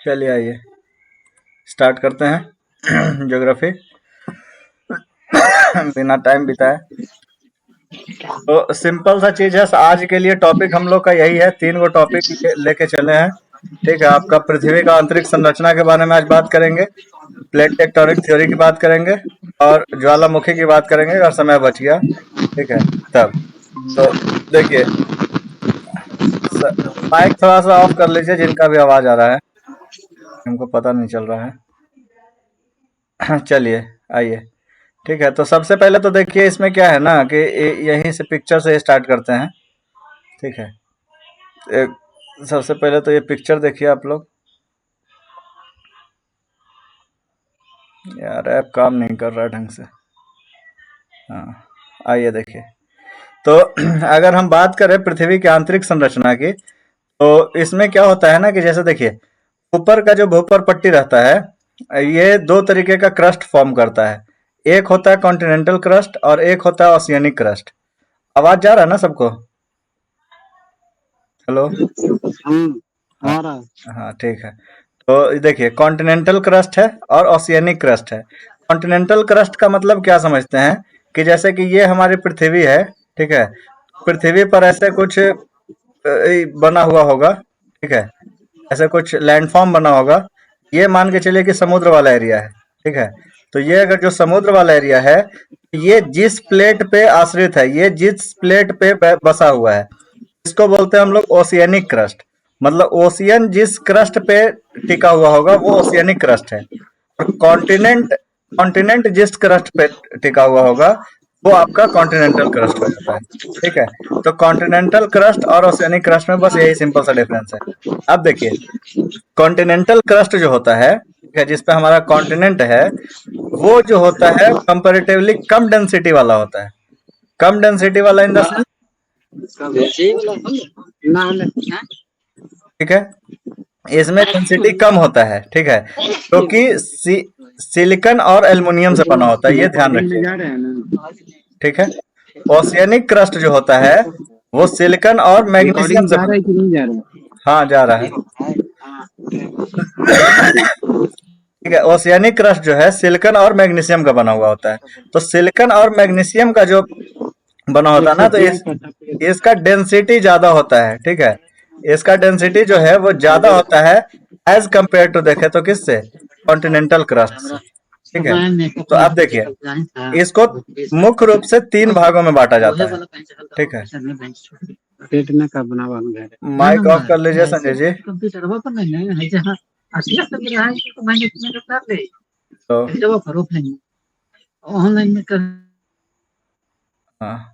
चलिए आइए स्टार्ट करते हैं ज्योग्राफी बिना टाइम बिताए। तो सिंपल सा चीज है, आज के लिए टॉपिक हम लोग का यही है, 3 गो टॉपिक लेके चले हैं। ठीक है, आपका पृथ्वी का आंतरिक संरचना के बारे में आज बात करेंगे, प्लेट टेक्टोनिक थ्योरी की बात करेंगे और ज्वालामुखी की बात करेंगे अगर समय बच गया। ठीक है, तब तो देखिए, माइक थोड़ा सा ऑफ कर लीजिए जिनका भी आवाज आ रहा है, हमको पता नहीं चल रहा है। चलिए आइए। ठीक है, तो सबसे पहले तो देखिए इसमें क्या है ना कि यहीं से पिक्चर से स्टार्ट करते हैं। ठीक है, एक, सबसे पहले तो ये पिक्चर देखिए आप लोग। यार ऐप काम नहीं कर रहा है ढंग से। हाँ, आइए देखिए। तो अगर हम बात करें पृथ्वी की आंतरिक संरचना की, तो इसमें क्या होता है ना कि जैसे देखिए, ऊपर का जो भूपर पट्टी रहता है, ये 2 तरीके का क्रस्ट फॉर्म करता है। एक होता है कॉन्टिनेंटल क्रस्ट और एक होता है ओशियनिक क्रस्ट। आवाज जा रहा है ना सबको? हेलो। हाँ आ रहा है। हाँ, ठीक है। तो देखिए, कॉन्टिनेंटल क्रस्ट है और ओशियनिक क्रस्ट है। कॉन्टिनेंटल क्रस्ट का मतलब क्या समझते हैं कि जैसे कि ये हमारी पृथ्वी है। ठीक है, पृथ्वी पर ऐसे कुछ बना हुआ होगा। ठीक है, ऐसे कुछ लैंडफॉर्म बना होगा। ये मान के चलिए कि समुद्र वाला एरिया है। ठीक है, तो ये अगर जो समुद्र वाला एरिया है, ये जिस प्लेट पे आश्रित है, ये जिस प्लेट पे बसा हुआ है, इसको बोलते हैं हम लोग ओशियनिक क्रस्ट। मतलब ओशियन जिस क्रस्ट पे टिका हुआ होगा वो ओशियनिक क्रस्ट है। और कॉन्टिनेंट कॉन्टिनेंट जिस क्रस्ट पे टिका हुआ होगा वो आपका कॉन्टिनेंटल क्रस्ट हो जाता है। ठीक है, तो कॉन्टिनेंटल क्रस्ट और ओशियनिक क्रस्ट में बस यही सिंपल सा डिफरेंस है। अब देखिए, कॉन्टिनेंटल क्रस्ट जो होता है, ठीक है, जिसपे हमारा कॉन्टिनेंट है, वो जो होता है कंपैरेटिवली कम डेंसिटी वाला होता है। कम डेंसिटी वाला इन द सेंस, ठीक है, इसमें डेंसिटी कम होता है। ठीक है, क्योंकि सिलिकॉन और एल्युमिनियम से बना होता है, ये ध्यान रखिए। जा रहे हैं ना। ठीक है, ओशियनिक क्रस्ट जो होता है वो सिलिकॉन और मैग्नीशियम रिकॉर्डिंग से जा रहा बना। है कि नहीं जा रहा हाँ, जा रहा है। ठीक है, ओशियनिक क्रस्ट जो है सिलिकॉन और मैग्नीशियम का बना हुआ होता है। तो सिलिकॉन और मैग्नीशियम का जो बना है? होता है ना, तो 120 का था। इसका डेंसिटी ज्यादा होता है। ठीक है, इसका डेंसिटी जो है वो ज्यादा होता है एज कंपेयर टू, देखे तो किससे? कॉन्टिनेंटल क्रस्ट से। ठीक है, तो अब देखिए, इसको मुख्य रूप से 3 भागों में बांटा जाता है। ठीक है, पेट में का बना हुआ घर है। माइक ऑफ कर लीजिए संजय जी। तो हाँ,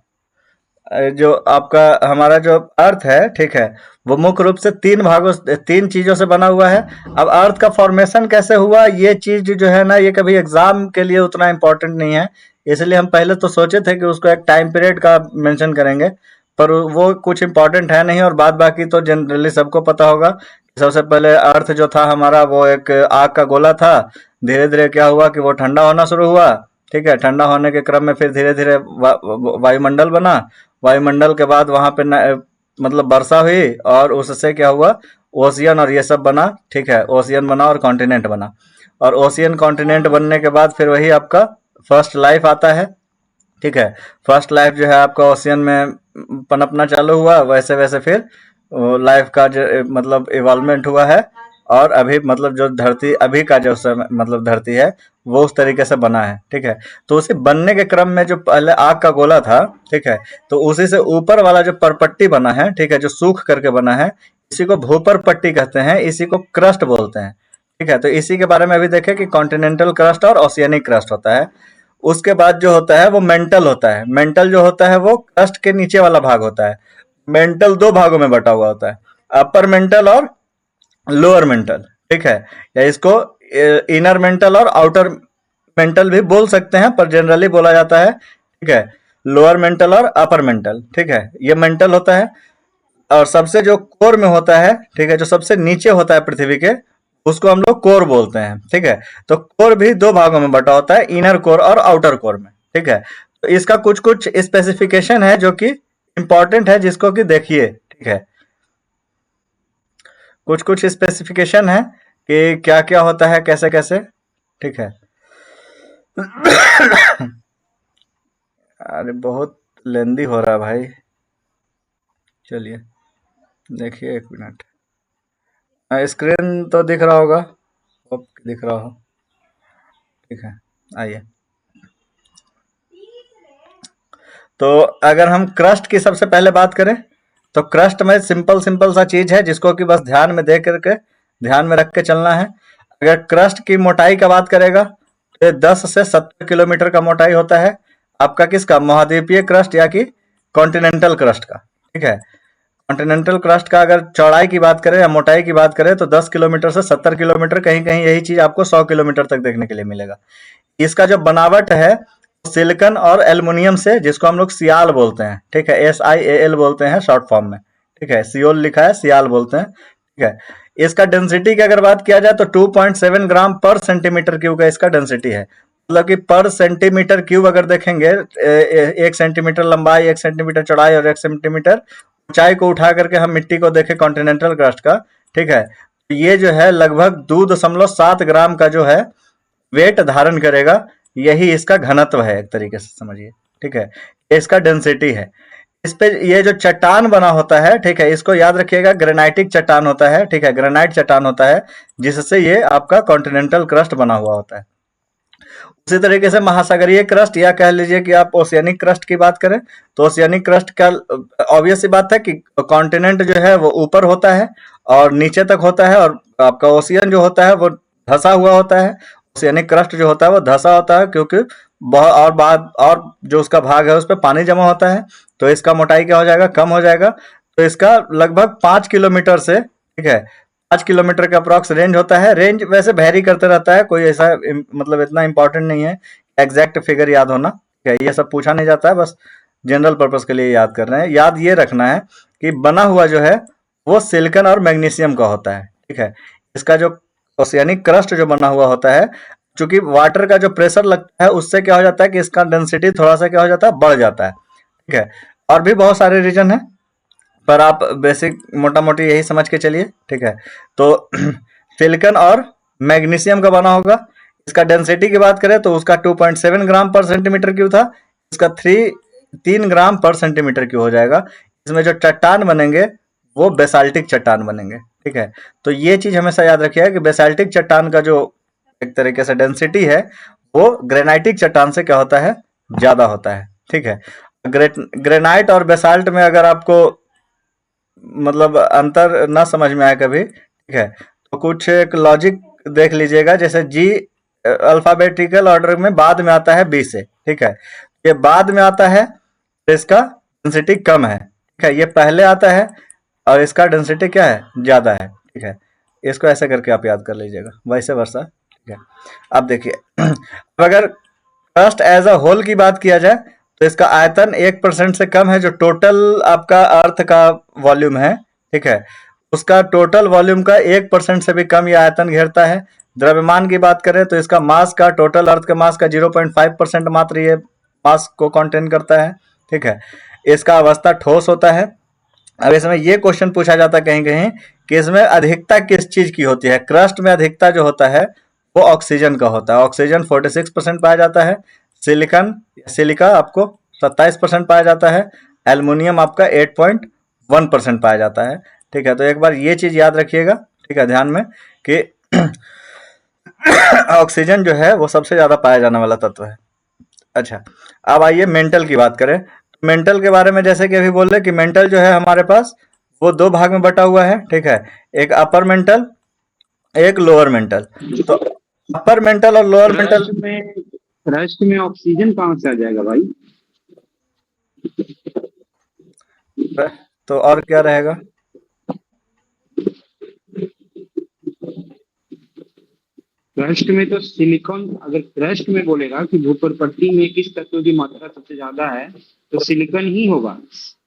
जो आपका हमारा जो अर्थ है, ठीक है, वो मुख्य रूप से 3 चीजों से बना हुआ है। अब अर्थ का फॉर्मेशन कैसे हुआ, ये चीज जो है ना, ये कभी एग्जाम के लिए उतना इम्पोर्टेंट नहीं है। इसलिए हम पहले तो सोचे थे कि उसको एक टाइम पीरियड का मेंशन करेंगे, पर वो कुछ इम्पोर्टेंट है नहीं। और बाद बाकी तो जनरली सबको पता होगा कि सबसे पहले अर्थ जो था हमारा वो एक आग का गोला था। धीरे धीरे क्या हुआ कि वो ठंडा होना शुरू हुआ। ठीक है, ठंडा होने के क्रम में फिर धीरे धीरे वायुमंडल बना। वायुमंडल के बाद वहां पे मतलब वर्षा हुई और उससे क्या हुआ, ओशियन और ये सब बना। ठीक है, ओशियन बना और कॉन्टिनेंट बना। और ओशियन कॉन्टिनेंट बनने के बाद फिर वही आपका फर्स्ट लाइफ आता है। ठीक है, फर्स्ट लाइफ जो है आपका ओशियन में पनपना चालू हुआ, वैसे वैसे फिर लाइफ का जो मतलब इवॉल्वमेंट हुआ है। और अभी मतलब जो धरती अभी का जो समय मतलब धरती है, वो उस तरीके से बना है। ठीक है, तो उसे बनने के क्रम में जो पहले आग का गोला था, ठीक है, तो उसी से ऊपर वाला जो परपट्टी बना है, ठीक है, जो सूख करके बना है, इसी को भूपर पट्टी कहते हैं, इसी को क्रस्ट बोलते हैं। ठीक है, तो इसी के बारे में अभी देखें कि कॉन्टिनेंटल क्रस्ट और ओशियनिक क्रस्ट होता है। उसके बाद जो होता है वो मेंटल होता है। मेंटल जो होता है वो क्रस्ट के नीचे वाला भाग होता है। मेंटल 2 भागों में बटा हुआ होता है, अपर मेंटल और लोअर मेंटल। ठीक है, या इसको इनर मेंटल और आउटर मेंटल भी बोल सकते हैं, पर जनरली बोला जाता है, ठीक है, लोअर मेंटल और अपर मेंटल। ठीक है, ये मेंटल होता है। और सबसे जो कोर में होता है, ठीक है, जो सबसे नीचे होता है पृथ्वी के, उसको हम लोग कोर बोलते हैं। ठीक है, तो कोर भी 2 भागों में बटा होता है, इनर कोर और आउटर कोर में। ठीक है, तो इसका कुछ कुछ स्पेसिफिकेशन है जो कि इंपॉर्टेंट है, जिसको कि देखिए। ठीक है, कुछ कुछ स्पेसिफिकेशन है। कि क्या क्या होता है, कैसे कैसे, ठीक है। अरे बहुत लेंदी हो रहा है भाई, चलिए देखिए 1 मिनट। स्क्रीन तो दिख रहा होगा, होप दिख रहा हो, ठीक है। आइए, तो अगर हम क्रस्ट की सबसे पहले बात करें, तो क्रस्ट में सिंपल सिंपल सा चीज है जिसको कि बस ध्यान में दे करके, ध्यान में रख के चलना है। अगर क्रस्ट की मोटाई का बात करेगा तो ये 10 से 70 किलोमीटर का मोटाई होता है आपका, किसका, महाद्वीपीय क्रस्ट या कि कॉन्टिनेंटल क्रस्ट का, ठीक है। कॉन्टिनेंटल क्रस्ट का अगर चौड़ाई की बात करें या मोटाई की बात करें तो 10 किलोमीटर से 70 किलोमीटर, कहीं कहीं यही चीज आपको 100 किलोमीटर तक देखने के लिए मिलेगा। इसका जो बनावट है सिलिकॉन और एल्युमिनियम से, जिसको हम लोग सियाल बोलते हैं, ठीक है, SiAl बोलते हैं शॉर्ट फॉर्म में, ठीक है, सियोल लिखा है, सियाल बोलते हैं, ठीक है। इसका डेंसिटी की अगर बात किया जाए तो 2.7 ग्राम पर सेंटीमीटर क्यूब का इसका डेंसिटी है। मतलब कि पर सेंटीमीटर क्यूब अगर देखेंगे, 1 सेंटीमीटर लंबाई, 1 सेंटीमीटर चौड़ाई और 1 सेंटीमीटर ऊंचाई को उठा करके हम मिट्टी को देखें कॉन्टिनेंटल क्रस्ट का, ठीक है, तो ये जो है लगभग 2.7 ग्राम का जो है वेट धारण करेगा। यही इसका घनत्व है, एक तरीके से समझिए, ठीक है, इसका डेंसिटी है। इस पे ये जो चट्टान बना होता है, ठीक है, इसको याद रखिएगा, ग्रेनाइटिक चट्टान होता है, ठीक है, ग्रेनाइट चट्टान होता है, जिससे ये आपका कॉन्टिनेंटल क्रस्ट बना हुआ होता है। उसी तरीके से महासागरीय क्रस्ट या कह लीजिए कि आप ओशियानिक क्रस्ट की बात करें तो ओशियानिक क्रस्ट का ऑब्वियस सी बात है कि कॉन्टिनेंट जो है वो ऊपर होता है और नीचे तक होता है, और आपका ओशियन जो होता है वो धंसा हुआ होता है। ओशियानिक क्रस्ट जो होता है वो धंसा होता है, क्योंकि बहुत और बाद और जो उसका भाग है उस पर पानी जमा होता है, तो इसका मोटाई क्या हो जाएगा, कम हो जाएगा। तो इसका लगभग 5 किलोमीटर से, ठीक है, 5 किलोमीटर का अप्रॉक्स रेंज होता है। रेंज वैसे वेरी करते रहता है, कोई ऐसा मतलब इतना इंपॉर्टेंट नहीं है एग्जैक्ट फिगर याद होना, ठीक है, ये सब पूछा नहीं जाता है, बस जनरल पर्पस के लिए याद कर रहे हैं। याद ये रखना है कि बना हुआ जो है वो सिलिकॉन और मैग्नीशियम का होता है, ठीक है। इसका जो ओशियानिक क्रस्ट जो बना हुआ होता है, चूंकि वाटर का जो प्रेशर लगता है उससे क्या हो जाता है कि इसका डेंसिटी थोड़ा सा क्या हो जाता है, बढ़ जाता है, ठीक है। और भी बहुत सारे रीजन है, पर आप बेसिक मोटा मोटी यही समझ के चलिए, ठीक है। तो सिलिकॉन और मैग्नीशियम का बना होगा। इसका डेंसिटी की बात करें तो उसका 2.7 ग्राम पर सेंटीमीटर क्यूब था, इसका 3 ग्राम पर सेंटीमीटर क्यूब हो जाएगा। इसमें जो चट्टान बनेंगे वो बेसाल्टिक चट्टान बनेंगे, ठीक है। तो ये चीज हमेशा याद रखिएगा कि बेसाल्टिक चट्टान का जो एक तरीके से डेंसिटी है वो ग्रेनाइटिक चट्टान से क्या होता है, ज्यादा होता है, ठीक है। ग्रेनाइट और बेसाल्ट में अगर आपको मतलब अंतर ना समझ में आए कभी, ठीक है, तो कुछ एक लॉजिक देख लीजिएगा। जैसे जी अल्फाबेटिकल ऑर्डर में बाद में आता है बी से, ठीक है, ये बाद में आता है तो इसका डेंसिटी कम है, ठीक है, ये पहले आता है और इसका डेंसिटी क्या है, ज्यादा है, ठीक है। इसको ऐसे करके आप याद कर लीजिएगा, वैसे वर्षा, ठीक है। अब देखिए अब अगर क्रस्ट एज अ होल की बात किया जाए तो इसका आयतन 1% से कम है, जो टोटल आपका अर्थ का वॉल्यूम है, ठीक है, उसका टोटल वॉल्यूम का 1% से भी कम ये आयतन घेरता है। द्रव्यमान की बात करें तो इसका मास का, टोटल अर्थ के मास का 0.5% मात्र ये मास को कंटेन करता है, ठीक है। इसका अवस्था ठोस होता है। अब इसमें ये क्वेश्चन पूछा जाता है कहीं कहीं कि इसमें अधिकता किस चीज की होती है। क्रस्ट में अधिकता जो होता है वो ऑक्सीजन का होता है। ऑक्सीजन 46% पाया जाता है, सिलिकॉन सिलिका आपको 27% पाया जाता है, एल्युमिनियम आपका 8.1% पाया जाता है, ठीक है। तो एक बार ये चीज याद रखिएगा, ठीक है, ध्यान में कि ऑक्सीजन जो है वो सबसे ज्यादा पाया जाने वाला तत्व है। अच्छा, अब आइए मेंटल की बात करें। मेंटल के बारे में जैसे कि अभी बोले कि मेंटल जो है हमारे पास वो 2 भाग में बटा हुआ है, ठीक है, एक अपर मेंटल, एक लोअर मेंटल। तो अपर मेंटल और लोअर मेंटल, क्रस्ट में ऑक्सीजन कहाँ से आ जाएगा भाई? तो और क्या रहेगा, क्रस्ट में तो सिलिकॉन, अगर क्रस्ट में बोलेगा कि भूपर पट्टी में किस तत्व की मात्रा सबसे ज्यादा है तो सिलिकॉन ही होगा।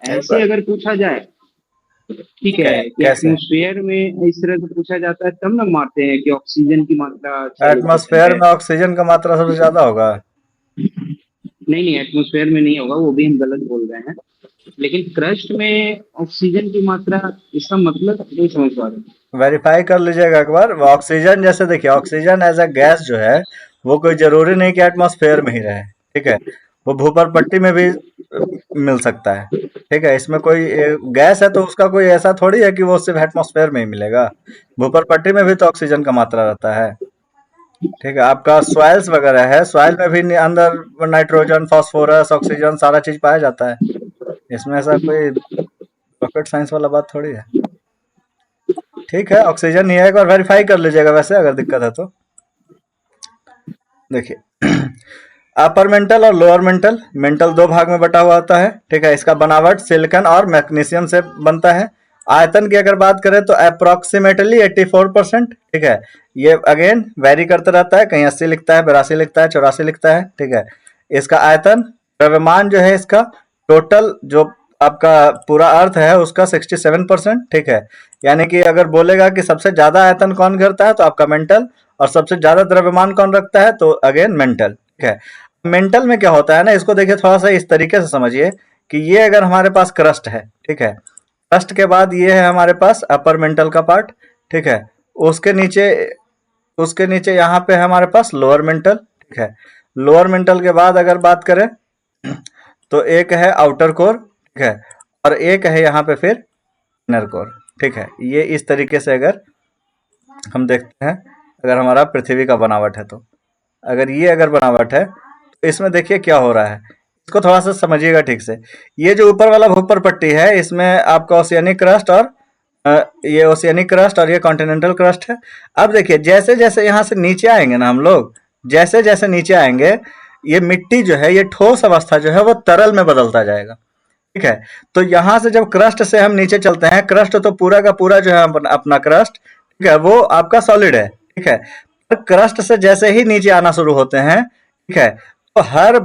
ऐसे अगर पूछा जाए, ठीक है, कि कैसे एटमोस्फेयर में इस तरह से पूछा जाता है तब ना मारते हैं कि ऑक्सीजन की मात्रा 40% एटमॉस्फेयर है। में ऑक्सीजन का मात्रा सबसे ज्यादा होगा? नहीं नहीं, एटमोस्फेयर में नहीं होगा, वो भी हम गलत बोल रहे हैं। लेकिन क्रस्ट में ऑक्सीजन की मात्रा, इसका मतलब नहीं समझ पा रहे। वेरीफाई कर लीजिएगा एक बार। वो ऑक्सीजन जैसे देखिए, ऑक्सीजन एज अ गैस जो है वो कोई जरूरी नहीं कि एटमॉस्फेयर में ही रहे, ठीक है। वो भूपर पट्टी में भी मिल सकता है, ठीक है। इसमें कोई गैस है तो उसका कोई ऐसा थोड़ी है कि वो सिर्फ एटमॉस्फेयर में ही मिलेगा। भूपर पट्टी में भी तो ऑक्सीजन का मात्रा रहता है, ठीक है। आपका सॉइल्स वगैरह है, सॉइल में भी अंदर नाइट्रोजन, फास्फोरस, ऑक्सीजन सारा चीज पाया जाता है। इसमें ऐसा कोई रॉकेट साइंस वाला बात थोड़ी है। ठीक है, ऑक्सीजन नहीं है, एक बार वेरीफाई कर लीजिएगा वैसे अगर दिक्कत है तो। देखिए, अपर मेंटल और लोअर मेंटल, मेंटल दो भाग में बटा हुआ होता है, ठीक है। इसका बनावट सिलिकॉन और मैग्नीशियम से बनता है। आयतन की अगर बात करें तो अप्रोक्सीमेटली 84%, ठीक है। ये अगेन वेरी करता रहता है, कहीं 80 लिखता है, 82 लिखता है, 84 लिखता है, ठीक है। इसका आयतन, द्रव्यमान जो है इसका, टोटल जो आपका पूरा अर्थ है उसका 67%, ठीक है। यानी कि अगर बोलेगा कि सबसे ज्यादा आयतन कौन करता है तो आपका मेंटल, और सबसे ज्यादा द्रव्यमान कौन रखता है तो अगेन मेंटल, ठीक है। मेंटल में क्या होता है ना, इसको देखिए थोड़ा सा इस तरीके से समझिए कि ये अगर हमारे पास क्रस्ट है, ठीक है। क्रस्ट के बाद ये है हमारे पास अपर मेंटल का पार्ट, ठीक है। उसके नीचे उसके नीचे यहाँ पे है हमारे पास लोअर मेंटल, ठीक है। लोअर मेंटल के बाद अगर बात करें तो एक है आउटर कोर, ठीक है, और एक है यहाँ पे फिर इनर कोर, ठीक है। ये इस तरीके से अगर हम देखते हैं, अगर हमारा पृथ्वी का बनावट है तो, अगर ये अगर बनावट है तो इसमें देखिए क्या हो रहा है, इसको थोड़ा सा समझिएगा ठीक से। ये जो ऊपर वाला भूपर पट्टी है इसमें आपका ओशियनिक क्रस्ट और ये ओशियनिक क्रस्ट और ये कॉन्टिनेंटल क्रस्ट है। अब देखिए जैसे जैसे यहाँ से नीचे आएंगे ना हम लोग, जैसे जैसे नीचे आएंगे, ये मिट्टी जो है, ये ठोस अवस्था जो है वो तरल में बदलता जाएगा, ठीक है। तो यहाँ से जब क्रस्ट से हम नीचे चलते हैं, क्रस्ट तो पूरा का पूरा जो है अपना क्रस्ट, ठीक है, वो आपका सॉलिड है, ठीक है। पर क्रस्ट से जैसे ही नीचे आना शुरू होते हैं, ठीक है, तो हर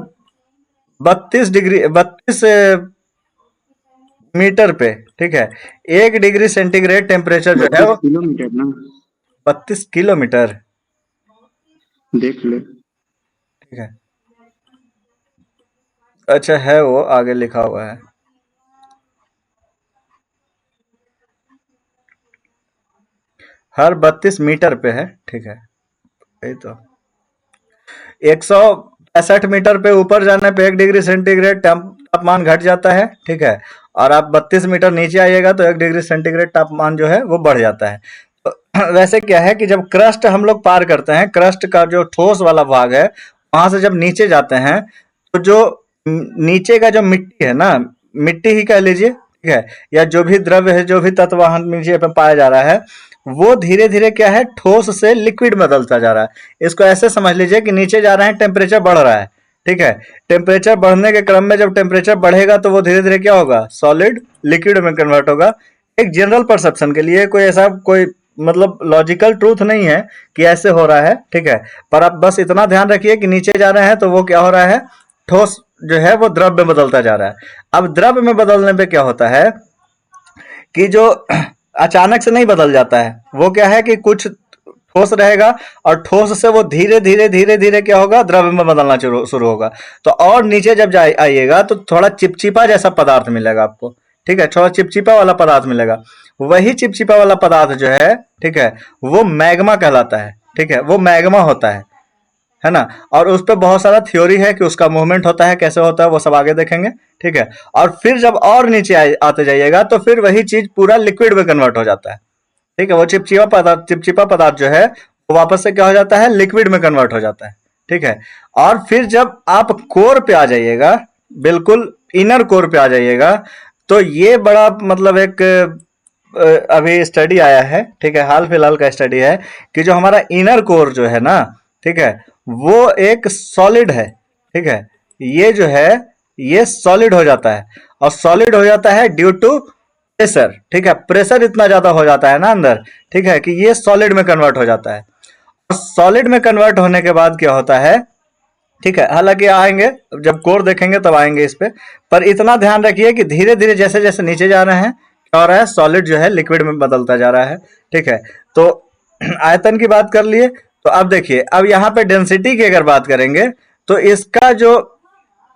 32 मीटर पे, ठीक है, 1 डिग्री सेंटीग्रेड टेम्परेचर जो है बत्तीस वो, किलोमीटर ना, 32 किलोमीटर, देख ले। ठीक है। अच्छा है, वो आगे लिखा हुआ है, हर 32 मीटर पे है, ठीक है। यही तो 165 मीटर पे ऊपर जाने पे 1 डिग्री सेंटीग्रेड तापमान घट जाता है, ठीक है। और आप 32 मीटर नीचे आइएगा तो 1 डिग्री सेंटीग्रेड तापमान जो है वो बढ़ जाता है। तो वैसे क्या है कि जब क्रस्ट हम लोग पार करते हैं, क्रस्ट का जो ठोस वाला भाग है वहां से जब नीचे जाते हैं, तो जो नीचे का जो मिट्टी है ना, मिट्टी ही कह लीजिए, ठीक है, या जो भी द्रव्य है, जो भी तत्व वहां नीचे पे पाया जा रहा है, वो धीरे धीरे क्या है, ठोस से लिक्विड में बदलता जा रहा है। इसको ऐसे समझ लीजिए कि नीचे जा रहे हैं, टेम्परेचर बढ़ रहा है, ठीक है। टेम्परेचर बढ़ने के क्रम में जब टेम्परेचर बढ़ेगा तो वो धीरे धीरे क्या होगा, सॉलिड लिक्विड में कन्वर्ट होगा। एक जनरल परसेप्शन के लिए कोई ऐसा कोई मतलब लॉजिकल ट्रूथ नहीं है कि ऐसे हो रहा है, ठीक है। पर आप बस इतना ध्यान रखिए कि नीचे जा रहे हैं तो वो क्या हो रहा है, ठोस जो है वो द्रव में बदलता जा रहा है। अब द्रव में बदलने पे क्या होता है कि जो अचानक से नहीं बदल जाता है, वो क्या है कि कुछ ठोस रहेगा और ठोस से वो धीरे धीरे धीरे धीरे क्या होगा, द्रव्य में बदलना शुरू होगा। तो और नीचे जब आइएगा तो थोड़ा चिपचिपा जैसा पदार्थ मिलेगा आपको, ठीक है, थोड़ा चिपचिपा वाला पदार्थ मिलेगा। वही चिपचिपा वाला पदार्थ जो है, ठीक है, वो मैग्मा कहलाता है, ठीक है, वो मैग्मा होता है ना। और उस पर बहुत सारा थ्योरी है कि उसका मूवमेंट होता है, कैसे होता है, वो सब आगे देखेंगे, ठीक है। और फिर जब और नीचे आते जाइएगा तो फिर वही चीज पूरा लिक्विड में कन्वर्ट हो जाता है, ठीक है। वो चिपचिपा पदार्थ जो है वो वापस से क्या हो जाता है, लिक्विड में कन्वर्ट हो जाता है, ठीक है। और फिर जब आप कोर पे आ जाइएगा, बिल्कुल इनर कोर पे आ जाइएगा, तो ये बड़ा मतलब एक अभी स्टडी आया है, ठीक है, हाल फिलहाल का स्टडी है कि जो हमारा इनर कोर जो है ना, ठीक है, वो एक सॉलिड है, ठीक है। ये जो है ये सॉलिड हो जाता है, और सॉलिड हो जाता है ड्यू टू प्रेशर, ठीक है। प्रेशर इतना ज्यादा हो जाता है ना अंदर, ठीक है, कि ये सॉलिड में कन्वर्ट हो जाता है। और सॉलिड में कन्वर्ट होने के बाद क्या होता है, ठीक है, हालांकि आएंगे जब कोर देखेंगे तब आएंगे इस पे। पर इतना ध्यान रखिए कि धीरे धीरे जैसे जैसे नीचे जा रहे हैं क्या हो रहा है, सॉलिड जो है लिक्विड में बदलता जा रहा है, ठीक है। तो आयतन की बात कर लिए, तो अब देखिए, अब यहाँ पे डेंसिटी की अगर बात करेंगे तो इसका जो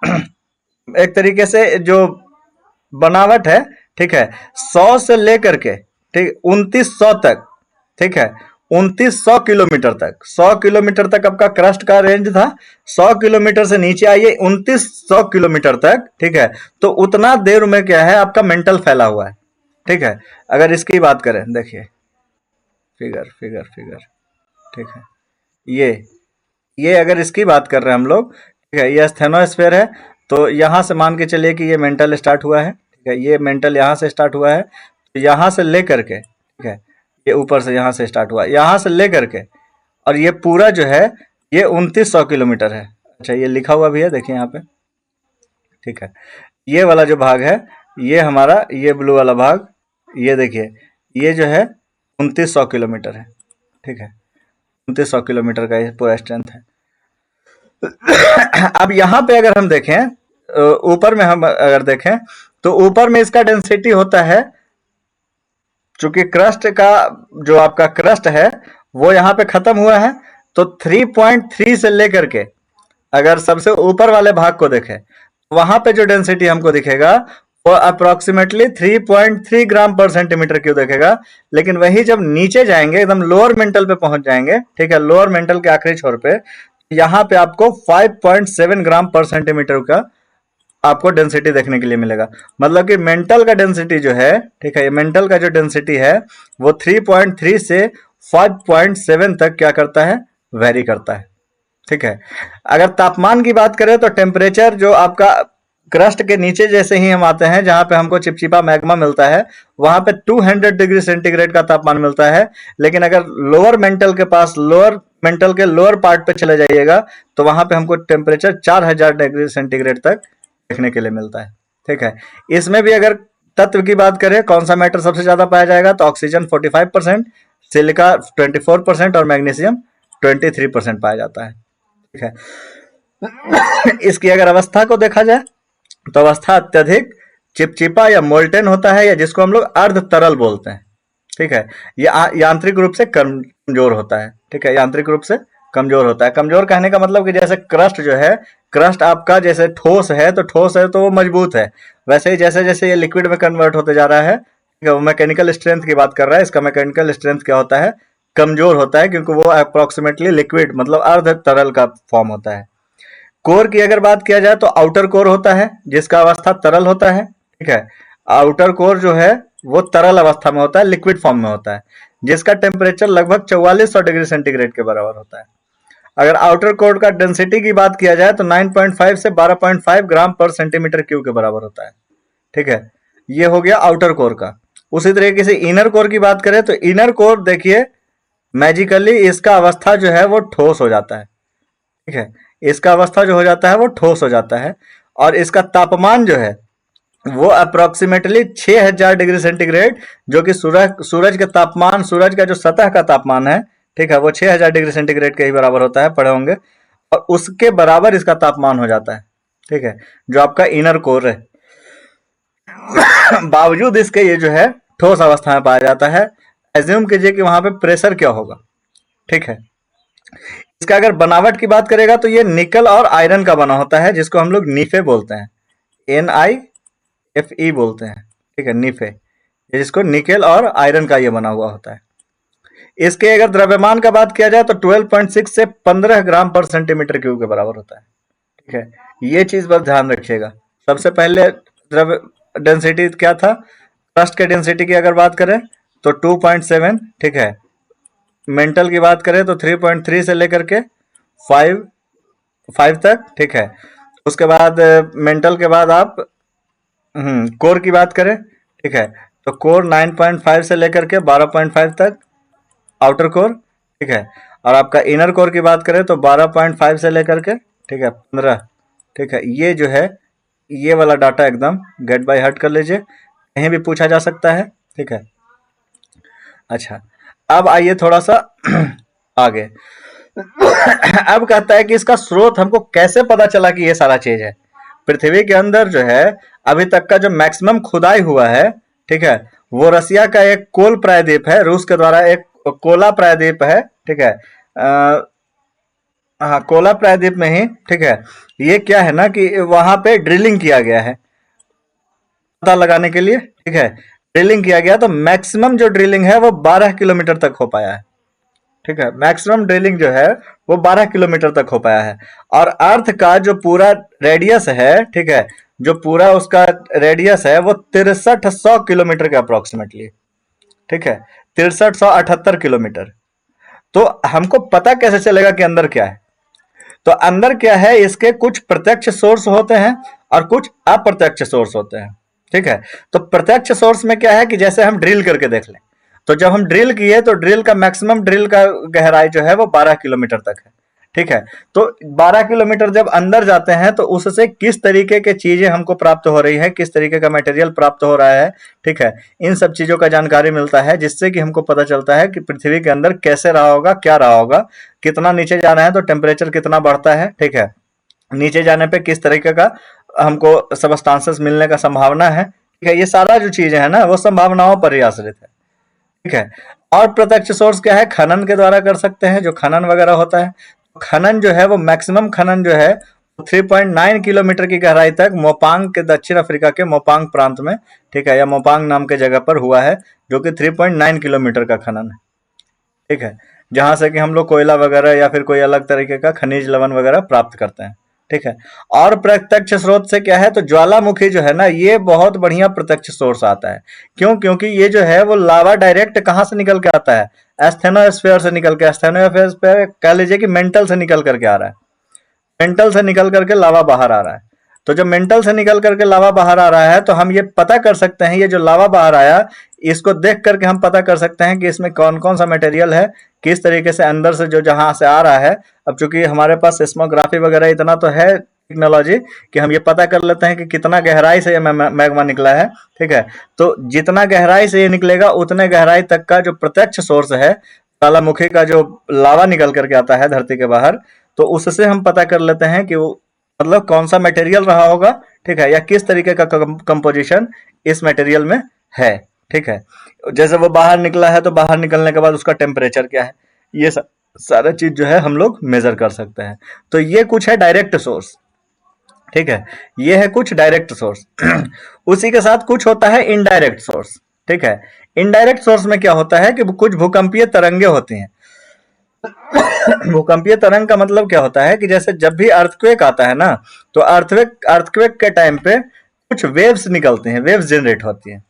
एक तरीके से जो बनावट है, ठीक है, 100 से लेकर के, ठीक, 2900 तक, ठीक है, 2900 किलोमीटर तक, 100 किलोमीटर तक आपका क्रस्ट का रेंज था, 100 किलोमीटर से नीचे आइए 2900 किलोमीटर तक, ठीक है, तो उतना देर में क्या है आपका मेंटल फैला हुआ है, ठीक है। अगर इसकी बात करें, देखिए फिगर फिगर फिगर, ठीक है, ये अगर इसकी बात कर रहे हैं हम लोग, ठीक है, ये स्थेनोस्फेयर है, तो यहां से मान के चलिए कि ये मेंटल स्टार्ट हुआ है, ठीक है, ये मेंटल यहां से स्टार्ट हुआ है, तो यहां से लेकर के, ठीक है, ये ऊपर से यहां से स्टार्ट हुआ, यहां से लेकर के, और ये पूरा जो है ये 2900 किलोमीटर है। अच्छा, ये लिखा हुआ भी है, देखिए यहाँ पे, ठीक है, ये वाला जो भाग है, ये हमारा, ये ब्लू वाला भाग, ये देखिए, ये जो है 2900 किलोमीटर है, ठीक है, 2900 किलोमीटर का ये पूरा स्ट्रेंथ है। अब यहाँ पे अगर हम देखें, ऊपर में हम अगर देखें, तो ऊपर में इसका डेंसिटी होता है, चूंकि क्रस्ट का जो आपका क्रस्ट है वो यहाँ पे खत्म हुआ है, तो 3.3 से लेकर के अगर सबसे ऊपर वाले भाग को देखें, वहां पे जो डेंसिटी हमको दिखेगा वो अप्रोक्सीमेटली 3.3 ग्राम पर सेंटीमीटर क्यूब दिखेगा। लेकिन वही जब नीचे जाएंगे, एकदम लोअर मेंटल पे पहुंच जाएंगे, ठीक है, लोअर मेंटल के आखिरी छोर पे, यहाँ पे आपको 5.7 ग्राम पर सेंटीमीटर का आपको डेंसिटी देखने के लिए मिलेगा। मतलब कि मेंटल का डेंसिटी जो है, ठीक है, ये मेंटल का जो डेंसिटी है वो 3.3 से 5.7 तक क्या करता है, वेरी करता है, ठीक है। अगर तापमान की बात करें तो टेम्परेचर जो आपका क्रस्ट के नीचे जैसे ही हम आते हैं, जहां पे हमको चिपचिपा मैग्मा मिलता है, वहां पे 200 डिग्री सेंटीग्रेड का तापमान मिलता है। लेकिन अगर लोअर मेंटल के पास, लोअर मेंटल के लोअर पार्ट पे चले जाइएगा, तो वहां पे हमको टेम्परेचर 4000 डिग्री सेंटीग्रेड तक देखने के लिए मिलता है, ठीक है। इसमें भी अगर तत्व की बात करें, कौन सा मेटल सबसे ज्यादा पाया जाएगा, तो ऑक्सीजन 45%, सिलिका 24% और मैग्नीशियम 23% पाया जाता है, ठीक है। इसकी अगर अवस्था को देखा जाए, तो अवस्था अत्यधिक चिपचिपा या मोल्टेन होता है, या जिसको हम लोग अर्ध तरल बोलते हैं, ठीक है। ये यांत्रिक रूप से कमजोर होता है, ठीक है, यांत्रिक रूप से कमजोर होता है। कमजोर कहने का मतलब कि जैसे क्रस्ट जो है, क्रस्ट आपका जैसे ठोस है, तो ठोस है तो वो मजबूत है, वैसे ही जैसे जैसे ये लिक्विड में कन्वर्ट होते जा रहा है, ठीक है, वो मैकेनिकल स्ट्रेंथ की बात कर रहा है। इसका मैकेनिकल स्ट्रेंथ क्या होता है, कमजोर होता है, क्योंकि वो अप्रोक्सीमेटली लिक्विड मतलब अर्ध तरल का फॉर्म होता है। कोर की अगर बात किया जाए, तो आउटर कोर होता है जिसका अवस्था तरल होता है, ठीक है। आउटर कोर जो है वो तरल अवस्था में होता है, लिक्विड फॉर्म में होता है, जिसका टेम्परेचर लगभग 4400 डिग्री सेंटीग्रेड के बराबर होता है। अगर आउटर कोर का डेंसिटी की बात किया जाए, तो 9.5 से 12.5 ग्राम पर सेंटीमीटर क्यूब के बराबर होता है, ठीक है। ये हो गया आउटर कोर का। उसी तरीके से इनर कोर की बात करें, तो इनर कोर देखिए, मैजिकली इसका अवस्था जो है वो ठोस हो जाता है, ठीक है, इसका अवस्था जो हो जाता है वो ठोस हो जाता है, और इसका तापमान जो है वो अप्रोक्सीमेटली 6000 डिग्री सेंटीग्रेड, जो कि सूरज के तापमान, सूरज का जो सतह का तापमान है, ठीक है, वो 6000 डिग्री सेंटीग्रेड के ही बराबर होता है, पढ़े होंगे, और उसके बराबर इसका तापमान हो जाता है, ठीक है, जो आपका इनर कोर है। बावजूद इसके ये जो है ठोस अवस्था में पाया जाता है। एज्यूम कीजिए कि वहां पे प्रेशर क्या होगा, ठीक है। इसका अगर बनावट की बात करेगा, तो ये निकल और आयरन का बना होता है, जिसको हम लोग नीफे बोलते हैं, NiFe बोलते हैं, ठीक है, नीफे, जिसको निकेल और आयरन का ये बना हुआ होता है। इसके अगर द्रव्यमान का बात किया जाए, तो 12.6 से 15 ग्राम पर सेंटीमीटर क्यूब के बराबर होता है, ठीक है। ये चीज बस ध्यान रखिएगा। सबसे पहले द्रव्य डेंसिटी क्या था, क्रस्ट के डेंसिटी की अगर बात करें तो 2.7, ठीक है। मेंटल की बात करें तो 3.3 से लेकर के 5 तक, ठीक है। उसके बाद मेंटल के बाद आप कोर की बात करें, ठीक है, तो कोर 9.5 से लेकर के 12.5 तक, आउटर कोर, ठीक है। और आपका इनर कोर की बात करें तो 12.5 से लेकर के, ठीक है, 15, ठीक है। ये जो है, ये वाला डाटा एकदम गेट बाय हार्ट कर लीजिए, कहीं भी पूछा जा सकता है, ठीक है। अच्छा, अब आइए थोड़ा सा आगे। अब कहता है कि इसका स्रोत हमको कैसे पता चला कि ये सारा चीज है। पृथ्वी के अंदर जो है अभी तक का जो मैक्सिमम खुदाई हुआ है, ठीक है, वो रसिया का एक कोल प्रायद्वीप है, रूस के द्वारा एक कोला प्रायद्वीप है, ठीक है। हाँ, कोला प्रायद्वीप में ही, ठीक है। ये क्या है ना कि वहां पे ड्रिलिंग किया गया है, पता लगाने के लिए, ठीक है, ड्रिलिंग किया गया, तो मैक्सिमम जो ड्रिलिंग है वो 12 किलोमीटर तक हो पाया है, ठीक है, मैक्सिमम ड्रिलिंग जो है वो 12 किलोमीटर तक हो पाया है। और अर्थ का जो पूरा रेडियस है, ठीक है, जो पूरा उसका रेडियस है वो 6300 किलोमीटर के अप्रोक्सीमेटली, ठीक है, 6378 किलोमीटर। तो हमको पता कैसे चलेगा कि अंदर क्या है? तो अंदर क्या है, इसके कुछ प्रत्यक्ष सोर्स होते हैं और कुछ अप्रत्यक्ष सोर्स होते हैं, ठीक है। तो प्रत्यक्ष सोर्स में क्या है कि जैसे हम ड्रिल करके देख लें, तो जब हम ड्रिल किए तो ड्रिल का मैक्सिमम ड्रिल का गहराई जो है वो 12 किलोमीटर तक है, ठीक है। तो 12 किलोमीटर जब अंदर जाते हैं तो उससे किस तरीके के चीजें हमको प्राप्त हो रही है, किस तरीके का मटेरियल प्राप्त हो रहा है, ठीक है, इन सब चीजों का जानकारी मिलता है, जिससे कि हमको पता चलता है कि पृथ्वी के अंदर कैसे रहा होगा, क्या रहा होगा, कितना नीचे जा रहे हैं तो टेम्परेचर कितना बढ़ता है, ठीक है, नीचे जाने पे किस तरीके का हमको सबस्टांसेस मिलने का संभावना है, ठीक है। ये सारा जो चीजें है ना वो संभावनाओं पर ही आश्रित है, ठीक है। और प्रत्यक्ष सोर्स क्या है, खनन के द्वारा कर सकते हैं, जो खनन वगैरह होता है। खनन जो है वो मैक्सिमम खनन जो है 3.9 किलोमीटर की गहराई तक मोपांग के, दक्षिण अफ्रीका के मोपांग प्रांत में, ठीक है, या मोपांग नाम के जगह पर हुआ है, जो कि 3.9 किलोमीटर का खनन है, ठीक है, जहां से कि हम लोग कोयला वगैरह या फिर कोई अलग तरीके का खनिज लवण वगैरह प्राप्त करते हैं, ठीक है। और प्रत्यक्ष स्रोत से क्या है, तो ज्वालामुखी जो है ना ये बहुत बढ़िया प्रत्यक्ष सोर्स आता है। क्यों? क्योंकि ये जो है वो लावा डायरेक्ट कहाँ से निकल के आता है, एस्थेनोस्फेयर से निकल के, एस्थेनोस्फेयर कह लीजिए कि मेंटल से निकल करके आ रहा है, मेंटल से निकल करके लावा बाहर आ रहा है। तो जब मेंटल से निकल करके लावा बाहर आ रहा है तो हम ये पता कर सकते हैं, ये जो लावा बाहर आया इसको देख करके हम पता कर सकते हैं कि इसमें कौन कौन सा मटेरियल है, किस तरीके से अंदर से जो जहां से आ रहा है। अब चूंकि हमारे पास सिस्मोग्राफी वगैरह इतना तो है टेक्नोलॉजी कि हम ये पता कर लेते हैं कि कितना गहराई से ये मैग्मा निकला है, ठीक है। तो जितना गहराई से ये निकलेगा उतने गहराई तक का जो प्रत्यक्ष सोर्स है, ज्वालामुखी का जो लावा निकल करके आता है धरती के बाहर, तो उससे हम पता कर लेते हैं कि वो मतलब कौन सा मटेरियल रहा होगा, ठीक है, या किस तरीके का कंपोजिशन इस मटेरियल में है, ठीक है। जैसे वो बाहर निकला है तो बाहर निकलने के बाद उसका टेम्परेचर क्या है, ये सारा चीज जो है हम लोग मेजर कर सकते हैं। तो ये कुछ है डायरेक्ट सोर्स, ठीक है, ये है कुछ डायरेक्ट सोर्स। उसी के साथ कुछ होता है इनडायरेक्ट सोर्स, ठीक है। इनडायरेक्ट सोर्स में क्या होता है कि कुछ भूकंपीय तरंगे होती हैं। भूकंपीय तरंग का मतलब क्या होता है कि जैसे जब भी अर्थक्वेक आता है ना, तो अर्थक्वेक के टाइम पे कुछ वेव्स निकलते हैं, वेव्स जनरेट होती हैं।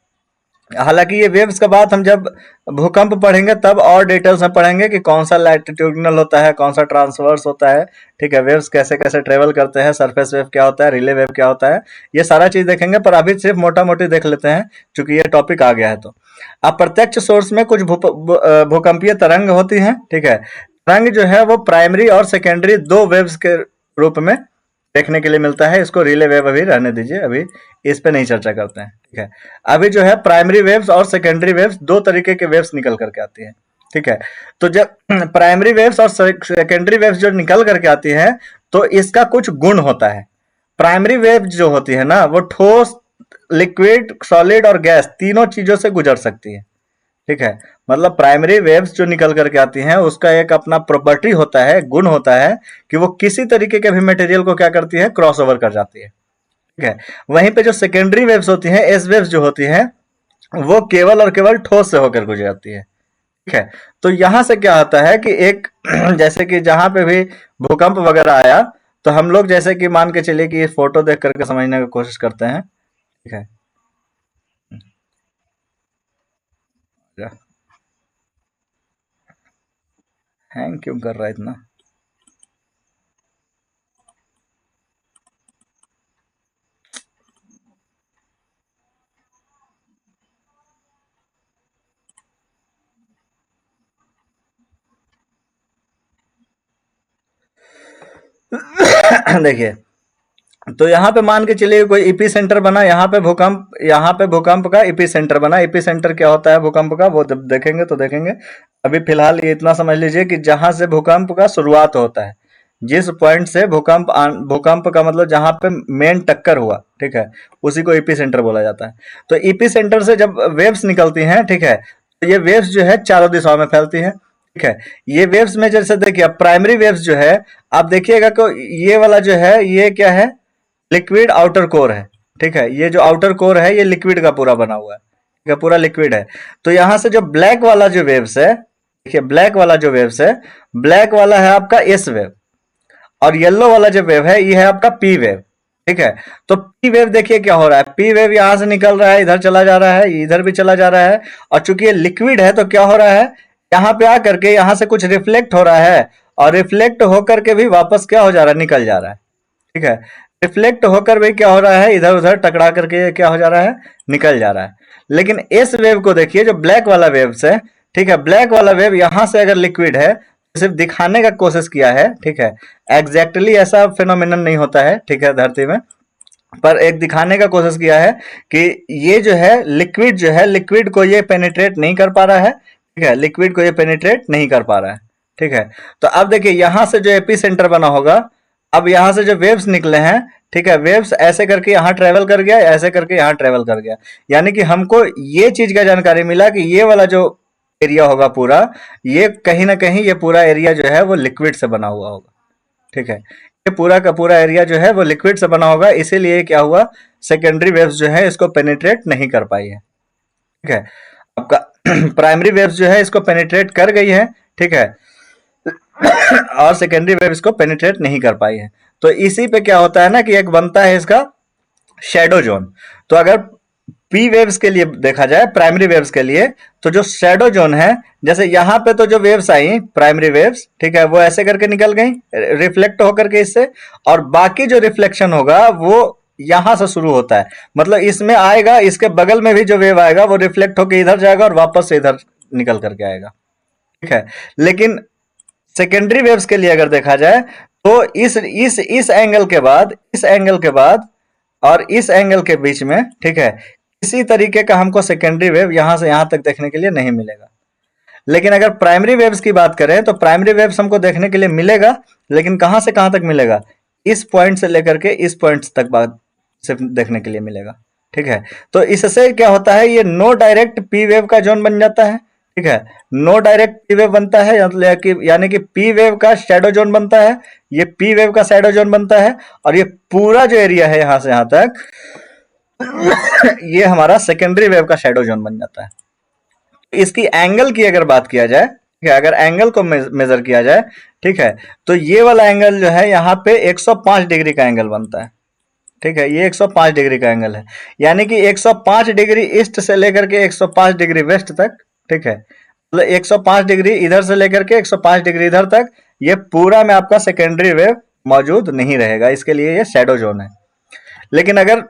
हालांकि ये वेव्स का बात हम जब भूकंप पढ़ेंगे तब और डिटेल्स में पढ़ेंगे कि कौन सा लैटिट्यूडनल होता है, कौन सा ट्रांसवर्स होता है, ठीक है, वेव्स कैसे कैसे ट्रेवल करते हैं, सरफेस वेव क्या होता है, रिले वेव क्या होता है, ये सारा चीज देखेंगे। पर अभी सिर्फ मोटा मोटी देख लेते हैं चूंकि ये टॉपिक आ गया है। तो अब प्रत्यक्ष सोर्स में कुछ भूकंपीय तरंग होती हैं, ठीक है। तरंग जो है वो प्राइमरी और सेकेंडरी दो वेव्स के रूप में देखने के लिए मिलता है। इसको रिले वेव अभी रहने दीजिए, अभी इस पे नहीं चर्चा करते हैं, ठीक है। अभी जो है प्राइमरी वेव्स और सेकेंडरी वेव्स, दो तरीके के वेव्स निकल करके आती हैं, ठीक है। तो जब प्राइमरी वेव्स और सेकेंडरी वेव्स जो निकल करके आती हैं तो इसका कुछ गुण होता है। प्राइमरी वेव जो होती है ना वो ठोस, लिक्विड, सॉलिड और गैस तीनों चीजों से गुजर सकती है, ठीक है। मतलब प्राइमरी वेव्स जो निकल करके आती हैं उसका एक अपना प्रॉपर्टी होता है, गुण होता है कि वो किसी तरीके के भी मटेरियल को क्या करती है, क्रॉस ओवर कर जाती है, ठीक है। वहीं पे जो सेकेंडरी वेव्स होती हैं, एस वेव्स जो होती हैं, वो केवल और केवल ठोस से होकर गुजर जाती है, ठीक है। तो यहां से क्या होता है कि एक जैसे कि जहां पे भी भूकंप वगैरह आया तो हम लोग जैसे कि मान के चलिए कि ये फोटो देख करके समझने की कोशिश करते हैं, ठीक है। हैंग क्यों कर रहा है इतना? देखिए, तो यहाँ पे मान के चलिए कोई इपी सेंटर बना, यहाँ पे भूकंप का इपी सेंटर बना। इपी सेंटर क्या होता है भूकंप का, वो जब देखेंगे तो देखेंगे। अभी फिलहाल ये इतना समझ लीजिए कि जहां से भूकंप का शुरुआत होता है, जिस पॉइंट से भूकंप का मतलब जहां पे मेन टक्कर हुआ, ठीक है, उसी को इपी सेंटर बोला जाता है। तो इपी सेंटर से जब वेव्स निकलती हैं, ठीक है, तो ये वेव्स जो है चारों दिशाओं में फैलती है, ठीक है। ये वेव्स में जैसे देखिए प्राइमरी वेव्स जो है, आप देखिएगा कि ये वाला जो है ये क्या है, लिक्विड आउटर कोर है, ठीक है, ये जो आउटर कोर है ये लिक्विड का पूरा बना हुआ है, ठीक है, पूरा लिक्विड है। तो यहाँ से जो ब्लैक वाला जो वेव्स है, देखिए ब्लैक वाला जो वेव्स है, ब्लैक वाला है आपका एस वेव, और येलो वाला जो वेव है ये है आपका पी वेव, ठीक है। तो पी वेव देखिए क्या हो रहा है, पी वेव यहां से निकल रहा है, इधर चला जा रहा है, इधर भी चला जा रहा है, और चूंकि ये लिक्विड है तो क्या हो रहा है, यहाँ पे आकर के यहाँ से कुछ रिफ्लेक्ट हो रहा है, और रिफ्लेक्ट होकर के भी वापस क्या हो जा रहा है, निकल जा रहा है, ठीक है। रिफ्लेक्ट होकर भी क्या हो रहा है, इधर उधर टकरा करके क्या हो जा रहा है, निकल जा रहा है। लेकिन इस वेव को देखिए, जो ब्लैक वाला वेव्स है, ठीक है, ब्लैक वाला वेव यहां से अगर लिक्विड है, सिर्फ दिखाने का कोशिश किया है, ठीक है, एग्जैक्टली ऐसा फिनोमिनन नहीं होता है, ठीक है, धरती में, पर एक दिखाने का कोशिश किया है कि ये जो है लिक्विड को ये पेनिट्रेट नहीं कर पा रहा है, ठीक है, लिक्विड को ये पेनिट्रेट नहीं कर पा रहा है, ठीक है। तो अब देखिए यहां से जो एपी सेंटर बना होगा, अब यहां से जो वेव्स निकले हैं, ठीक है, वेव्स ऐसे करके यहाँ ट्रेवल कर गया, ऐसे करके यहाँ ट्रेवल कर गया, यानी कि हमको ये चीज का जानकारी मिला कि ये वाला जो एरिया होगा पूरा, ये कहीं ना कहीं ये पूरा एरिया जो है वो लिक्विड से बना हुआ होगा, ठीक है, ये पूरा का पूरा एरिया जो है वो लिक्विड से बना होगा, इसीलिए क्या हुआ, सेकेंडरी वेव्स जो है इसको पेनिट्रेट नहीं कर पाई है, ठीक है। आपका प्राइमरी वेव्स जो है इसको पेनिट्रेट कर गई है, ठीक है, और सेकेंडरी वेव इसको पेनिट्रेट नहीं कर पाई है। तो इसी पे क्या होता है ना कि एक बनता है इसका शेडो जोन। तो अगर पी वेव्स के लिए देखा जाए, प्राइमरी वेव्स के लिए, तो जो शेडो जोन है, जैसे यहाँ पे तो जो वेव्स आई प्राइमरी वेव्स, ठीक है, वो ऐसे करके निकल गई रिफ्लेक्ट होकर के इससे, और बाकी जो रिफ्लेक्शन होगा वो यहां से शुरू होता है, मतलब इसमें आएगा, इसके बगल में भी जो वेव आएगा वो रिफ्लेक्ट होकर इधर जाएगा और वापस से इधर निकल करके आएगा, ठीक है। लेकिन सेकेंडरी वेव्स के लिए अगर देखा जाए तो इस एंगल के बाद, इस एंगल के बाद और इस एंगल के बीच में, ठीक है, किसी तरीके का हमको सेकेंडरी वेव यहां से यहां तक देखने के लिए नहीं मिलेगा। लेकिन अगर प्राइमरी वेव्स की बात करें तो प्राइमरी वेव्स हमको देखने के लिए मिलेगा, लेकिन कहां से कहां तक मिलेगा, इस पॉइंट से लेकर के इस पॉइंट तक बात सिर्फ देखने के लिए मिलेगा, ठीक है। तो इससे क्या होता है, ये नो डायरेक्ट पी वेव का जोन बन जाता है, ठीक है, नो डायरेक्ट पी वेव बनता है, यानी कि पी वेव का शैडो जोन बनता है, ये पी वेव का शैडो जोन बनता है, और ये पूरा जो एरिया है यहां से यहां तक ये हमारा सेकेंडरी वेव का शैडो जोन बन जाता है। इसकी एंगल की अगर बात किया जाए, ठीक है, अगर एंगल को मेजर किया जाए, ठीक है, तो ये वाला एंगल जो है यहाँ पे 105 डिग्री का एंगल बनता है, ठीक है, ये 105 डिग्री का एंगल है, यानी कि 105 डिग्री ईस्ट से लेकर के 105 डिग्री वेस्ट तक, ठीक है, मतलब 105 डिग्री इधर से लेकर के 105 डिग्री इधर तक, ये पूरा में आपका सेकेंडरी वेव मौजूद नहीं रहेगा, इसके लिए ये शैडो जोन है। लेकिन अगर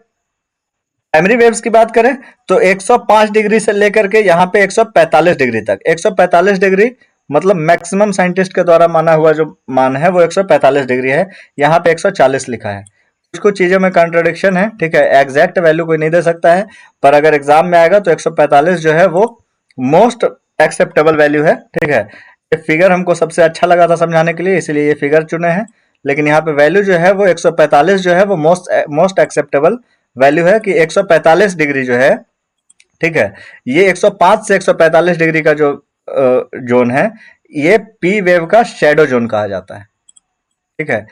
प्राइमरी वेव्स की बात करें तो 105 डिग्री से लेकर के यहाँ पे 145 डिग्री तक, 145 डिग्री मतलब मैक्सिमम साइंटिस्ट के द्वारा माना हुआ जो मान है वो 145 डिग्री है, यहाँ पे 140 लिखा है। कुछ चीजों में कॉन्ट्रडिक्शन है, ठीक है, एग्जैक्ट वैल्यू कोई नहीं दे सकता है, पर अगर एग्जाम में आएगा तो 145 जो है वो मोस्ट एक्सेप्टेबल वैल्यू है, ठीक है। ये फिगर हमको सबसे अच्छा लगा था समझाने के लिए, इसलिए ये फिगर चुने हैं, लेकिन यहाँ पे वैल्यू जो है वो 145 जो है वो मोस्ट एक्सेप्टेबल वैल्यू है कि 145 डिग्री जो है, ठीक है, ये 105 से 145 डिग्री का जो जोन है ये पी वेव का शैडो जोन कहा जाता है, ठीक है,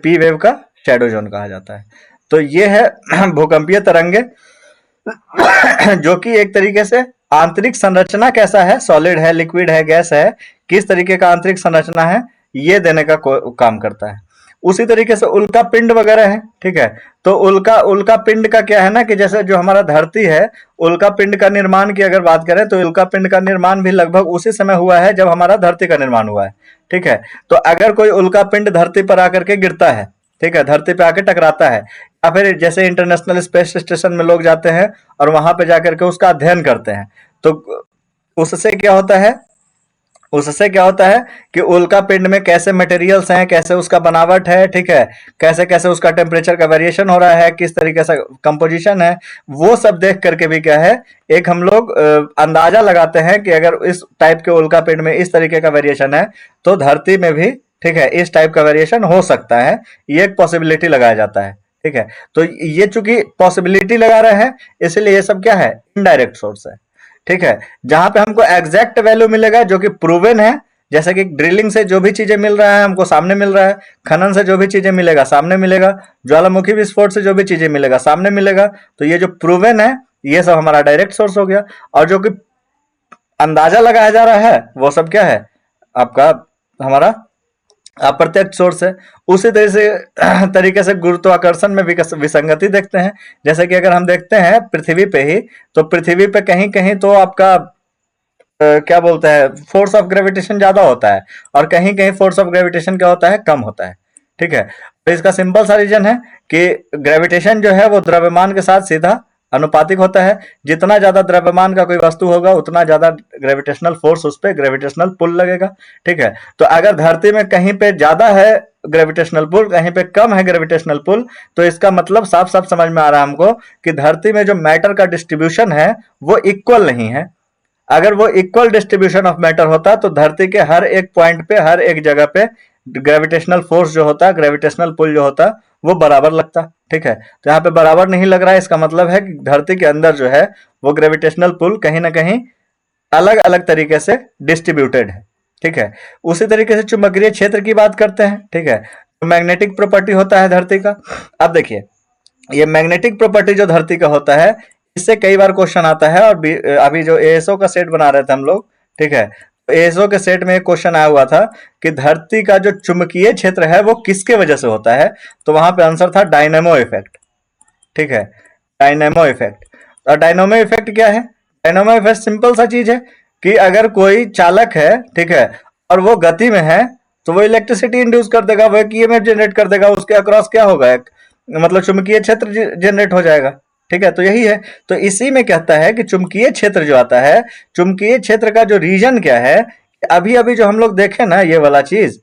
पी वेव का शैडो जोन कहा जाता है। तो ये है भूकंपीय तरंगे जो कि एक तरीके से आंतरिक संरचना कैसा है, सॉलिड है, लिक्विड है, गैस है, किस तरीके का आंतरिक संरचना है, ये देने का काम करता है। उसी तरीके से उल्का पिंड वगैरह है, ठीक है। तो उल्का पिंड का क्या है ना कि जैसे जो हमारा धरती है, उल्का पिंड का निर्माण की अगर बात करें तो उल्का पिंड का निर्माण भी लगभग उसी समय हुआ है जब हमारा धरती का निर्माण हुआ है, ठीक है। तो अगर कोई उल्का पिंड धरती पर आकर के गिरता है, ठीक है, धरती पे आके टकराता है, या फिर जैसे इंटरनेशनल स्पेस स्टेशन में लोग जाते हैं और वहां पे जाकर के उसका अध्ययन करते हैं, तो उससे क्या होता है, उससे क्या होता है कि उल्का पिंड में कैसे मटेरियल्स हैं, कैसे उसका बनावट है, ठीक है, कैसे कैसे उसका टेम्परेचर का वेरिएशन हो रहा है, किस तरीके से कंपोजिशन है, वो सब देख करके भी क्या है, एक हम लोग अंदाजा लगाते हैं कि अगर इस टाइप के उल्का पिंड में इस तरीके का वेरिएशन है तो धरती में भी, ठीक है, इस टाइप का वेरिएशन हो सकता है, ये एक पॉसिबिलिटी लगाया जाता है, ठीक है। तो ये चूंकि पॉसिबिलिटी लगा रहे हैं इसलिए ये सब क्या है, इनडायरेक्ट सोर्स है, ठीक है। जहां पे हमको एग्जैक्ट वैल्यू मिलेगा जो कि प्रूवन है, जैसे कि ड्रिलिंग से जो भी चीजें मिल रहा है हमको सामने मिल रहा है, खनन से जो भी चीजें मिलेगा सामने मिलेगा, ज्वालामुखी विस्फोट से जो भी चीजें मिलेगा सामने मिलेगा। तो ये जो प्रूवन है ये सब हमारा डायरेक्ट सोर्स हो गया, और जो कि अंदाजा लगाया जा रहा है वो सब क्या है आपका हमारा अप्रत्यक्ष सोर्स है। उसी तरह से तरीके से गुरुत्वाकर्षण में विसंगति देखते हैं। जैसे कि अगर हम देखते हैं पृथ्वी पे ही, तो पृथ्वी पे कहीं कहीं तो आपका क्या बोलते हैं फोर्स ऑफ ग्रेविटेशन ज्यादा होता है, और कहीं कहीं फोर्स ऑफ ग्रेविटेशन क्या होता है कम होता है। ठीक है, तो इसका सिंपल सा रीजन है कि ग्रेविटेशन जो है वो द्रव्यमान के साथ सीधा अनुपातिक होता है। जितना ज्यादा द्रव्यमान का कोई वस्तु होगा उतना ज्यादा ग्रेविटेशनल फोर्स उस पर ग्रेविटेशनल पुल लगेगा। ठीक है, तो अगर धरती में कहीं पे ज्यादा है ग्रेविटेशनल पुल, कहीं पे कम है ग्रेविटेशनल पुल, तो इसका मतलब साफ साफ समझ में आ रहा है हमको कि धरती में जो मैटर का डिस्ट्रीब्यूशन है वो इक्वल नहीं है। अगर वो इक्वल डिस्ट्रीब्यूशन ऑफ मैटर होता तो धरती के हर एक पॉइंट पे, हर एक जगह पे ग्रेविटेशनल फोर्स जो होता, ग्रेविटेशनल पुल जो होता वो बराबर लगता। ठीक है, तो यहाँ पे बराबर नहीं लग रहा है, इसका मतलब है कि धरती के अंदर जो है वो ग्रेविटेशनल पुल कहीं ना कहीं अलग अलग तरीके से डिस्ट्रीब्यूटेड है। ठीक है, उसी तरीके से चुंबकीय क्षेत्र की बात करते हैं। ठीक है, मैग्नेटिक प्रॉपर्टी होता है धरती का। अब देखिए ये मैग्नेटिक प्रॉपर्टी जो धरती का होता है इससे कई बार क्वेश्चन आता है, और अभी जो एएसओ का सेट बना रहे थे हम लोग, ठीक है, तो एएसओ के सेट में एक क्वेश्चन आया हुआ था कि धरती का जो चुंबकीय क्षेत्र है वो किसके वजह से होता है, तो वहां पे आंसर था डायनेमो इफेक्ट। ठीक है, डायनेमो इफेक्ट। और डायनेमो इफेक्ट क्या है? डायनेमो इफेक्ट सिंपल सा चीज है कि अगर कोई चालक है, ठीक है, और वो गति में है तो वो इलेक्ट्रिसिटी इंड्यूस कर देगा, वो एक ईएमएफ जनरेट कर देगा, उसके अक्रॉस क्या होगा एक मतलब चुंबकीय क्षेत्र जनरेट हो जाएगा। ठीक है, तो यही है। तो इसी में कहता है कि चुंबकीय क्षेत्र जो आता है, चुंबकीय क्षेत्र का जो रीजन क्या है, अभी अभी जो हम लोग देखे ना ये वाला चीज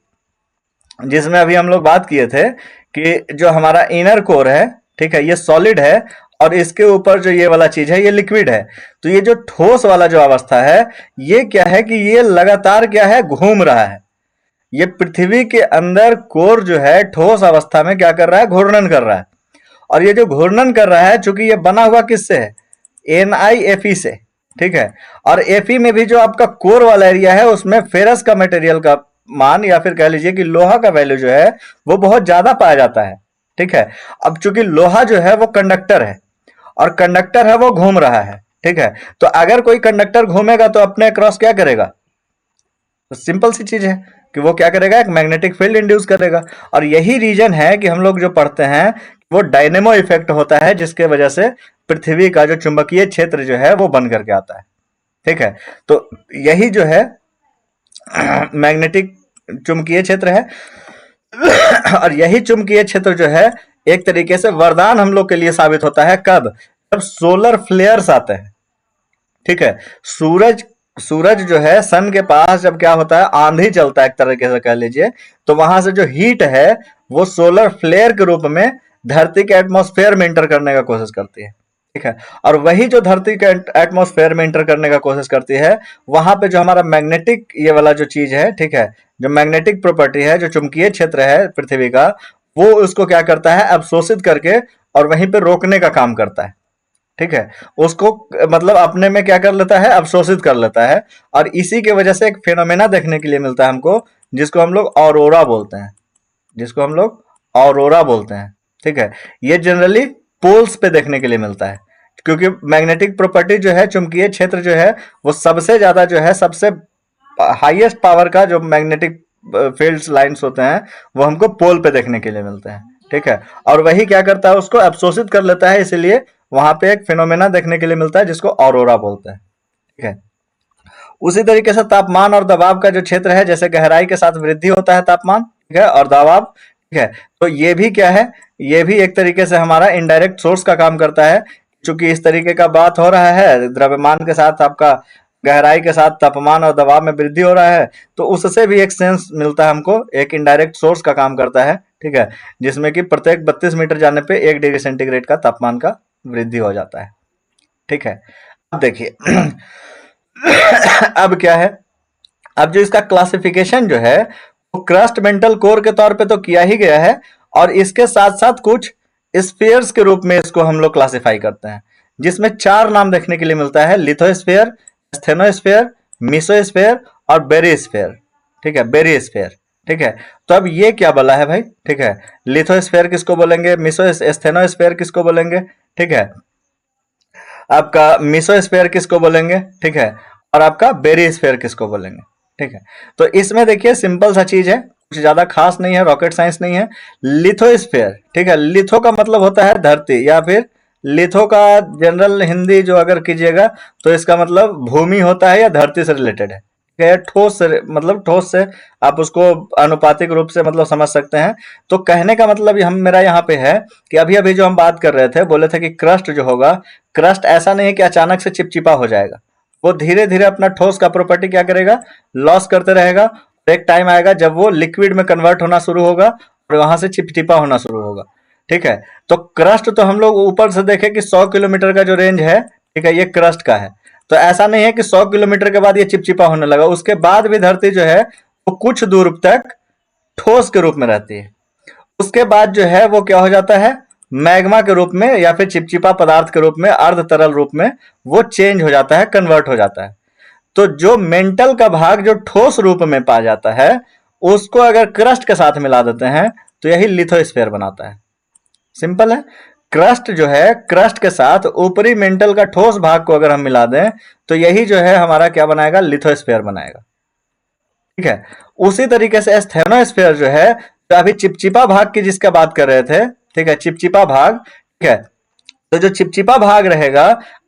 जिसमें अभी हम लोग बात किए थे कि जो हमारा इनर कोर है, ठीक है, ये सॉलिड है, और इसके ऊपर जो ये वाला चीज है ये लिक्विड है। तो ये जो ठोस वाला जो अवस्था है ये क्या है कि ये लगातार क्या है घूम रहा है। ये पृथ्वी के अंदर कोर जो है ठोस अवस्था में क्या कर रहा है, घूर्णन कर रहा है। और ये जो घूर्णन कर रहा है चूंकि ये बना हुआ किससे है, NiFe से। ठीक है, और Fe में भी जो आपका कोर वाला एरिया है उसमें फेरस का मटेरियल का मान या फिर कह लीजिए कि लोहा का वैल्यू जो है वो बहुत ज्यादा पाया जाता है। ठीक है, अब चूंकि लोहा जो है वो कंडक्टर है, और कंडक्टर है वो घूम रहा है। ठीक है, तो अगर कोई कंडक्टर घूमेगा तो अपने क्रॉस क्या करेगा, तो सिंपल सी चीज है कि वो क्या करेगा, एक मैग्नेटिक फील्ड इंड्यूस करेगा। और यही रीजन है कि हम लोग जो पढ़ते हैं वो डायनेमो इफेक्ट होता है, जिसके वजह से पृथ्वी का जो चुंबकीय क्षेत्र जो है वो बन करके आता है। ठीक है, तो यही जो है मैग्नेटिक चुंबकीय क्षेत्र है। और यही चुंबकीय क्षेत्र जो है एक तरीके से वरदान हम लोग के लिए साबित होता है कब, जब सोलर फ्लेयर्स आते हैं। ठीक है, सूरज सूरज जो है सन के पास जब क्या होता है, आंधी चलता है एक तरीके से कह लीजिए, तो वहां से जो हीट है वो सोलर फ्लेयर के रूप में धरती के एटमॉस्फेयर में इंटर करने का कोशिश करती है। ठीक है, और वही जो धरती के एटमॉस्फेयर में इंटर करने का कोशिश करती है, वहां पे जो हमारा मैग्नेटिक ये वाला जो चीज है, ठीक है, जो मैग्नेटिक प्रॉपर्टी है, जो चुंबकीय क्षेत्र है पृथ्वी का, वो उसको क्या करता है, अवशोषित करके और वहीं पे रोकने का काम करता है। ठीक है, उसको मतलब अपने में क्या कर लेता है, अवशोषित कर लेता है। और इसी के वजह से एक फेनोमेना देखने के लिए मिलता है हमको, जिसको हम लोग ऑरोरा बोलते हैं, जिसको हम लोग ऑरोरा बोलते हैं। ठीक है, ये जनरली पोल्स पे देखने के लिए मिलता है, क्योंकि मैग्नेटिक प्रॉपर्टी जो है, चुंबकीय क्षेत्र जो है वो सबसे ज्यादा जो है, सबसे हाईएस्ट पावर का जो मैग्नेटिक फील्ड्स लाइंस होते हैं वो हमको पोल पे देखने के लिए मिलते हैं। ठीक है, और वही क्या करता है, उसको अवशोषित कर लेता है, इसीलिए वहां पे एक फिनोमेना देखने के लिए मिलता है जिसको ऑरोरा बोलते हैं। ठीक है, उसी तरीके से तापमान और दबाव का जो क्षेत्र है, जैसे गहराई के साथ वृद्धि होता है तापमान, ठीक है, और दबाव, ठीक है, तो ये भी क्या है, ये भी एक तरीके से हमारा इनडायरेक्ट सोर्स का काम करता है। चूंकि इस तरीके का बात हो रहा है, द्रव्यमान के साथ आपका गहराई के साथ तापमान और दबाव में वृद्धि हो रहा है, तो उससे भी एक सेंस मिलता है हमको, एक इनडायरेक्ट सोर्स का काम करता है। ठीक है, जिसमें कि प्रत्येक 32 मीटर जाने पे 1 डिग्री सेंटीग्रेड का तापमान का वृद्धि हो जाता है। ठीक है, अब देखिए अब क्या है, अब जो इसका क्लासिफिकेशन जो है वो क्रस्ट मेंटल कोर के तौर पे तो किया ही गया है, और इसके साथ साथ कुछ स्फीयर्स के रूप में इसको हम लोग क्लासिफाई करते हैं, जिसमें 4 नाम देखने के लिए मिलता है, लिथोस्फीयर, स्टेनोस्फीयर, मीसोस्फीयर और बेरिस्फीयर। ठीक है, बेरिस्फेयर। ठीक है, तो अब ये क्या बोला है भाई? ठीक है, लिथोस्फेयर किसको बोलेंगे, स्थेनोस्फेयर किसको बोलेंगे? ठीक है, आपका मिसोस्फेयर किसको बोलेंगे? ठीक है, और आपका बेरिस्फेयर किसको बोलेंगे? ठीक है, तो इसमें देखिए सिंपल सा चीज है, कुछ ज्यादा खास नहीं है, रॉकेट साइंस नहीं है। लिथोस्फेयर, ठीक है, लिथो का मतलब होता है धरती, या फिर लिथो का जनरल हिंदी जो अगर कीजिएगा तो इसका मतलब भूमि होता है या धरती से रिलेटेड है। ठीक है, ठोस से मतलब ठोस से आप उसको अनुपातिक रूप से मतलब समझ सकते हैं। तो कहने का मतलब हम मेरा यहाँ पे है कि अभी अभी जो हम बात कर रहे थे, बोले थे कि क्रस्ट जो होगा, क्रस्ट ऐसा नहीं है कि अचानक से चिपचिपा हो जाएगा, वो धीरे धीरे अपना ठोस का प्रॉपर्टी क्या करेगा, लॉस करते रहेगा। एक टाइम आएगा जब वो लिक्विड में कन्वर्ट होना शुरू होगा और वहां से चिपचिपा होना शुरू होगा। ठीक है, तो क्रस्ट तो हम लोग ऊपर से देखें कि 100 किलोमीटर का जो रेंज है, ठीक है, ये क्रस्ट का है। तो ऐसा नहीं है कि 100 किलोमीटर के बाद ये चिपचिपा होने लगा, उसके बाद भी धरती जो है वो कुछ दूर तक ठोस के रूप में रहती है। उसके बाद जो है वो क्या हो जाता है, मैग्मा के रूप में या फिर चिपचिपा पदार्थ के रूप में, अर्ध तरल रूप में वो चेंज हो जाता है, कन्वर्ट हो जाता है। तो जो मेंटल का भाग जो ठोस रूप में पाया जाता है, उसको अगर क्रस्ट के साथ मिला देते हैं तो यही लिथोस्फेयर बनाता है। सिंपल है, क्रस्ट जो है, क्रस्ट के साथ ऊपरी मेंटल का ठोस भाग को अगर हम मिला दें तो यही जो है हमारा क्या बनाएगा, लिथोस्फेयर बनाएगा। ठीक है, उसी तरीके से स्थेनोस्फेयर जो है, तो अभी चिपचिपा भाग की जिसका बात कर रहे थे, ठीक है, चिपचिपा भाग। ठीक है, तो जो चिपचिपा भाग रहेगा,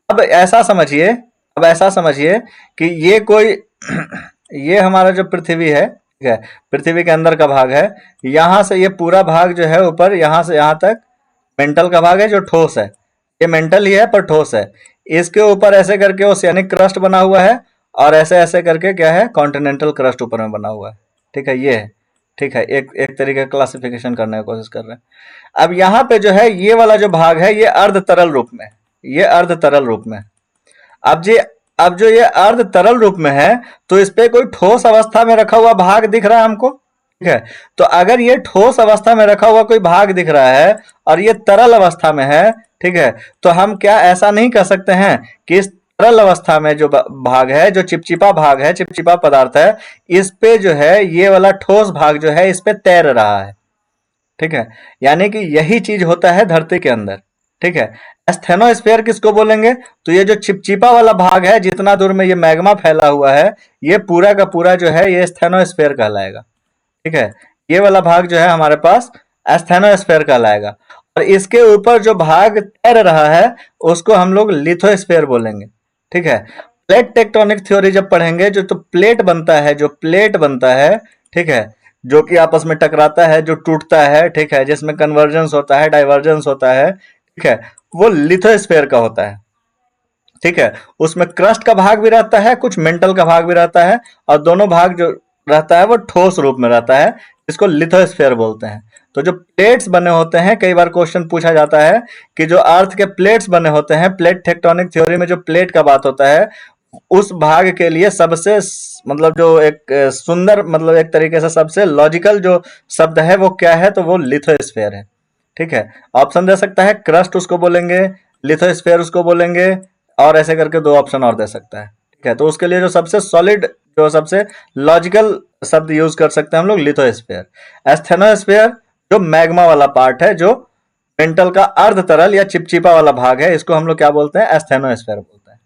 अब ऐसा समझिए, अब ऐसा समझिए कि ये कोई ये हमारा जो पृथ्वी है, ठीक है, पृथ्वी के अंदर का भाग है, यहां से ये पूरा भाग जो है ऊपर, यहां से यहां तक मेंटल का भाग है जो ठोस है। ये मेंटल ही है पर ठोस है। इसके ऊपर ऐसे करके ओशियनिक क्रस्ट बना हुआ है, और ऐसे ऐसे करके क्या है, कॉन्टिनेंटल क्रस्ट ऊपर में बना हुआ है। ठीक है, ये है। ठीक है, एक एक तरीके का क्लासिफिकेशन करने की कोशिश कर रहे हैं। अब यहाँ पे जो है ये वाला जो भाग है, ये अर्ध तरल रूप में, ये अर्ध तरल रूप में। अब जी, अब जो ये अर्ध तरल रूप में है, तो इस पे कोई ठोस अवस्था में रखा हुआ भाग दिख रहा है हमको? ठीक है, तो अगर ये ठोस अवस्था में रखा हुआ कोई भाग दिख रहा है और ये तरल अवस्था में है, ठीक है, तो हम क्या ऐसा नहीं कह सकते हैं कि इस तरल अवस्था में जो भाग है, जो चिपचिपा भाग है, चिपचिपा पदार्थ है, इस पे जो है ये वाला ठोस भाग जो है इस पे तैर रहा है। ठीक है, यानी कि यही चीज होता है धरती के अंदर। ठीक है, स्थेनोस्फेयर किसको बोलेंगे, तो ये जो चिपचिपा वाला भाग है, जितना दूर में ये मैग्मा फैला हुआ है, ये पूरा का पूरा जो है ये स्थेनोस्फेयर कहलाएगा। ठीक है, ये वाला भाग जो है हमारे पास स्थेनोस्फेयर कहलाएगा, और इसके ऊपर जो भाग तैर रहा है उसको हम लोग लिथोस्फेयर बोलेंगे। ठीक है, प्लेट टेक्टोनिक थ्योरी जब पढ़ेंगे, जो तो प्लेट बनता है, जो प्लेट बनता है, ठीक है, जो कि आपस में टकराता है, जो टूटता है, ठीक है, जिसमें कन्वर्जेंस होता है, डाइवर्जेंस होता है, ठीक है, वो लिथोस्फेयर का होता है। ठीक है, उसमें क्रस्ट का भाग भी रहता है, कुछ मेंटल का भाग भी रहता है, और दोनों भाग जो रहता है वो ठोस रूप में रहता है, इसको लिथोस्फेयर बोलते हैं। तो जो प्लेट्स बने होते हैं, कई बार क्वेश्चन पूछा जाता है कि जो अर्थ के प्लेट्स बने होते हैं, प्लेट टेक्टोनिक थ्योरी में जो प्लेट का बात होता है, उस भाग के लिए सबसे मतलब जो एक सुंदर, मतलब एक तरीके से सबसे लॉजिकल जो शब्द है वो क्या है, तो वो लिथोस्फेयर है। ठीक है, ऑप्शन दे सकता है, क्रस्ट उसको बोलेंगे, लिथोस्फेयर उसको बोलेंगे, और ऐसे करके दो ऑप्शन और दे सकता है। ठीक है, तो उसके लिए जो सबसे सॉलिड, जो सबसे लॉजिकल शब्द यूज कर सकते हैं हम लोग, लिथोस्फेयर। एस्थेनोस्फेयर जो मैग्मा वाला पार्ट है, जो मेंटल का अर्ध तरल या चिपचिपा वाला भाग है, इसको हम लोग क्या बोलते हैं, एस्थेनोस्फेयर बोलते हैं।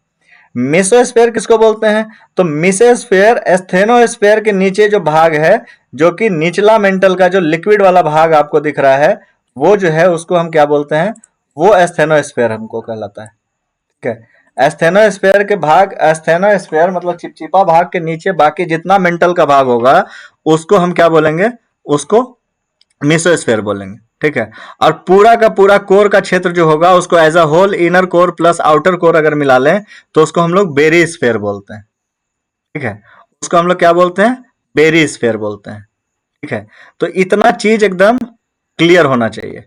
मेसोस्फेयर किसको बोलते हैं, तो मेसोस्फेयर एस्थेनोस्फेयर के नीचे जो भाग है, जो कि निचला मेंटल का जो लिक्विड वाला भाग आपको दिख रहा है, वो जो है उसको हम क्या बोलते हैं, वो एस्थेनोस्फेयर हमको कहलाता है। ठीक है, एस्थेनोस्फेयर के भाग, एस्थेनोस्फेयर मतलब चिपचिपा भाग के नीचे बाकी जितना मेंटल का भाग होगा, उसको हम क्या बोलेंगे, उसको मेसोस्फेयर बोलेंगे। ठीक है, और पूरा का पूरा कोर का क्षेत्र जो होगा, उसको as a whole, inner core plus outer core अगर मिला लें तो उसको हम लोग बेरीस्फेयर बोलते हैं। ठीक है, उसको हम लोग क्या बोलते हैं, बेरीस्फेयर बोलते हैं। ठीक है, तो इतना चीज एकदम क्लियर होना चाहिए।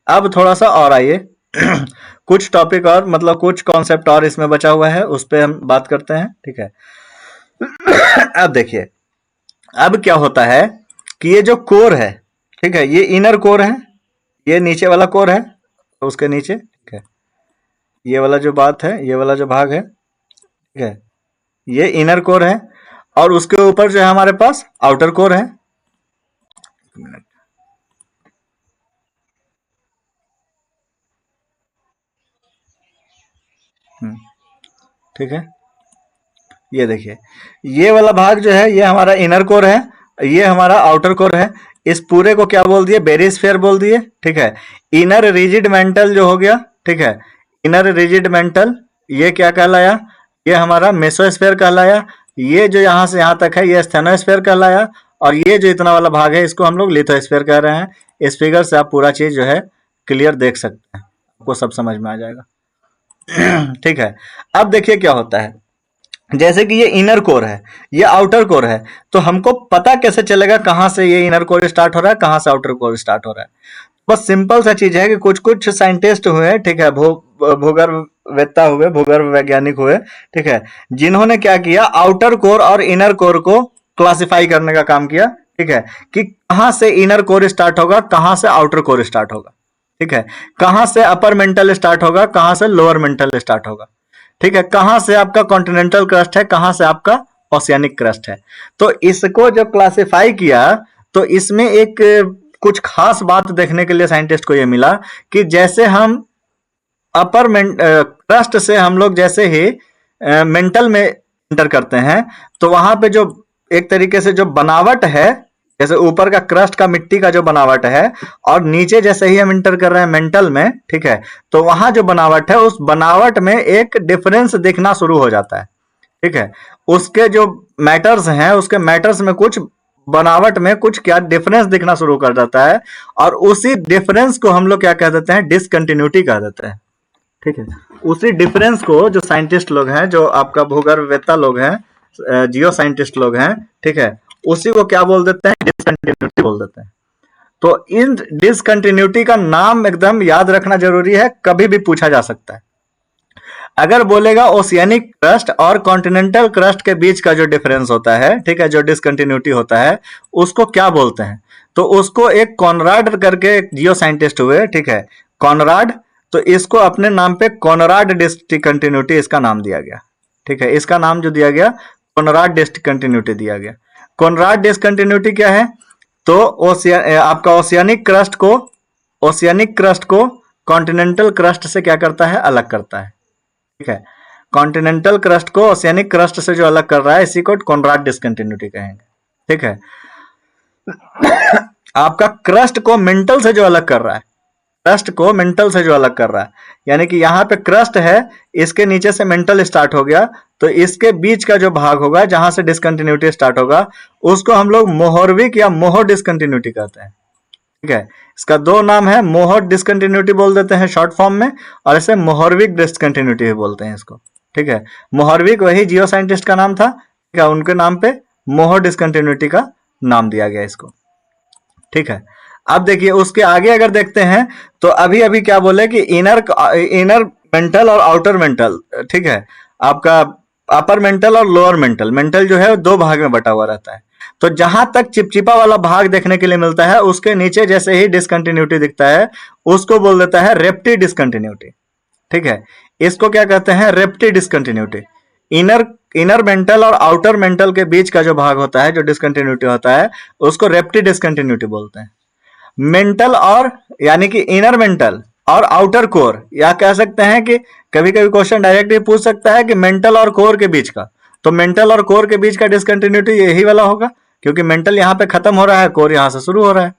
अब थोड़ा सा और आइए कुछ टॉपिक और, मतलब कुछ कॉन्सेप्ट और इसमें बचा हुआ है, उस पर हम बात करते हैं। ठीक है, अब देखिए, अब क्या होता है कि ये जो कोर है, ठीक है, ये इनर कोर है, ये नीचे वाला कोर है, तो उसके नीचे, ठीक है, ये वाला जो बात है, ये वाला जो भाग है, ठीक है, ये इनर कोर है, और उसके ऊपर जो है हमारे पास आउटर कोर है। ठीक है, ये देखिए, ये वाला भाग जो है ये हमारा इनर कोर है, ये हमारा आउटर कोर है। इस पूरे को क्या बोल दिए? बेरिस्फीयर बोल दिए। ठीक है, इनर रिजिड मेंटल जो हो गया, ठीक है, इनर रिजिड मेंटल ये क्या कहलाया? ये हमारा मेसोस्फीयर कहलाया। ये जो यहाँ से यहाँ तक है ये स्थेनोस्फीयर कहलाया। और ये जो इतना वाला भाग है इसको हम लोग लिथोस्फीयर कह रहे हैं। इस फिगर से आप पूरा चीज जो है क्लियर देख सकते हैं, आपको सब समझ में आ जाएगा। ठीक है, अब देखिए क्या होता है। जैसे कि ये इनर कोर है, ये आउटर कोर है, तो हमको पता कैसे चलेगा कहां से ये इनर कोर स्टार्ट हो रहा है, कहां से आउटर कोर स्टार्ट हो रहा है? बस सिंपल सा चीज है कि कुछ कुछ साइंटिस्ट हुए, ठीक है, भूगर्भवेत्ता हुए, भूगर्भ वैज्ञानिक हुए, ठीक है, जिन्होंने क्या किया, आउटर कोर और इनर कोर को क्लासिफाई करने का काम किया। ठीक है, कि कहां से इनर कोर स्टार्ट होगा, कहां से आउटर कोर स्टार्ट होगा। ठीक है, कहां से अपर मेंटल स्टार्ट होगा, कहां से लोअर मेंटल स्टार्ट होगा। ठीक है, कहां से आपका कॉन्टिनेंटल क्रस्ट है, कहां से आपका ओशियानिक क्रस्ट है। तो इसको जब क्लासिफाई किया तो इसमें एक कुछ खास बात देखने के लिए साइंटिस्ट को यह मिला कि जैसे हम अपर क्रस्ट से हम लोग जैसे ही मेंटल में एंटर करते हैं तो वहां पे जो एक तरीके से जो बनावट है, जैसे ऊपर का क्रस्ट का मिट्टी का जो बनावट है और नीचे जैसे ही हम इंटर कर रहे हैं मेंटल में, ठीक है, तो वहां जो बनावट है उस बनावट में एक डिफरेंस दिखना शुरू हो जाता है। ठीक है, उसके जो मैटर्स हैं उसके मैटर्स में कुछ बनावट में कुछ क्या डिफरेंस दिखना शुरू कर जाता है और उसी डिफरेंस को हम लोग क्या कह देते हैं? डिसकंटिन्यूटी कह देते हैं। ठीक है, उसी डिफरेंस को जो साइंटिस्ट लोग हैं, जो आपका भूगर्भवेत्ता लोग हैं, जियो साइंटिस्ट लोग हैं, ठीक है, उसी को क्या बोल देते हैं? डिसकंटिन्यूटी बोल देते हैं। तो इन डिसकंटिन्यूटी का नाम एकदम याद रखना जरूरी है, कभी भी पूछा जा सकता है। अगर बोलेगा ओशियानिक क्रस्ट और कॉन्टिनेंटल क्रस्ट के बीच का जो डिफरेंस होता है, ठीक है, जो डिसकंटिन्यूटी होता है, उसको क्या बोलते हैं? तो उसको एक कॉनराड करके एक जियो साइंटिस्ट हुए, ठीक है, कॉनराड, तो इसको अपने नाम पे कॉनराड डिसकंटिन्यूटी इसका नाम दिया गया। ठीक है, इसका नाम जो दिया गया कॉनराड डिसकंटिन्यूटी दिया गया। कॉनराड डिसकंटिन्यूटी क्या है? तो आपका ओशियानिक क्रस्ट को कॉन्टिनेंटल क्रस्ट से क्या करता है? अलग करता है। ठीक है, कॉन्टिनेंटल क्रस्ट को ओशियानिक क्रस्ट से जो अलग कर रहा है इसी को कॉनराड डिसकंटिन्यूटी कहेंगे। ठीक है, आपका क्रस्ट को मेंटल से जो अलग कर रहा है, क्रस्ट को मेंटल से जो अलग कर रहा है, यानी कि यहाँ पे क्रस्ट है, इसके नीचे से मेंटल स्टार्ट हो गया, तो इसके बीच का जो भाग होगा जहां से डिसकंटिन्यूटी स्टार्ट होगा उसको हम लोग मोहरविक या मोहर डिसकंटिन्यूटी कहते हैं। ठीक है, इसका दो नाम है, मोहर डिसकंटिन्यूटी बोल देते हैं शॉर्ट फॉर्म में, और इसे मोहरविक डिसकंटिन्यूटी भी बोलते हैं इसको। ठीक है, मोहरविक वही जियो साइंटिस्ट का नाम था, ठीक है, उनके नाम पे मोहर डिसकंटिन्यूटी का नाम दिया गया इसको। ठीक है, अब देखिए उसके आगे अगर देखते हैं तो अभी अभी क्या बोले कि इनर मेंटल और आउटर मेंटल, ठीक है, आपका अपर मेंटल और लोअर मेंटल, मेंटल जो है दो भाग में बटा हुआ रहता है। तो जहां तक चिपचिपा वाला भाग देखने के लिए मिलता है उसके नीचे जैसे ही डिसकंटिन्यूटी दिखता है उसको बोल देता है रेप्टी डिसकंटिन्यूटी। ठीक है, इसको क्या कहते हैं? रेप्टी डिसकंटिन्यूटी। इनर इनर मेंटल और आउटर मेंटल के बीच का जो भाग होता है, जो डिसकंटिन्यूटी होता है, उसको रेप्टी डिसकंटिन्यूटी बोलते हैं। मेंटल और यानी कि इनर मेंटल और आउटर कोर, या कह सकते हैं कि कभी कभी क्वेश्चन डायरेक्टली पूछ सकता है कि मेंटल और कोर के बीच का, तो मेंटल और कोर के बीच का डिसकंटिन्यूटी यही वाला होगा, क्योंकि मेंटल यहाँ पे खत्म हो रहा है, कोर यहाँ से शुरू हो रहा है।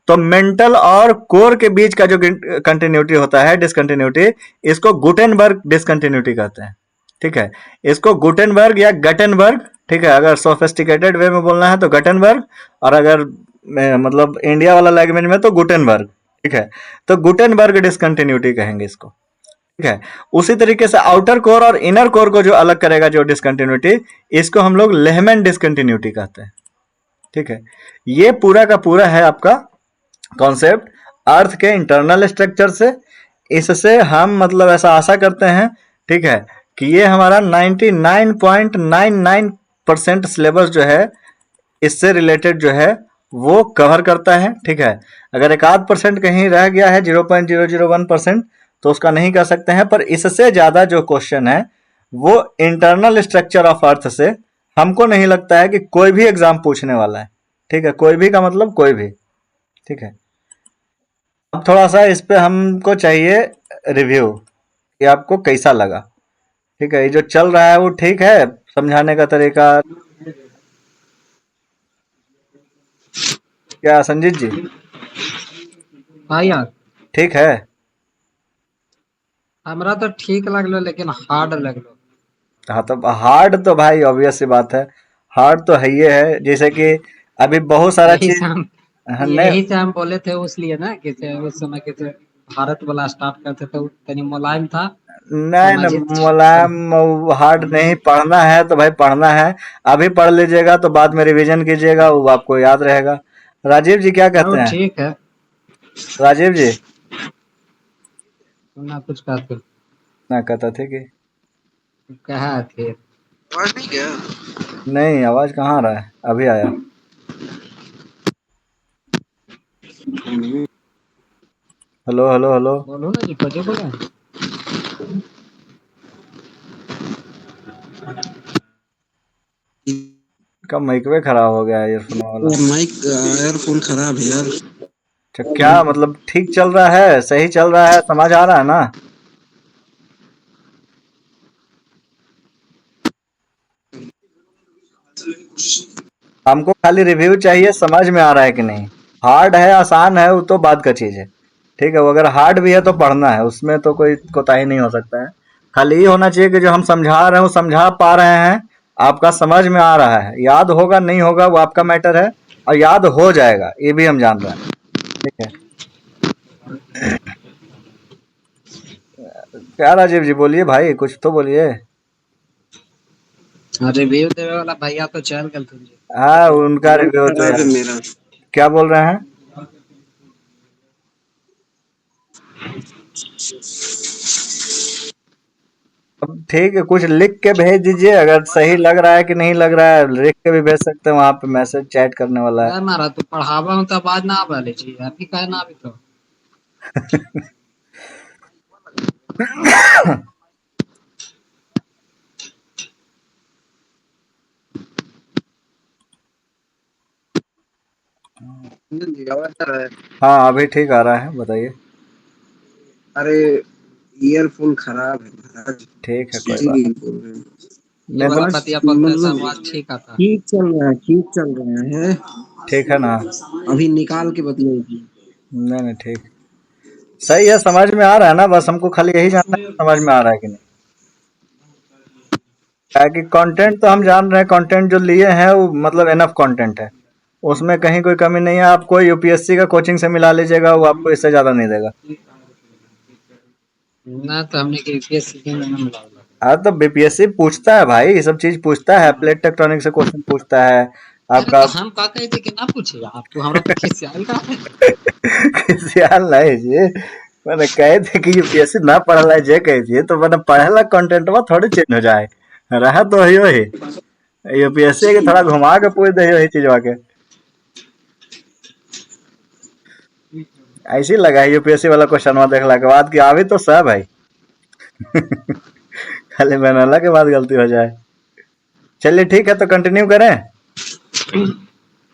तो मेंटल और कोर के बीच का जो कंटिन्यूटी होता है, डिसकंटिन्यूटी, इसको गुटेनबर्ग डिसकंटिन्यूटी कहते हैं। ठीक है, इसको गुटेनबर्ग या गटेनबर्ग, ठीक है, अगर सोफिस्टिकेटेड वे में बोलना है तो गटेनबर्ग, और अगर मतलब इंडिया वाला लैंग्वेज में तो गुटेनबर्ग। ठीक है, तो गुटेनबर्ग डिसकंटिन्यूटी कहेंगे इसको। ठीक है, उसी तरीके से आउटर कोर और इनर कोर को जो अलग करेगा जो डिसकंटिन्यूटी, इसको हम लोग लेहमैन डिसकंटिन्यूटी कहते हैं। ठीक है, ये पूरा का पूरा है आपका कॉन्सेप्ट अर्थ के इंटरनल स्ट्रक्चर से। इससे हम मतलब ऐसा आशा करते हैं, ठीक है, कि ये हमारा 99.99% सिलेबस जो है इससे रिलेटेड जो है वो कवर करता है। ठीक है, अगर एक आध परसेंट कहीं रह गया है 0.001% तो उसका नहीं कर सकते हैं, पर इससे ज्यादा जो क्वेश्चन है वो इंटरनल स्ट्रक्चर ऑफ अर्थ से हमको नहीं लगता है कि कोई भी एग्जाम पूछने वाला है। ठीक है, कोई भी का मतलब कोई भी। ठीक है, अब थोड़ा सा इस पे हमको चाहिए रिव्यू कि आपको कैसा लगा। ठीक है, ये जो चल रहा है वो ठीक है, समझाने का तरीका? क्या संजीत जी, हाँ यार, ठीक है? हमरा तो ठीक लगलो लेकिन हार्ड लगलो। हाँ, तो हार्ड तो भाई ऑब्वियस सी बात है, हार्ड तो है ही है। जैसे कि अभी बहुत सारा यही चीज। से हम हाँ, नहीं यही से हम बोले थे उसलिए ना कि उस समय के भारत वाला स्टार्ट करते थे, तनी मुलायम था, नहीं नहीं, समझित सब। मुलायम हार्ड नहीं, पढ़ना है तो भाई पढ़ना है। अभी पढ़ लीजिएगा तो बाद में रिवीजन कीजिएगा, वो आपको याद रहेगा। राजीव जी क्या और कहते हैं? ठीक है, राजीव जी सुनना कुछ कहते ना कहता थे कि कहा थे। आवाज नहीं गया। नहीं, आवाज कहाँ आ रहा है? अभी आया। Hello hello hello. बोलो ना जी, बजे बोले। का माइकवे खराब हो गया है ईयरफोन वाला। माइक एयरफोन खराब है यार। अच्छा, क्या मतलब ठीक चल रहा है, सही चल रहा है, समझ आ रहा है ना? हमको खाली रिव्यू चाहिए, समझ में आ रहा है कि नहीं। हार्ड है आसान है वो तो बात का चीज है। ठीक है, वो अगर हार्ड भी है तो पढ़ना है, उसमें तो कोई कोताही नहीं हो सकता है। खाली ये होना चाहिए कि जो हम समझा रहे हैं वो समझा पा रहे हैं, आपका समझ में आ रहा है। याद होगा नहीं होगा वो आपका मैटर है, और याद हो जाएगा ये भी हम जान रहे हैं। ठीक है, क्या राजीव जी बोलिए भाई, कुछ तो बोलिए। रिव्यू देवे वाला भैया तो चल गए थे जी। हाँ, उनका रिव्यू तो खराब है यार, मेरा। क्या बोल रहे हैं? अब ठीक है, कुछ लिख के भेज दीजिए, अगर सही लग रहा है कि नहीं लग रहा है लिख के भी भेज सकते हैं, वहां पे मैसेज चैट करने वाला है। यार मारा तू पढ़ावा हूँ तो आवाज ना आ रही जी, अभी कहे ना अभी तो। जी, आवाज आ रहा है। हाँ, अभी ठीक आ रहा है, बताइए। अरे ईयरफोन खराब है महाराज, ठीक है, कोई बात इसीलिए बोल रहे हैं। ये नहीं तो वाला आवाज बतिया बोलते हैं सब, मतलब आवाज ठीक आता है। ठीक चल रहा है, ठीक चल रहा है। ठीक है ना? अभी निकाल के बतलाइए। नहीं नहीं, ठीक सही है, समझ में आ रहा है ना, बस हमको खाली यही जानना है कि समझ में आ रहा है कि नहीं। क्या कि कंटेंट तो हम जान रहे हैं, कंटेंट जो लिए हैं वो मतलब एनफ कंटेंट है, उसमें कहीं कोई कमी नहीं है। आप कोई यूपीएससी का कोचिंग से मिला लीजिएगा, वो आपको इससे ज्यादा नहीं देगा। ना तो हमने के यूपीएससी के में मिला। हाँ, तो बीपीएससी पूछता है भाई, ये सब चीज पूछता है, प्लेट टेक्टोनिक से क्वेश्चन पूछता है अरे आपका। तो हम का कहे थे कि ना पूछे आप, तो हमरा पे खिसियाल का है। सियाल नहीं जी, मैंने कहे थे कि यूपीएससी ना पढ़ला जे कहे थी, तो मैंने पढ़ला कंटेंट में थोड़ी चेंज हो जाए, रहा तो ही यूपीएससी के थोड़ा घुमा के पूछ दे वही चीज के। ऐसी लगा है यूपीएससी वाला क्वेश्चन देखला के बाद कि आवी तो सब है। खाली बनला के बाद गलती हो जाए। चलिए ठीक है, तो कंटिन्यू करें।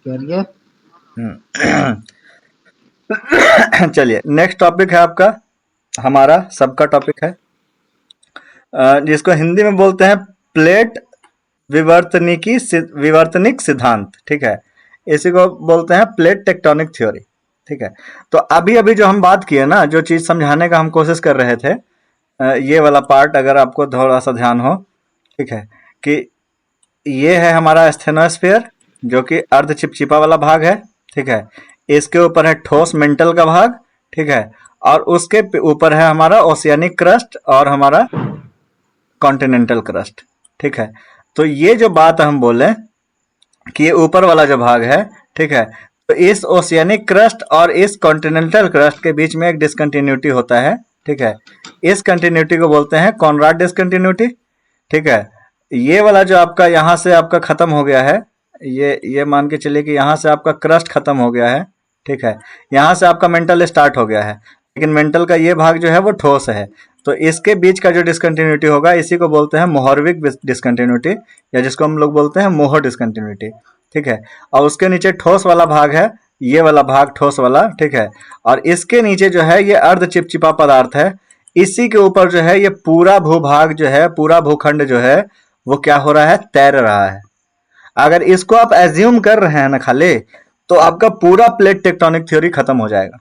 करिए। चलिए, नेक्स्ट टॉपिक है आपका, हमारा सबका टॉपिक है, जिसको हिंदी में बोलते हैं प्लेट विवर्तनिक सिद्धांत। ठीक है, इसी को बोलते हैं प्लेट टेक्टोनिक थ्योरी। ठीक है, तो अभी अभी जो हम बात किए ना, जो चीज समझाने का हम कोशिश कर रहे थे, ये वाला पार्ट अगर आपको थोड़ा सा ध्यान हो। ठीक है, कि ये है हमारा स्थेनोस्फीयर, जो कि अर्ध चिपचिपा वाला भाग है। ठीक है, इसके ऊपर है ठोस मेंटल का भाग। ठीक है, और उसके ऊपर है हमारा ओशियानिक क्रस्ट और हमारा कॉन्टिनेंटल क्रस्ट। ठीक है, तो ये जो बात हम बोले कि ये ऊपर वाला जो भाग है, ठीक है, तो इस ओशियानिक क्रस्ट और इस कॉन्टिनेंटल क्रस्ट के बीच में एक डिसकंटिन्यूटी होता है। ठीक है, इस कंटिन्यूटी को बोलते हैं कॉनराड डिसकंटिन्यूटी। ठीक है, ये वाला जो आपका यहाँ से आपका खत्म हो गया है, ये मान के चलिए कि यहाँ से आपका क्रस्ट खत्म हो गया है। ठीक है, यहाँ से आपका मेंटल स्टार्ट हो गया है, लेकिन मेंटल का ये भाग जो है वो ठोस है। तो इसके बीच का जो डिसकंटिन्यूटी होगा इसी को बोलते हैं मोहरविक डिसकंटिन्यूटी, या जिसको हम लोग बोलते हैं मोहर डिसकंटिन्यूटी। ठीक है, और उसके नीचे ठोस वाला भाग है, ये वाला भाग ठोस वाला। ठीक है, और इसके नीचे जो है ये अर्ध चिपचिपा पदार्थ है। इसी के ऊपर जो है ये पूरा भूभाग जो है, पूरा भूखंड जो है वो क्या हो रहा है, तैर रहा है। अगर इसको आप एज्यूम कर रहे हैं ना खाली, तो आपका पूरा प्लेट टेक्टोनिक थ्योरी खत्म हो जाएगा।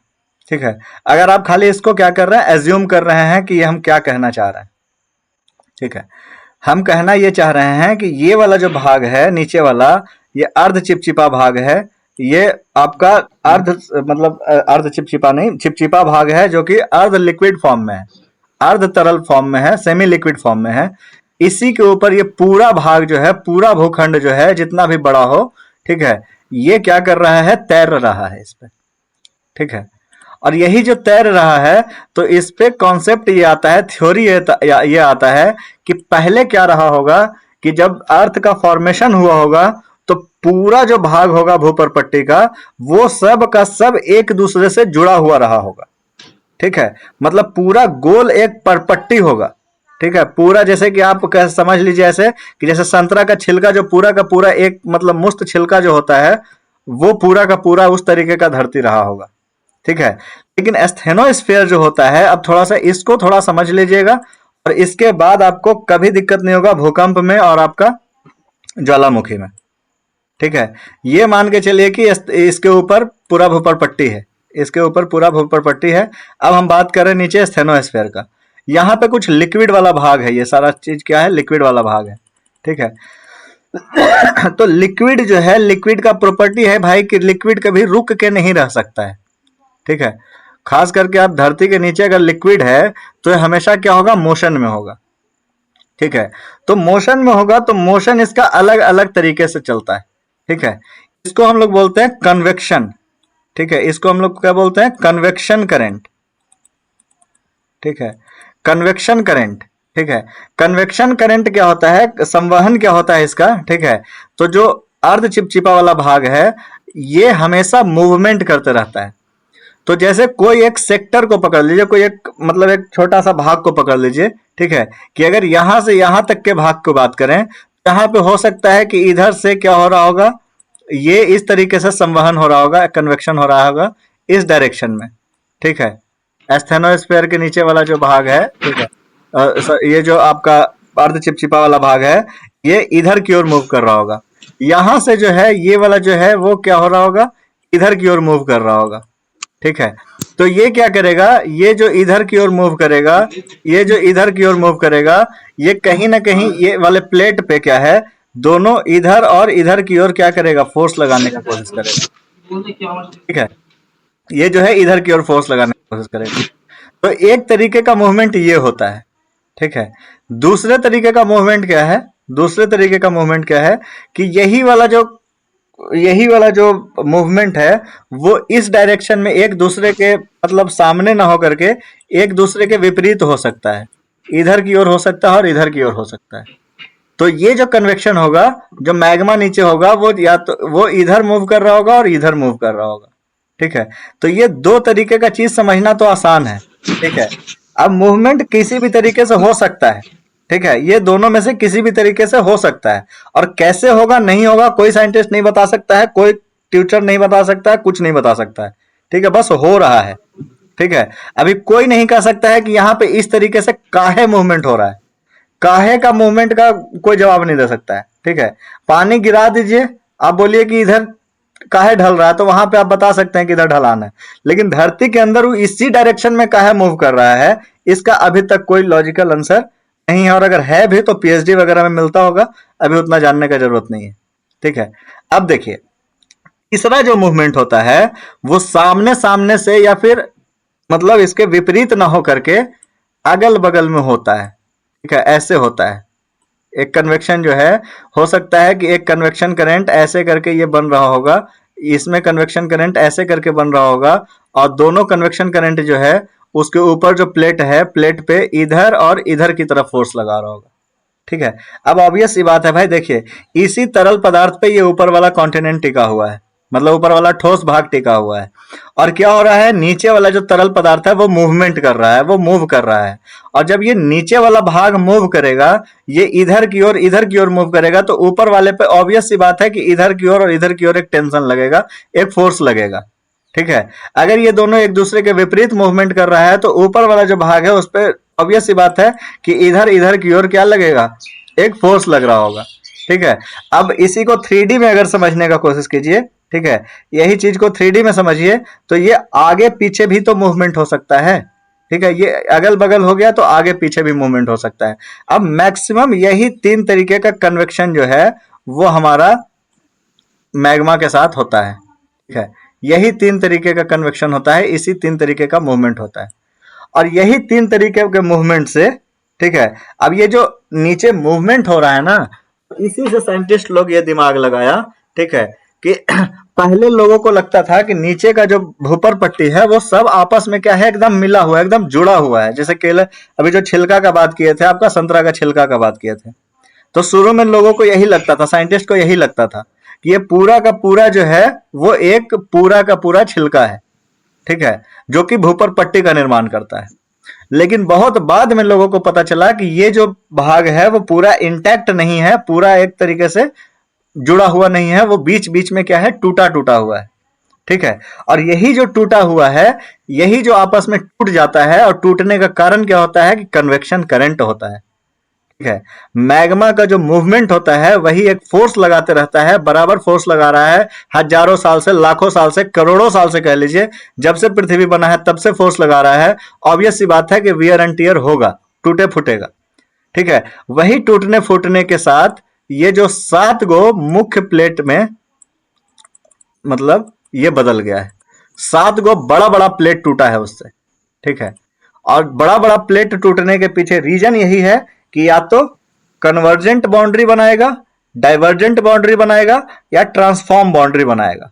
ठीक है, अगर आप खाली इसको क्या कर रहे हैं, एज्यूम कर रहे हैं कि ये हम क्या कहना चाह रहे हैं। ठीक है, हम कहना ये चाह रहे हैं कि ये वाला जो भाग है नीचे वाला, ये अर्ध चिपचिपा भाग है। ये आपका अर्ध मतलब अर्ध चिपचिपा नहीं, चिपचिपा भाग है जो कि अर्ध लिक्विड फॉर्म में है, अर्ध तरल फॉर्म में है, सेमी लिक्विड फॉर्म में है। इसी के ऊपर ये पूरा भाग जो है, पूरा भूखंड जो है जितना भी बड़ा हो, ठीक है, ये क्या कर रहा है, तैर रहा है इस पे। ठीक है, और यही जो तैर रहा है, तो इस पे कॉन्सेप्ट ये आता है, थ्योरी ये आता है कि पहले क्या रहा होगा कि जब अर्थ का फॉर्मेशन हुआ होगा तो पूरा जो भाग होगा भूपर्पट्टी का, वो सब का सब एक दूसरे से जुड़ा हुआ रहा होगा। ठीक है, मतलब पूरा गोल एक परपट्टी होगा। ठीक है, पूरा जैसे कि आप समझ लीजिए ऐसे कि जैसे संतरा का छिलका जो पूरा का पूरा एक मतलब मुस्त छिलका जो होता है, वो पूरा का पूरा उस तरीके का धरती रहा होगा। ठीक है, लेकिन एस्थेनोस्फीयर जो होता है, अब थोड़ा सा इसको थोड़ा समझ लीजिएगा, और इसके बाद आपको कभी दिक्कत नहीं होगा भूकंप में और आपका ज्वालामुखी में। ठीक है, ये मान के चलिए कि इसके ऊपर पूरा भूपर्पट्टी है, इसके ऊपर पूरा भूपर्पट्टी है। अब हम बात करें नीचे एस्थेनोस्फीयर का, यहाँ पे कुछ लिक्विड वाला भाग है, ये सारा चीज क्या है, लिक्विड वाला भाग है। ठीक है, तो लिक्विड जो है, लिक्विड का प्रॉपर्टी है भाई कि लिक्विड कभी रुक के नहीं रह सकता है। ठीक है, खास करके आप धरती के नीचे अगर लिक्विड है तो हमेशा क्या होगा, मोशन में होगा। ठीक है, तो मोशन में होगा तो मोशन इसका अलग अलग तरीके से चलता है। ठीक है, इसको हम लोग बोलते हैं कन्वेक्शन। ठीक है, इसको हम लोग क्या बोलते हैं, कन्वेक्शन करंट। ठीक है, कन्वेक्शन करंट। ठीक है, कन्वेक्शन करंट क्या होता है, संवहन क्या होता है इसका। ठीक है, तो जो अर्ध चिपचिपा वाला भाग है ये हमेशा मूवमेंट करते रहता है। तो जैसे कोई एक सेक्टर को पकड़ लीजिए, कोई एक मतलब एक छोटा सा भाग को पकड़ लीजिए। ठीक है, कि अगर यहां से यहां तक के भाग को बात करें, यहाँ पे हो सकता है कि इधर से क्या हो रहा होगा, ये इस तरीके से संवहन हो रहा होगा, कन्वेक्शन हो रहा होगा इस डायरेक्शन में। ठीक है, एस्थेनोस्फीयर के नीचे वाला जो भाग है, ठीक है, ये जो आपका अर्ध चिपचिपा वाला भाग है, ये इधर की ओर मूव कर रहा होगा। यहां से जो है ये वाला जो है वो क्या हो रहा होगा, इधर की ओर मूव कर रहा होगा। ठीक है, तो ये क्या करेगा, ये जो इधर की ओर मूव करेगा, ये जो इधर की ओर मूव करेगा, ये कहीं ना कहीं ये वाले प्लेट पे क्या है, दोनों इधर और इधर की ओर क्या करेगा, फोर्स लगाने की कोशिश करेगा। ठीक है, ये जो है इधर की ओर फोर्स लगाने की कोशिश करेगा। तो एक तरीके का मूवमेंट ये होता है। ठीक है, दूसरे तरीके का मूवमेंट क्या है, दूसरे तरीके का मूवमेंट क्या है कि यही वाला जो मूवमेंट है वो इस डायरेक्शन में एक दूसरे के मतलब सामने ना होकर के एक दूसरे के विपरीत हो सकता है, इधर की ओर हो सकता है और इधर की ओर हो सकता है। तो ये जो कन्वेक्शन होगा, जो मैग्मा नीचे होगा, वो या तो वो इधर मूव कर रहा होगा और इधर मूव कर रहा होगा। ठीक है, तो ये दो तरीके का चीज समझना तो आसान है। ठीक है, अब मूवमेंट किसी भी तरीके से हो सकता है। ठीक है, ये दोनों में से किसी भी तरीके से हो सकता है, और कैसे होगा नहीं होगा कोई साइंटिस्ट नहीं बता सकता है, कोई ट्यूटर नहीं बता सकता है, कुछ नहीं बता सकता है। ठीक है, बस हो रहा है। ठीक है, अभी कोई नहीं कह सकता है कि यहाँ पे इस तरीके से काहे मूवमेंट हो रहा है, काहे का मूवमेंट का कोई जवाब नहीं दे सकता है। ठीक है, पानी गिरा दीजिए, आप बोलिए कि इधर काहे ढल रहा है, तो वहां पे आप बता सकते हैं कि इधर ढलान है, लेकिन धरती के अंदर वो इसी डायरेक्शन में काहे मूव कर रहा है, इसका अभी तक कोई लॉजिकल आंसर नहीं है, और अगर है भी तो पीएचडी वगैरह में मिलता होगा, अभी उतना जानने का जरूरत नहीं है। ठीक है, अब देखिए तीसरा जो मूवमेंट होता है वो सामने सामने से या फिर मतलब इसके विपरीत ना हो करके अगल बगल में होता है। ठीक है, ऐसे होता है। एक कन्वेक्शन जो है, हो सकता है कि एक कन्वेक्शन करंट ऐसे करके ये बन रहा होगा, इसमें कन्वेक्शन करंट ऐसे करके बन रहा होगा, और दोनों कन्वेक्शन करंट जो है उसके ऊपर जो प्लेट है, प्लेट पे इधर और इधर की तरफ फोर्स लगा रहा होगा। ठीक है, अब ऑब्वियस सी बात है भाई, देखिए इसी तरल पदार्थ पे ये ऊपर वाला कॉन्टिनेंट टिका हुआ है। मतलब ऊपर वाला ठोस भाग टिका हुआ है। और क्या हो रहा है, नीचे वाला जो तरल पदार्थ है वो मूवमेंट कर रहा है, वो मूव कर रहा है। और जब ये नीचे वाला भाग मूव करेगा, ये इधर की ओर मूव करेगा, तो ऊपर वाले पे ऑब्वियस सी बात है कि इधर की ओर और इधर की ओर एक टेंशन लगेगा, एक फोर्स लगेगा। ठीक है। अगर ये दोनों एक दूसरे के विपरीत मूवमेंट कर रहा है तो ऊपर वाला जो भाग है उस पर ऑब्वियस सी बात है कि इधर इधर की ओर क्या लगेगा, एक फोर्स लग रहा होगा। ठीक है। अब इसी को 3D में अगर समझने का कोशिश कीजिए, ठीक है, यही चीज को 3D में समझिए, तो ये आगे पीछे भी तो मूवमेंट हो सकता है। ठीक है, ये अगल बगल हो गया तो आगे पीछे भी मूवमेंट हो सकता है। अब मैक्सिमम यही 3 तरीके का कन्वेक्शन जो है वो हमारा मैग्मा के साथ होता है। ठीक है, यही 3 तरीके का कन्वेक्शन होता है, इसी 3 तरीके का मूवमेंट होता है। और यही 3 तरीके के मूवमेंट से, ठीक है, अब ये जो नीचे मूवमेंट हो रहा है ना, इसी से साइंटिस्ट लोग ये दिमाग लगाया, ठीक है, कि पहले लोगों को लगता था कि नीचे का जो भूपर पट्टी है वो सब आपस में क्या है, एकदम मिला हुआ है, एकदम जुड़ा हुआ है। जैसे केले, अभी जो छिलका का बात किए थे, आपका संतरा का छिलका का बात किए थे, तो शुरू में लोगों को यही लगता था, साइंटिस्ट को यही लगता था कि ये पूरा का पूरा जो है वो एक पूरा का पूरा छिलका है। ठीक है, जो कि भूपर पट्टी का निर्माण करता है। लेकिन बहुत बाद में लोगों को पता चला कि ये जो भाग है वो पूरा इंटैक्ट नहीं है, पूरा एक तरीके से जुड़ा हुआ नहीं है, वो बीच बीच में क्या है, टूटा टूटा हुआ है। ठीक है, और यही जो टूटा हुआ है, यही जो आपस में टूट जाता है, और टूटने का कारण क्या होता है कि कन्वेक्शन करंट होता है। ठीक है, मैग्मा का जो मूवमेंट होता है वही एक फोर्स लगाते रहता है, बराबर फोर्स लगा रहा है, हजारों साल से, लाखों साल से, करोड़ों साल से कह लीजिए, जब से पृथ्वी बना है तब से फोर्स लगा रहा है। ऑब्वियस सी बात है कि वियर एंड टियर होगा, टूटे फूटेगा। ठीक है, वही टूटने फूटने के साथ ये जो 7 गो मुख्य प्लेट में, मतलब ये बदल गया है, 7 गो बड़ा बड़ा प्लेट टूटा है उससे। ठीक है, और बड़ा बड़ा प्लेट टूटने के पीछे रीजन यही है कि या तो कन्वर्जेंट बाउंड्री बनाएगा, डाइवर्जेंट बाउंड्री बनाएगा, या ट्रांसफॉर्म बाउंड्री बनाएगा।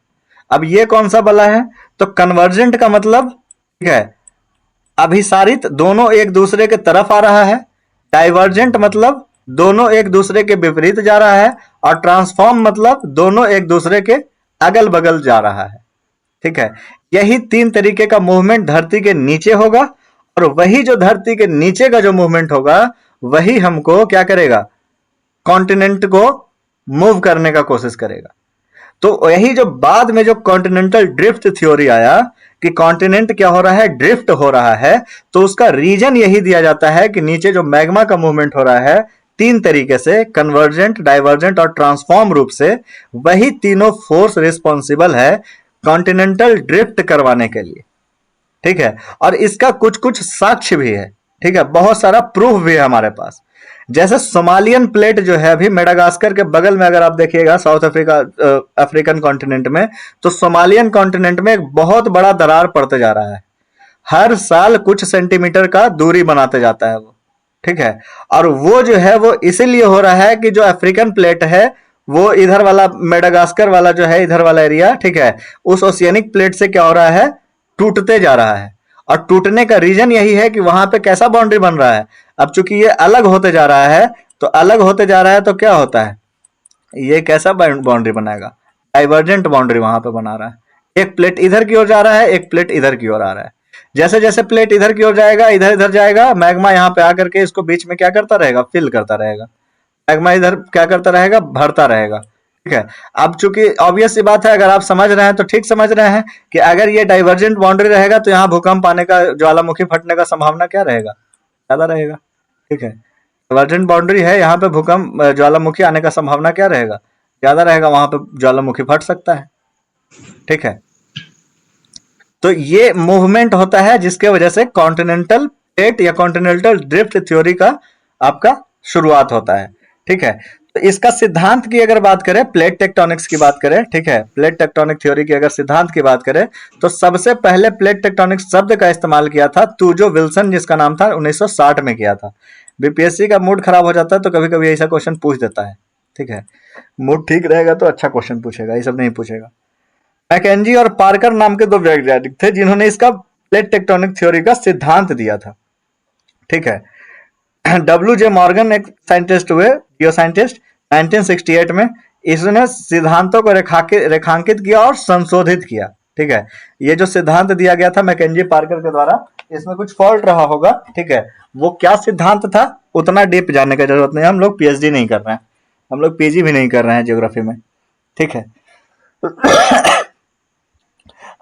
अब ये कौन सा बला है, तो कन्वर्जेंट का मतलब, ठीक है, अभिसारित, दोनों एक दूसरे के तरफ आ रहा है। डाइवर्जेंट मतलब दोनों एक दूसरे के विपरीत जा रहा है। और ट्रांसफॉर्म मतलब दोनों एक दूसरे के अगल बगल जा रहा है। ठीक है, यही 3 तरीके का मूवमेंट धरती के नीचे होगा, और वही जो धरती के नीचे का जो मूवमेंट होगा वही हमको क्या करेगा, कॉन्टिनेंट को मूव करने का कोशिश करेगा। तो यही जो बाद में जो कॉन्टिनेंटल ड्रिफ्ट थ्योरी आया कि कॉन्टिनेंट क्या हो रहा है, ड्रिफ्ट हो रहा है, तो उसका रीजन यही दिया जाता है कि नीचे जो मैग्मा का मूवमेंट हो रहा है 3 तरीके से, कन्वर्जेंट, डाइवर्जेंट और ट्रांसफॉर्म रूप से, वही तीनों फोर्स रिस्पॉन्सिबल है कॉन्टिनेंटल ड्रिफ्ट करवाने के लिए। ठीक है, और इसका कुछ कुछ साक्ष्य भी है। ठीक है, बहुत सारा प्रूफ भी है हमारे पास। जैसे सोमालियन प्लेट जो है, अभी मेडागास्कर के बगल में अगर आप देखिएगा, साउथ अफ्रीका, अफ्रीकन कॉन्टिनेंट में, तो सोमालियन कॉन्टिनेंट में एक बहुत बड़ा दरार पड़ते जा रहा है। हर साल कुछ सेंटीमीटर का दूरी बनाते जाता है वो। ठीक है, और वो जो है वो इसीलिए हो रहा है कि जो अफ्रीकन प्लेट है वो इधर वाला मेडागास्कर वाला जो है, इधर वाला एरिया, ठीक है, उस ओशियनिक प्लेट से क्या हो रहा है, टूटते जा रहा है। और टूटने का रीजन यही है कि वहां पे कैसा बाउंड्री बन रहा है, अब चूंकि ये अलग होते जा रहा है, तो अलग होते जा रहा है तो क्या होता है, ये कैसा बाउंड्री बनाएगा, डाइवर्जेंट बाउंड्री वहां पे बना रहा है। एक प्लेट इधर की ओर जा रहा है, एक प्लेट इधर की ओर आ रहा है। जैसे जैसे प्लेट इधर की ओर जाएगा, इधर इधर जाएगा, मैग्मा यहाँ पे आकर के इसको बीच में क्या करता रहेगा, फिल करता रहेगा। मैग्मा इधर क्या करता रहेगा, भरता रहेगा। ठीक है, अब चूंकि ऑब्वियस सी बात है, अगर आप समझ रहे हैं तो ठीक समझ रहे हैं कि अगर ये डाइवर्जेंट बाउंड्री रहेगा तो यहाँ भूकंप आने का, ज्वालामुखी फटने का संभावना क्या रहेगा, ज्यादा रहेगा। ठीक है, डाइवर्जेंट बाउंड्री है, यहाँ पे भूकंप, ज्वालामुखी आने का संभावना क्या रहेगा, ज्यादा रहेगा, वहां पे ज्वालामुखी फट सकता है। ठीक है, तो ये मूवमेंट होता है जिसके वजह से कॉन्टिनेंटल प्लेट या कॉन्टिनेंटल ड्रिफ्ट थ्योरी का आपका शुरुआत होता है। ठीक है, तो इसका सिद्धांत की अगर बात करें, प्लेट टेक्टोनिक्स की बात करें, ठीक है, प्लेट टेक्टोनिक थ्योरी की अगर सिद्धांत की बात करें, तो सबसे पहले प्लेट टेक्टोनिक्स शब्द का इस्तेमाल किया था तुजो विल्सन, जिसका नाम था, 1960 में किया था। बीपीएससी का मूड खराब हो जाता है तो कभी कभी ऐसा क्वेश्चन पूछ देता है। ठीक है, मूड ठीक रहेगा तो अच्छा क्वेश्चन पूछेगा, ये सब नहीं पूछेगा। मैकेंजी और पार्कर नाम के 2 वैज्ञानिक थे जिन्होंने इसका प्लेट टेक्टोनिक थ्योरी का सिद्धांत दिया था। ठीक है, डब्ल्यू जे मॉर्गन एक साइंटिस्ट हुए, जियो साइंटिस्ट, 1968 में। इसने सिद्धांतों को रेखांकित किया और संशोधित किया। ठीक है, ये जो सिद्धांत दिया गया था मैकेंजी पार्कर के द्वारा, इसमें कुछ फॉल्ट रहा होगा। ठीक है, वो क्या सिद्धांत था उतना डीप जानने की जरूरत नहीं है, हम लोग पीएचडी नहीं कर रहे हैं, हम लोग पीजी भी नहीं कर रहे हैं ज्योग्राफी में। ठीक है,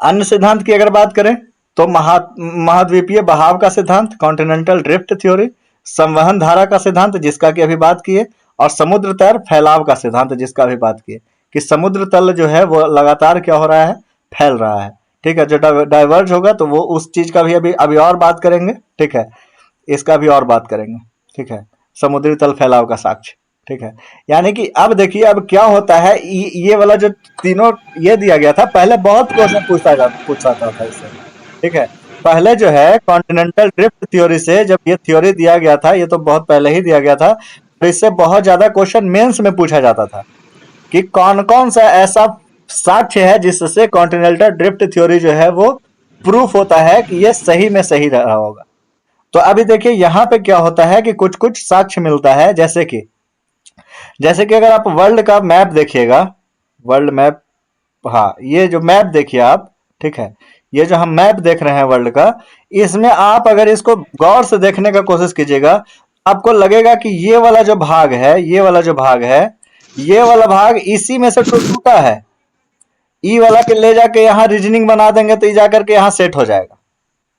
अन्य सिद्धांत की अगर बात करें तो महाद्वीपीय बहाव का सिद्धांत, कॉन्टिनेंटल ड्रिफ्ट थ्योरी, संवहन धारा का सिद्धांत जिसका की अभी बात किए, और समुद्र तल फैलाव का सिद्धांत जिसका अभी बात किए कि समुद्र तल जो है वो लगातार क्या हो रहा है, फैल रहा है। ठीक है, जो डाइवर्ज होगा तो वो उस चीज का भी अभी और बात करेंगे। ठीक है, इसका भी और बात करेंगे। ठीक है, समुद्री तल फैलाव का साक्ष्य। ठीक है, यानी कि अब देखिए अब क्या होता है, ये वाला जो तीनों ये दिया गया था, पहले बहुत क्वेश्चन पूछा था इससे। ठीक है, पहले जो है कॉन्टिनेंटल ड्रिफ्ट थ्योरी से जब ये थ्योरी दिया गया था, ये तो बहुत पहले ही दिया गया था, तो इससे बहुत ज्यादा क्वेश्चन मेंस में पूछा जाता था कि कौन कौन सा ऐसा साक्ष्य है जिससे कॉन्टिनेंटल ड्रिफ्ट थ्योरी जो है वो प्रूफ होता है कि ये सही में सही रहा होगा। तो अभी देखिए यहाँ पे क्या होता है कि कुछ कुछ साक्ष्य मिलता है, जैसे कि अगर आप वर्ल्ड का मैप देखिएगा, वर्ल्ड मैप, हाँ ये जो मैप देखिए आप, ठीक है, ये जो हम मैप देख रहे हैं वर्ल्ड का, इसमें आप अगर इसको गौर से देखने का कोशिश कीजिएगा, आपको लगेगा कि ये वाला जो भाग है, ये वाला भाग इसी में से टूटा है। ई वाला के ले जाके यहाँ रीजनिंग बना देंगे तो ई जाकर के यहाँ सेट हो जाएगा।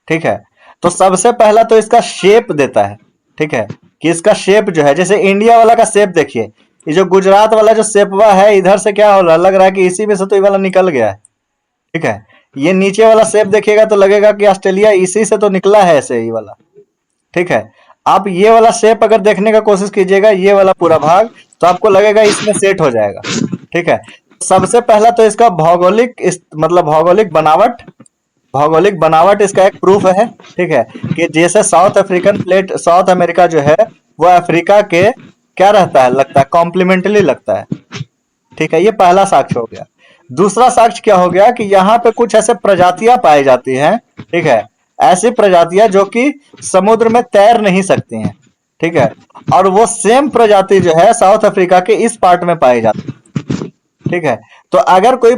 ठीक है, तो सबसे पहला तो इसका शेप देता है। ठीक है, कि इसका शेप जो है, जैसे इंडिया वाला का शेप देखिए, ये जो गुजरात वाला जो शेपवा है, इधर से क्या हो रहा है, लग रहा है कि इसी में से तो ये वाला निकल गया है। ठीक है, ये नीचे वाला शेप देखिएगा तो लगेगा कि ऑस्ट्रेलिया इसी से तो निकला है, ऐसे ही वाला। ठीक है, आप ये वाला शेप अगर देखने का कोशिश कीजिएगा, ये वाला पूरा भाग, तो आपको लगेगा इसमें सेट हो जाएगा। ठीक है, सबसे पहला तो इसका भौगोलिक बनावट इसका एक प्रूफ है। ठीक है, कि जैसे साउथ अमेरिका जो है वो अफ्रीका के क्या रहता है, लगता है कॉम्प्लीमेंटली लगता है। ठीक है, ये पहला साक्ष्य हो गया। दूसरा साक्ष्य क्या हो गया कि यहाँ पे कुछ ऐसे प्रजातियां पाई जाती हैं। ठीक है, ऐसी प्रजातियां जो कि समुद्र में तैर नहीं सकती हैं। ठीक है, और वो सेम प्रजाति जो है साउथ अफ्रीका के इस पार्ट में पाई जाती है। ठीक है, तो अगर कोई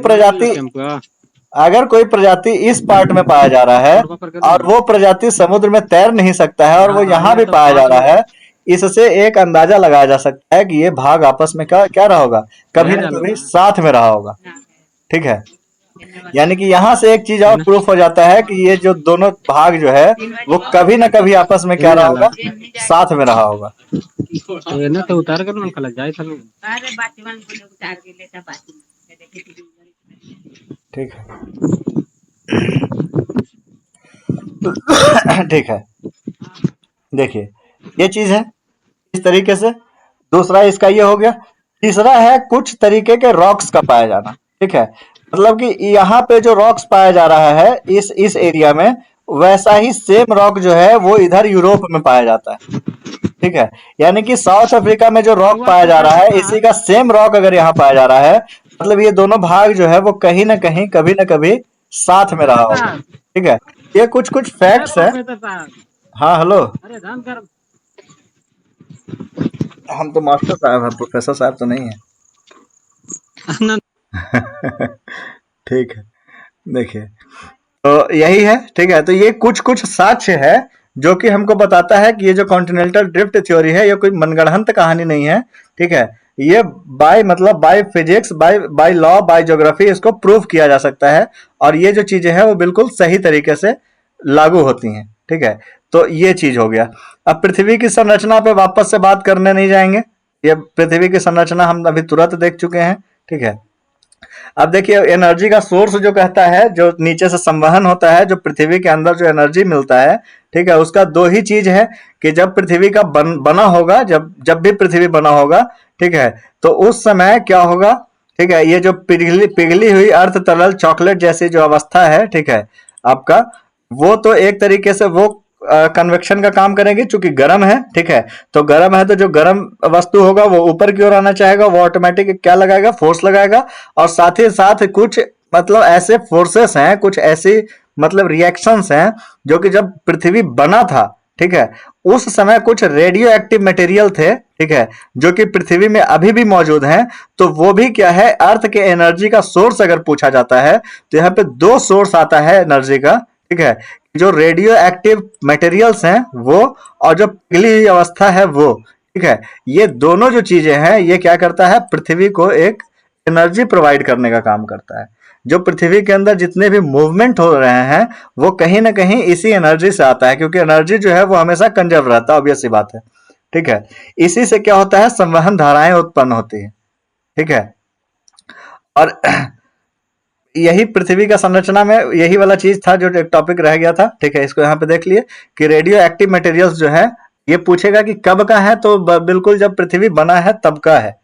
प्रजाति इस पार्ट में पाया जा रहा है और वो प्रजाति समुद्र में तैर नहीं सकता है और वो यहाँ भी पाया जा रहा है, इससे एक अंदाजा लगाया जा सकता है कि ये भाग आपस में क्या रहा होगा, कभी ना कभी साथ में रहा होगा। ठीक है, यानी कि यहाँ से एक चीज और प्रूफ हो जाता है कि ये जो दोनों भाग जो है वो कभी ना कभी आपस में क्या रहा होगा, साथ में रहा होगा। तो उतार कर मन लग जाए था। ठीक है, ठीक है, देखिए ये चीज है इस तरीके से। दूसरा इसका ये हो गया। तीसरा है कुछ तरीके के रॉक्स का पाया जाना। ठीक है, मतलब कि यहाँ पे जो रॉक्स पाया जा रहा है इस एरिया में, वैसा ही सेम रॉक जो है वो इधर यूरोप में पाया जाता है। ठीक है, यानी कि साउथ अफ्रीका में जो रॉक पाया जा रहा है, इसी का सेम रॉक अगर यहाँ पाया जा रहा है, मतलब ये दोनों भाग जो है वो कहीं ना कहीं कभी ना कभी साथ में रहा होगा। ठीक है, ये कुछ कुछ फैक्ट्स है। हाँ हेलो, हम तो मास्टर साहब हैं, प्रोफेसर साहब तो नहीं है। ठीक है, देखिए तो यही है। ठीक है, तो ये कुछ कुछ साक्ष्य है जो कि हमको बताता है कि ये जो कॉन्टिनेंटल ड्रिफ्ट थ्योरी है ये कोई मनगढ़ंत कहानी नहीं है। ठीक है, ये by physics, by law, by geography इसको प्रूव किया जा सकता है, और ये जो चीजें हैं वो बिल्कुल सही तरीके से लागू होती हैं। ठीक है, तो ये चीज हो गया। अब पृथ्वी की संरचना पे वापस से बात करने नहीं जाएंगे, ये पृथ्वी की संरचना हम अभी तुरंत देख चुके हैं। ठीक है, अब देखिए एनर्जी का सोर्स जो कहता है, जो नीचे से संवहन होता है, जो पृथ्वी के अंदर जो एनर्जी मिलता है, ठीक है, उसका दो ही चीज है कि जब पृथ्वी का बना होगा, जब भी पृथ्वी बना होगा, ठीक है, तो उस समय क्या होगा, ठीक है, ये जो पिघली हुई अर्ध तरल चॉकलेट जैसी जो अवस्था है, ठीक है, आपका वो तो एक तरीके से वो कन्वेक्शन का काम करेगी, चूंकि गर्म है। ठीक है, तो गर्म है तो जो गर्म वस्तु होगा वो ऊपर की ओर आना चाहेगा, वो ऑटोमेटिक क्या लगाएगा, फोर्स लगाएगा, और साथ ही साथ कुछ मतलब ऐसे फोर्सेस हैं, कुछ ऐसी मतलब रिएक्शंस हैं जो कि जब पृथ्वी बना था, ठीक है, उस समय कुछ रेडियो एक्टिव मटेरियल थे, ठीक है, जो कि पृथ्वी में अभी भी मौजूद हैं। तो वो भी क्या है, अर्थ के एनर्जी का सोर्स अगर पूछा जाता है तो यहाँ पे दो सोर्स आता है एनर्जी का, ठीक है, जो रेडियो एक्टिव मटेरियल्स हैं वो, और जो पिघली हुई अवस्था है वो, ठीक है, ये दोनों जो चीजें हैं ये क्या करता है, पृथ्वी को एक एनर्जी प्रोवाइड करने का काम करता है। जो पृथ्वी के अंदर जितने भी मूवमेंट हो रहे हैं वो कहीं ना कहीं इसी एनर्जी से आता है, क्योंकि एनर्जी जो है वो हमेशा कंजर्व रहता है, ऑब्वियस सी बात है, ठीक है। इसी से क्या होता है, संवहन धाराएं उत्पन्न होती है, ठीक है। और यही पृथ्वी का संरचना में यही वाला चीज था जो एक टॉपिक रह गया था, ठीक है। इसको यहाँ पे देख लिए कि रेडियो एक्टिव मटेरियल्स जो है ये पूछेगा कि कब का है, तो बिल्कुल जब पृथ्वी बना है तब का है,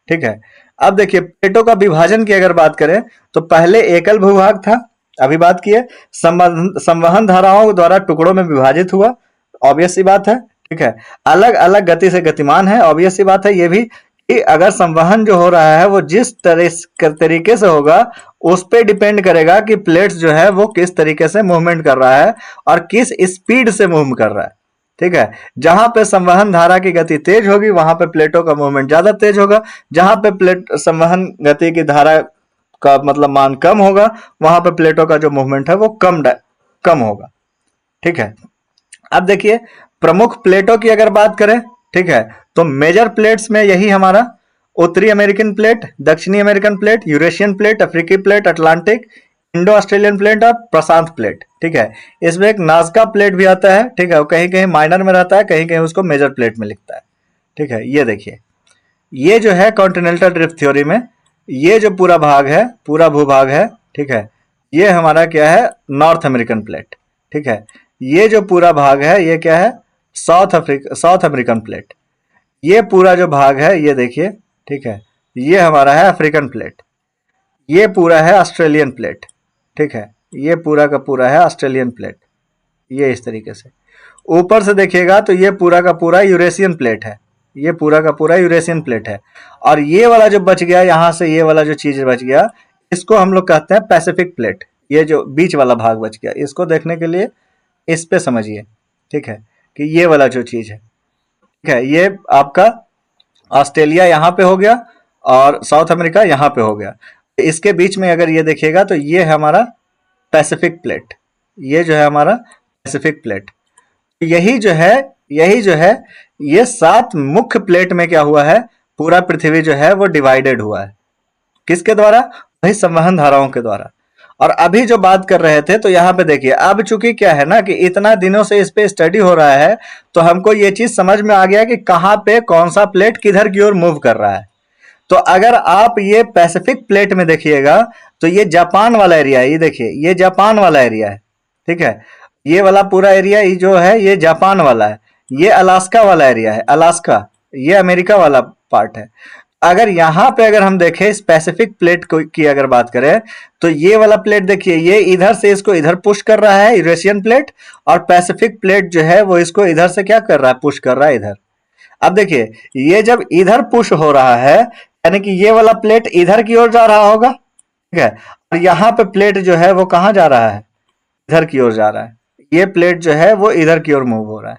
ठीक है। अब देखिए प्लेटों का विभाजन की अगर बात करें तो पहले एकल भूभाग था, अभी बात की है, संवहन धाराओं द्वारा टुकड़ों में विभाजित हुआ, ऑब्वियस सी बात है, ठीक है। अलग अलग गति से गतिमान है, ऑब्वियस सी बात है ये भी, कि अगर संवहन जो हो रहा है वो जिस तरीके से होगा उस पे डिपेंड करेगा कि प्लेट्स जो है वो किस तरीके से मूवमेंट कर रहा है और किस स्पीड से मूव कर रहा है, ठीक है। जहां पे संवहन धारा की गति तेज होगी वहां पे प्लेटों का मूवमेंट ज्यादा तेज होगा, जहां पे प्लेट संवहन गति की धारा का मतलब मान कम होगा वहां पे प्लेटों का जो मूवमेंट है वो कम होगा, ठीक है। अब देखिए प्रमुख प्लेटों की अगर बात करें, ठीक है, तो मेजर प्लेट्स में यही हमारा उत्तरी अमेरिकन प्लेट, दक्षिणी अमेरिकन प्लेट, यूरेशियन प्लेट, अफ्रीकी plate, Atlantic, Indo Australian plate और प्रशांत प्लेट, ठीक है। इसमें एक नाजका प्लेट भी आता है, ठीक है, वो कहीं कहीं माइनर में रहता है, कहीं कहीं उसको मेजर प्लेट में लिखता है, ठीक है। ये देखिए ये जो है कॉन्टिनेंटल ड्रिफ्ट थ्योरी में ये जो पूरा भाग है, पूरा भूभाग है, ठीक है, ये हमारा क्या है, नॉर्थ अमेरिकन प्लेट, ठीक है। ये जो पूरा भाग है ये क्या है, साउथ अमेरिकन प्लेट। ये पूरा जो भाग है ये देखिए, ठीक है, ये हमारा है अफ्रीकन प्लेट। ये पूरा है ऑस्ट्रेलियन प्लेट, ठीक है, ये पूरा का पूरा है ऑस्ट्रेलियन प्लेट। ये इस तरीके से ऊपर से देखिएगा तो ये पूरा का पूरा यूरेशियन प्लेट है, ये पूरा का पूरा यूरेशियन प्लेट है। और ये वाला जो बच गया यहाँ से, ये वाला जो चीज बच गया इसको हम लोग कहते हैं पैसिफिक प्लेट। ये जो बीच वाला भाग बच गया इसको देखने के लिए इस पे समझिए, ठीक है, कि ये वाला जो चीज है, ठीक है, ये आपका ऑस्ट्रेलिया यहाँ पे हो गया और साउथ अमेरिका यहाँ पे हो गया। इसके बीच में अगर ये देखिएगा तो ये है हमारा पैसिफिक प्लेट, ये जो है हमारा पैसिफिक प्लेट। यही जो है ये 7 मुख्य प्लेट में क्या हुआ है, पूरा पृथ्वी जो है वो डिवाइडेड हुआ है। किसके द्वारा, वही संवहन धाराओं के द्वारा। और अभी जो बात कर रहे थे तो यहाँ पे देखिए अब चूंकि क्या है ना कि इतना दिनों से इस पे स्टडी हो रहा है तो हमको ये चीज समझ में आ गया कि कहाँ पे कौन सा प्लेट किधर की ओर मूव कर रहा है। तो अगर आप ये पैसिफिक प्लेट में देखिएगा तो ये जापान वाला एरिया है, ये देखिए ये जापान वाला एरिया है, ठीक है। ये वाला पूरा एरिया ये जो है ये जापान वाला है। ये अलास्का वाला एरिया है, अलास्का, ये अमेरिका वाला पार्ट है। अगर यहाँ पे अगर हम देखें इस पैसिफिक प्लेट की अगर बात करें तो ये वाला प्लेट देखिए ये इधर से इसको इधर पुश कर रहा है, यूरेशियन प्लेट, और पैसिफिक प्लेट जो है वो इसको इधर से क्या कर रहा है, पुश कर रहा है इधर। अब देखिए ये जब इधर पुश हो रहा है यानी कि ये वाला प्लेट इधर की ओर जा रहा होगा, ठीक है, और यहाँ पे प्लेट जो है वो कहाँ जा रहा है, इधर की ओर जा रहा है। ये प्लेट जो है वो इधर की ओर मूव हो रहा है,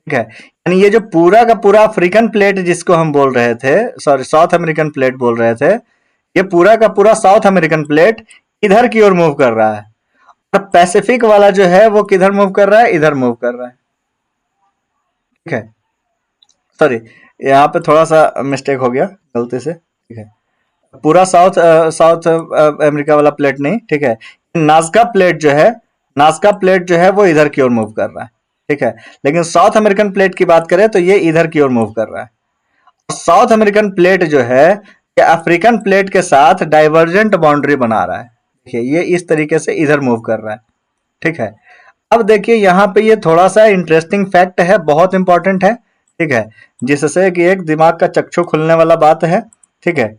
ठीक है। यानी ये जो पूरा का पूरा अफ्रीकन प्लेट जिसको हम बोल रहे थे, सॉरी साउथ अमेरिकन प्लेट बोल रहे थे, ये पूरा का पूरा साउथ अमेरिकन प्लेट इधर की ओर मूव कर रहा है। और पैसिफिक वाला जो है वो किधर मूव कर रहा है, इधर मूव कर रहा है, ठीक है। सॉरी यहाँ पे थोड़ा सा मिस्टेक हो गया गलती से, ठीक है। पूरा साउथ अमेरिका वाला प्लेट नहीं, ठीक है। नाज़का प्लेट जो है वो इधर की ओर मूव कर रहा है, ठीक है। लेकिन साउथ अमेरिकन प्लेट की बात करें तो ये इधर की ओर मूव कर रहा है। साउथ अमेरिकन प्लेट जो है ये अफ्रीकन प्लेट के साथ डाइवर्जेंट बाउंड्री बना रहा है, देखिए ये इस तरीके से इधर मूव कर रहा है, ठीक है। अब देखिए यहाँ पे ये थोड़ा सा इंटरेस्टिंग फैक्ट है, बहुत इंपॉर्टेंट है, ठीक है, जिससे कि एक दिमाग का चक्षु खुलने वाला बात है, ठीक है।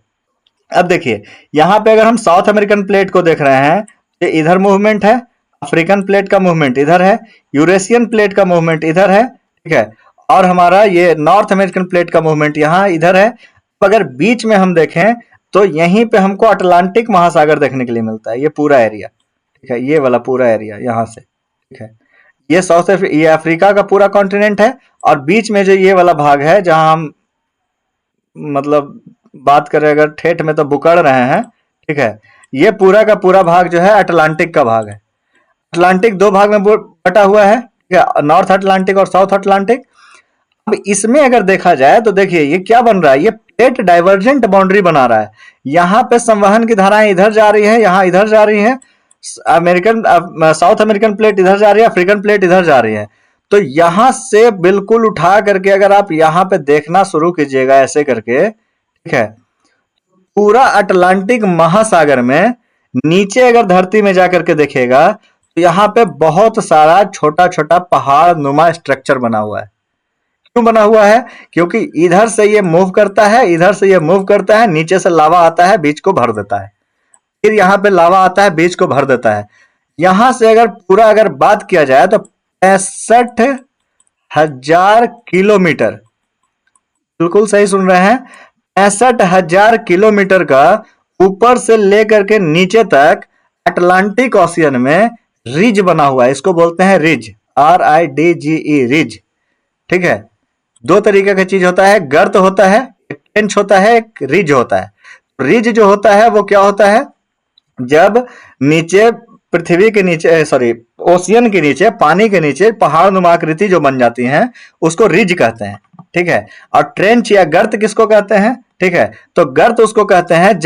अब देखिए यहाँ पे अगर हम साउथ अमेरिकन प्लेट को देख रहे हैं ये इधर मूवमेंट है, अफ्रीकन प्लेट का मूवमेंट इधर है, यूरेशियन प्लेट का मूवमेंट इधर है, ठीक है, और हमारा ये नॉर्थ अमेरिकन प्लेट का मूवमेंट यहाँ इधर है। अगर बीच में हम देखें तो यहीं पे हमको अटलांटिक महासागर देखने के लिए मिलता है, ये पूरा एरिया, ठीक है, ये वाला पूरा एरिया यहाँ से, ठीक है, ये अफ्रीका का पूरा कॉन्टिनेंट है, और बीच में जो ये वाला भाग है जहां हम मतलब बात करें अगर ठेठ में तो बुकड़ रहे हैं, ठीक है, ये पूरा का पूरा भाग जो है अटलांटिक का भाग है। अटलांटिक दो भाग में बटा हुआ है, ठीक है, नॉर्थ अटलांटिक और साउथ अटलांटिक। अब इसमें अगर देखा जाए तो देखिए ये क्या बन रहा है, ये प्लेट डाइवर्जेंट बाउंड्री बना रहा है। यहाँ पे संवहन की धाराएं इधर जा रही है, यहाँ इधर जा रही है, साउथ अमेरिकन प्लेट इधर जा रही है, अफ्रीकन प्लेट इधर जा रही है। तो यहां से बिल्कुल उठा करके अगर आप यहाँ पे देखना शुरू कीजिएगा ऐसे करके, ठीक है, पूरा अटलांटिक महासागर में नीचे अगर धरती में जाकर के देखेगा तो यहाँ पे बहुत सारा छोटा छोटा पहाड़ नुमा स्ट्रक्चर बना हुआ है। क्यों बना हुआ है? क्योंकि इधर से ये मूव करता है, इधर से ये मूव करता है, नीचे से लावा आता है, बीच को भर देता है, फिर यहाँ पे लावा आता है, बीच को भर देता है। यहां से अगर पूरा अगर बात किया जाए तो 65,000 किलोमीटर, बिल्कुल सही सुन रहे हैं, 65,000 किलोमीटर का ऊपर से लेकर के नीचे तक अटलांटिक ओशियन में रिज बना हुआ है। इसको बोलते हैं रिज, RIDGE, रिज, ठीक है। दो तरीके का चीज होता है, गर्त होता है, एक ट्रेंच होता है, एक रिज होता है। रिज जो होता है वो क्या होता है, जब नीचे पृथ्वी के नीचे सॉरी ओशियन के नीचे, पानी के नीचे पहाड़ नुमा आकृति जो बन जाती हैं उसको रिज कहते हैं, ठीक है। और ट्रेंच या गर्त किसको कहते हैं, ठीक है, तो गर्त उसको कहते हैं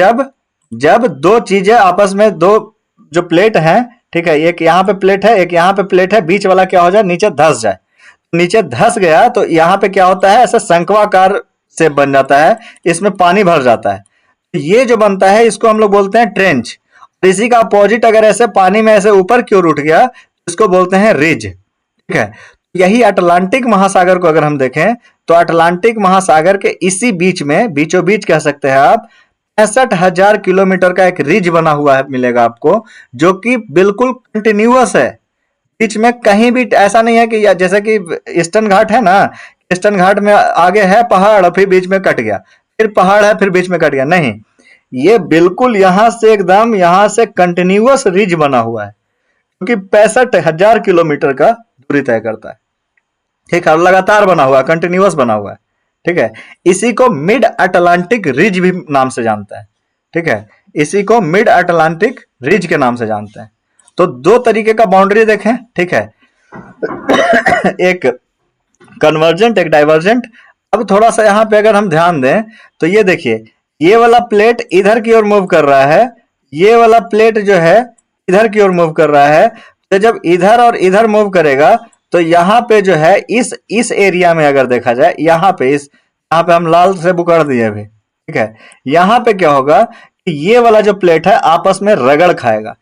जब दो चीजें आपस में, दो जो प्लेट हैं, ठीक है, एक यहाँ पे प्लेट है, एक यहाँ पे प्लेट है, बीच वाला क्या हो जाए, नीचे धस जाए। नीचे धस गया तो यहाँ पे क्या होता है, ऐसा शंक्वाकार से बन जाता है, इसमें पानी भर जाता है। ये जो बनता है इसको हम लोग बोलते हैं ट्रेंच। इसी का अपोजिट अगर ऐसे पानी में ऐसे ऊपर की ओर उठ गया इसको बोलते हैं रिज, ठीक है। यही अटलांटिक महासागर को अगर हम देखें तो अटलांटिक महासागर के इसी बीच में, बीचों बीच कह सकते हैं आप, 65,000 किलोमीटर का एक रिज बना हुआ है मिलेगा आपको, जो कि बिल्कुल कंटिन्यूअस है। बीच में कहीं भी ऐसा नहीं है कि जैसे कि ईस्टर्न घाट है ना, ईस्टर्न घाट में आगे है पहाड़ और फिर बीच में कट गया, फिर पहाड़ है फिर बीच में कट गया, नहीं, ये बिल्कुल यहां से एकदम यहां से कंटिन्यूअस रिज बना हुआ है, क्योंकि 65,000 किलोमीटर का दूरी तय करता है, ठीक है, लगातार बना हुआ है, कंटिन्यूअस बना हुआ है, ठीक है। इसी को मिड अटलांटिक रिज भी नाम से जानते हैं, ठीक है, इसी को मिड अटलांटिक रिज के नाम से जानते हैं। तो दो तरीके का बाउंड्री देखें, ठीक है, एक कन्वर्जेंट, एक डाइवर्जेंट। अब थोड़ा सा यहाँ पे अगर हम ध्यान दें तो ये देखिए, ये वाला प्लेट इधर की ओर मूव कर रहा है, ये वाला प्लेट जो है इधर की ओर मूव कर रहा है। तो जब इधर और इधर मूव करेगा तो यहाँ पे जो है इस एरिया में अगर देखा जाए, यहाँ पे हम लाल से बुकड़ दिए अभी, ठीक है, यहाँ पे क्या होगा कि ये वाला जो प्लेट है आपस में रगड़ खाएगा,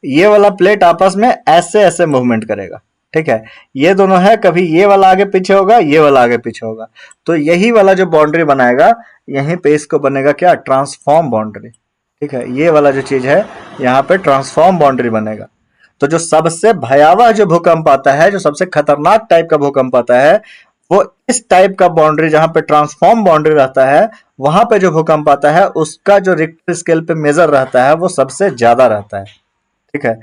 ये वाला प्लेट आपस में ऐसे ऐसे मूवमेंट करेगा, ठीक है। ये दोनों है, कभी ये वाला आगे पीछे होगा, ये वाला आगे पीछे होगा। तो यही वाला जो बाउंड्री बनाएगा, यहीं पे इसको बनेगा क्या, ट्रांसफॉर्म बाउंड्री, ठीक है। ये वाला जो चीज है यहाँ पे ट्रांसफॉर्म बाउंड्री बनेगा। तो जो सबसे भयावह जो भूकंप आता है, जो सबसे खतरनाक टाइप का भूकंप आता है, वो इस टाइप का बाउंड्री जहां पे ट्रांसफॉर्म बाउंड्री रहता है, वहां पे जो भूकंप आता है उसका जो रिक्टर स्केल पे मेजर रहता है वो सबसे ज्यादा रहता है, ठीक है।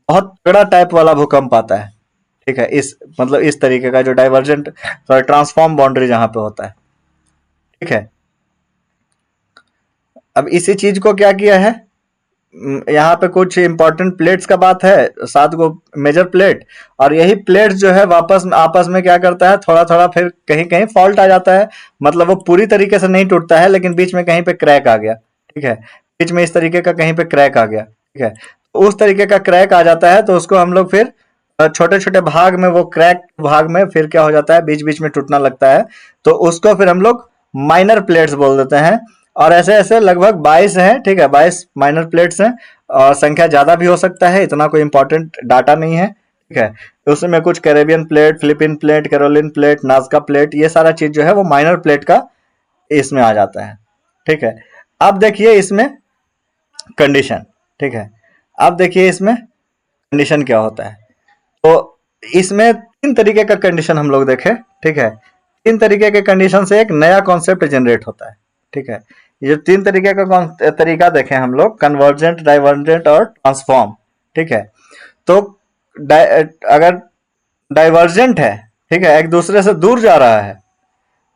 बहुत बड़ा टाइप वाला भूकंप आता है, ठीक है, इस मतलब इस तरीके का जो डाइवर्जेंट ट्रांसफॉर्म बाउंड्री जहां पे होता है, ठीक है। अब इसी चीज को क्या किया है, यहाँ पे कुछ इंपॉर्टेंट प्लेट्स का बात है, 7 गो मेजर प्लेट, और यही प्लेट्स जो है वापस आपस में क्या करता है, थोड़ा थोड़ा फिर कहीं कहीं फॉल्ट आ जाता है, मतलब वो पूरी तरीके से नहीं टूटता है लेकिन बीच में कहीं पे क्रैक आ गया, ठीक है, बीच में इस तरीके का कहीं पे क्रैक आ गया, ठीक है। तो उस तरीके का क्रैक आ जाता है तो उसको हम लोग फिर छोटे छोटे भाग में, वो क्रैक भाग में फिर क्या हो जाता है, बीच बीच में टूटना लगता है, तो उसको फिर हम लोग माइनर प्लेट्स बोल देते हैं। और ऐसे ऐसे लगभग 22 हैं, ठीक है, 22 माइनर प्लेट्स हैं, और संख्या ज्यादा भी हो सकता है, इतना कोई इंपॉर्टेंट डाटा नहीं है, ठीक है। उसमें कुछ Caribbean plate, Philippine plate, Caroline plate, Nazca plate, ये सारा चीज जो है वो माइनर प्लेट का इसमें आ जाता है, ठीक है। अब देखिए इसमें कंडीशन, ठीक है, अब देखिए इसमें कंडीशन क्या होता है। तो इसमें 3 तरीके का कंडीशन हम लोग देखें, ठीक है, 3 तरीके के कंडीशन से एक नया कॉन्सेप्ट जनरेट होता है, ठीक है। ये 3 तरीके का तरीका देखें हम लोग, कन्वर्जेंट, डाइवर्जेंट और ट्रांसफॉर्म, ठीक है। तो अगर डाइवर्जेंट है, ठीक है, एक दूसरे से दूर जा रहा है,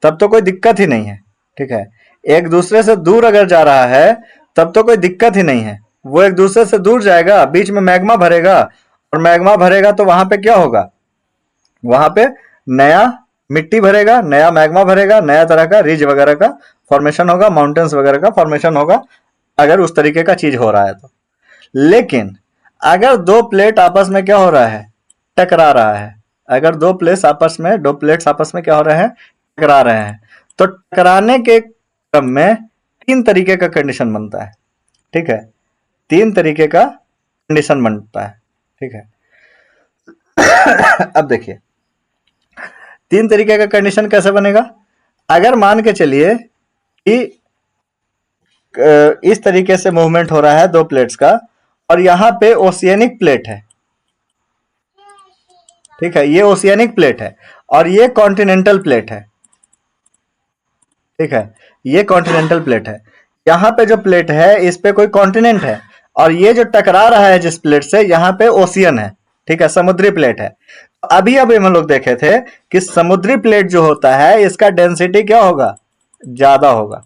तब तो कोई दिक्कत ही नहीं है, ठीक है। एक दूसरे से दूर अगर जा रहा है तब तो कोई दिक्कत ही नहीं है। वो एक दूसरे से दूर जाएगा, बीच में मैग्मा भरेगा, और मैग्मा भरेगा तो वहां पे क्या होगा, वहां पे नया मिट्टी भरेगा, नया मैग्मा भरेगा, नया तरह का रिज वगैरह का फॉर्मेशन होगा, माउंटेन्स वगैरह का फॉर्मेशन होगा, अगर उस तरीके का चीज हो रहा है तो। लेकिन अगर दो प्लेट आपस में क्या हो रहा है, टकरा रहा है, अगर दो प्लेट्स आपस में क्या हो रहे हैं, टकरा रहे हैं, तो टकराने के क्रम में तीन तरीके का कंडीशन बनता है, ठीक है, तीन तरीके का कंडीशन बनता है, ठीक है। अब देखिए तीन तरीके का कंडीशन कैसे बनेगा। अगर मान के चलिए कि इस तरीके से मूवमेंट हो रहा है दो प्लेट्स का, और यहां पे ओशियनिक प्लेट है, ठीक है, ये ओशियनिक प्लेट है और ये कॉन्टिनेंटल प्लेट है, ठीक है, ये कॉन्टिनेंटल प्लेट है। यहां पे जो प्लेट है इस पे कोई कॉन्टिनेंट है, और ये जो टकरा रहा है जिस प्लेट से, यहां पे ओशियन है, ठीक है, समुद्री प्लेट है। अभी हम लोग देखे थे कि समुद्री प्लेट जो होता है इसका डेंसिटी क्या होगा, ज्यादा होगा,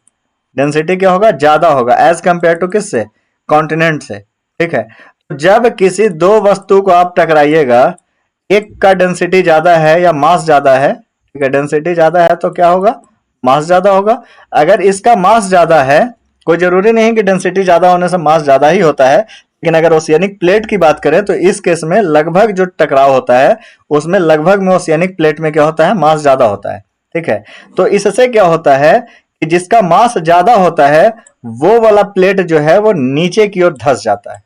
डेंसिटी क्या होगा, ज्यादा होगा एज कंपेयर टू किससे, कॉन्टिनेंट से, ठीक है। जब किसी दो वस्तु को आप टकराइएगा, एक का डेंसिटी ज्यादा है या मास ज्यादा है, ठीक है, डेंसिटी ज्यादा है तो क्या होगा, मास ज्यादा होगा। अगर इसका मास ज्यादा है, कोई जरूरी नहीं कि डेंसिटी ज्यादा होने से मास ज्यादा ही होता है, लेकिन अगर ओशियनिक प्लेट की बात करें तो इस केस में लगभग जो टकराव होता है उसमें लगभग में ओशियनिक प्लेट में क्या होता है, मास ज्यादा होता है, ठीक है। तो इससे क्या होता है कि जिसका मास ज्यादा होता है वो वाला प्लेट जो है वो नीचे की ओर धंस जाता है,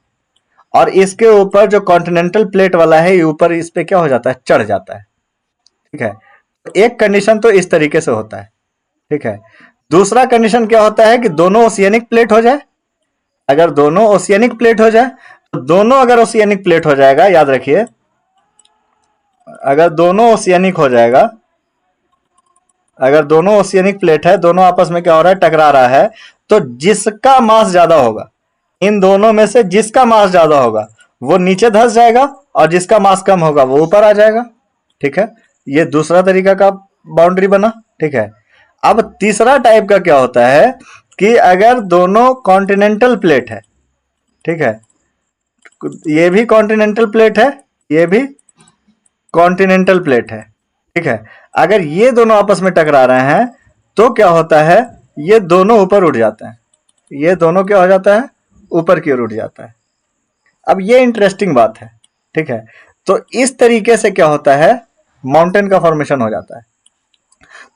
और इसके ऊपर जो कॉन्टिनेंटल प्लेट वाला है ये ऊपर इस पे क्या हो जाता है, चढ़ जाता है, ठीक है। एक कंडीशन तो इस तरीके से होता है, ठीक है। दूसरा कंडीशन क्या होता है कि दोनों ओशियनिक प्लेट हो जाए। अगर दोनों ओशियनिक प्लेट हो जाए तो दोनों, अगर ओशियनिक प्लेट हो जाएगा, याद रखिए, अगर दोनों ओशियनिक हो जाएगा, अगर दोनों ओशियनिक प्लेट है, दोनों आपस में क्या हो रहा है, टकरा रहा है, तो जिसका मास ज्यादा होगा, इन दोनों में से जिसका मास ज्यादा होगा वो नीचे धंस जाएगा, और जिसका मास कम होगा वो ऊपर आ जाएगा, ठीक है। ये दूसरा तरीका का बाउंड्री बना, ठीक है। अब तीसरा टाइप का क्या होता है कि अगर दोनों कॉन्टिनेंटल प्लेट है, ठीक है, ये भी कॉन्टिनेंटल प्लेट है, ये भी कॉन्टिनेंटल प्लेट है, ठीक है। अगर ये दोनों आपस में टकरा रहे हैं तो क्या होता है, ये दोनों ऊपर उठ जाते हैं, ये दोनों क्या हो जाता है, ऊपर की ओर उठ जाता है। अब ये इंटरेस्टिंग बात है, ठीक है। तो इस तरीके से क्या होता है, माउंटेन का फॉर्मेशन हो जाता है।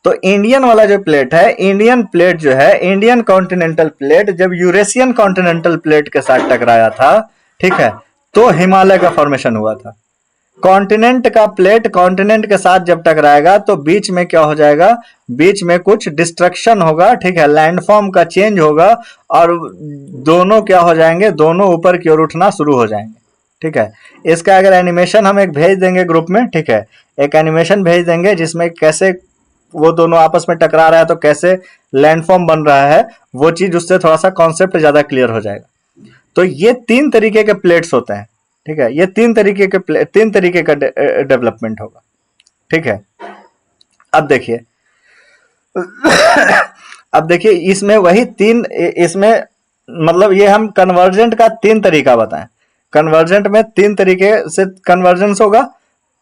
तो इंडियन वाला जो प्लेट है, इंडियन प्लेट जो है, इंडियन कॉन्टिनेंटल प्लेट जब यूरेशियन कॉन्टिनेंटल प्लेट के साथ टकराया था, ठीक है, तो हिमालय का फॉर्मेशन हुआ था। कॉन्टिनेंट का प्लेट कॉन्टिनेंट के साथ जब टकराएगा तो बीच में क्या हो जाएगा, बीच में कुछ डिस्ट्रक्शन होगा, ठीक है, लैंडफॉर्म का चेंज होगा, और दोनों क्या हो जाएंगे, दोनों ऊपर की ओर उठना शुरू हो जाएंगे, ठीक है। इसका अगर एनिमेशन हम एक भेज देंगे ग्रुप में, ठीक है, एक एनिमेशन भेज देंगे जिसमें कैसे वो दोनों आपस में टकरा रहा है तो कैसे लैंडफॉर्म बन रहा है, वो चीज उससे थोड़ा सा कॉन्सेप्ट ज्यादा क्लियर हो जाएगा। तो ये तीन तरीके के प्लेट्स होते हैं, ठीक है, ये तीन तरीके का डेवलपमेंट होगा, ठीक है। अब देखिए अब देखिए इसमें वही तीन, इसमें मतलब ये हम कन्वर्जेंट का तीन तरीका बताएं। कन्वर्जेंट में तीन तरीके से कन्वर्जेंस होगा।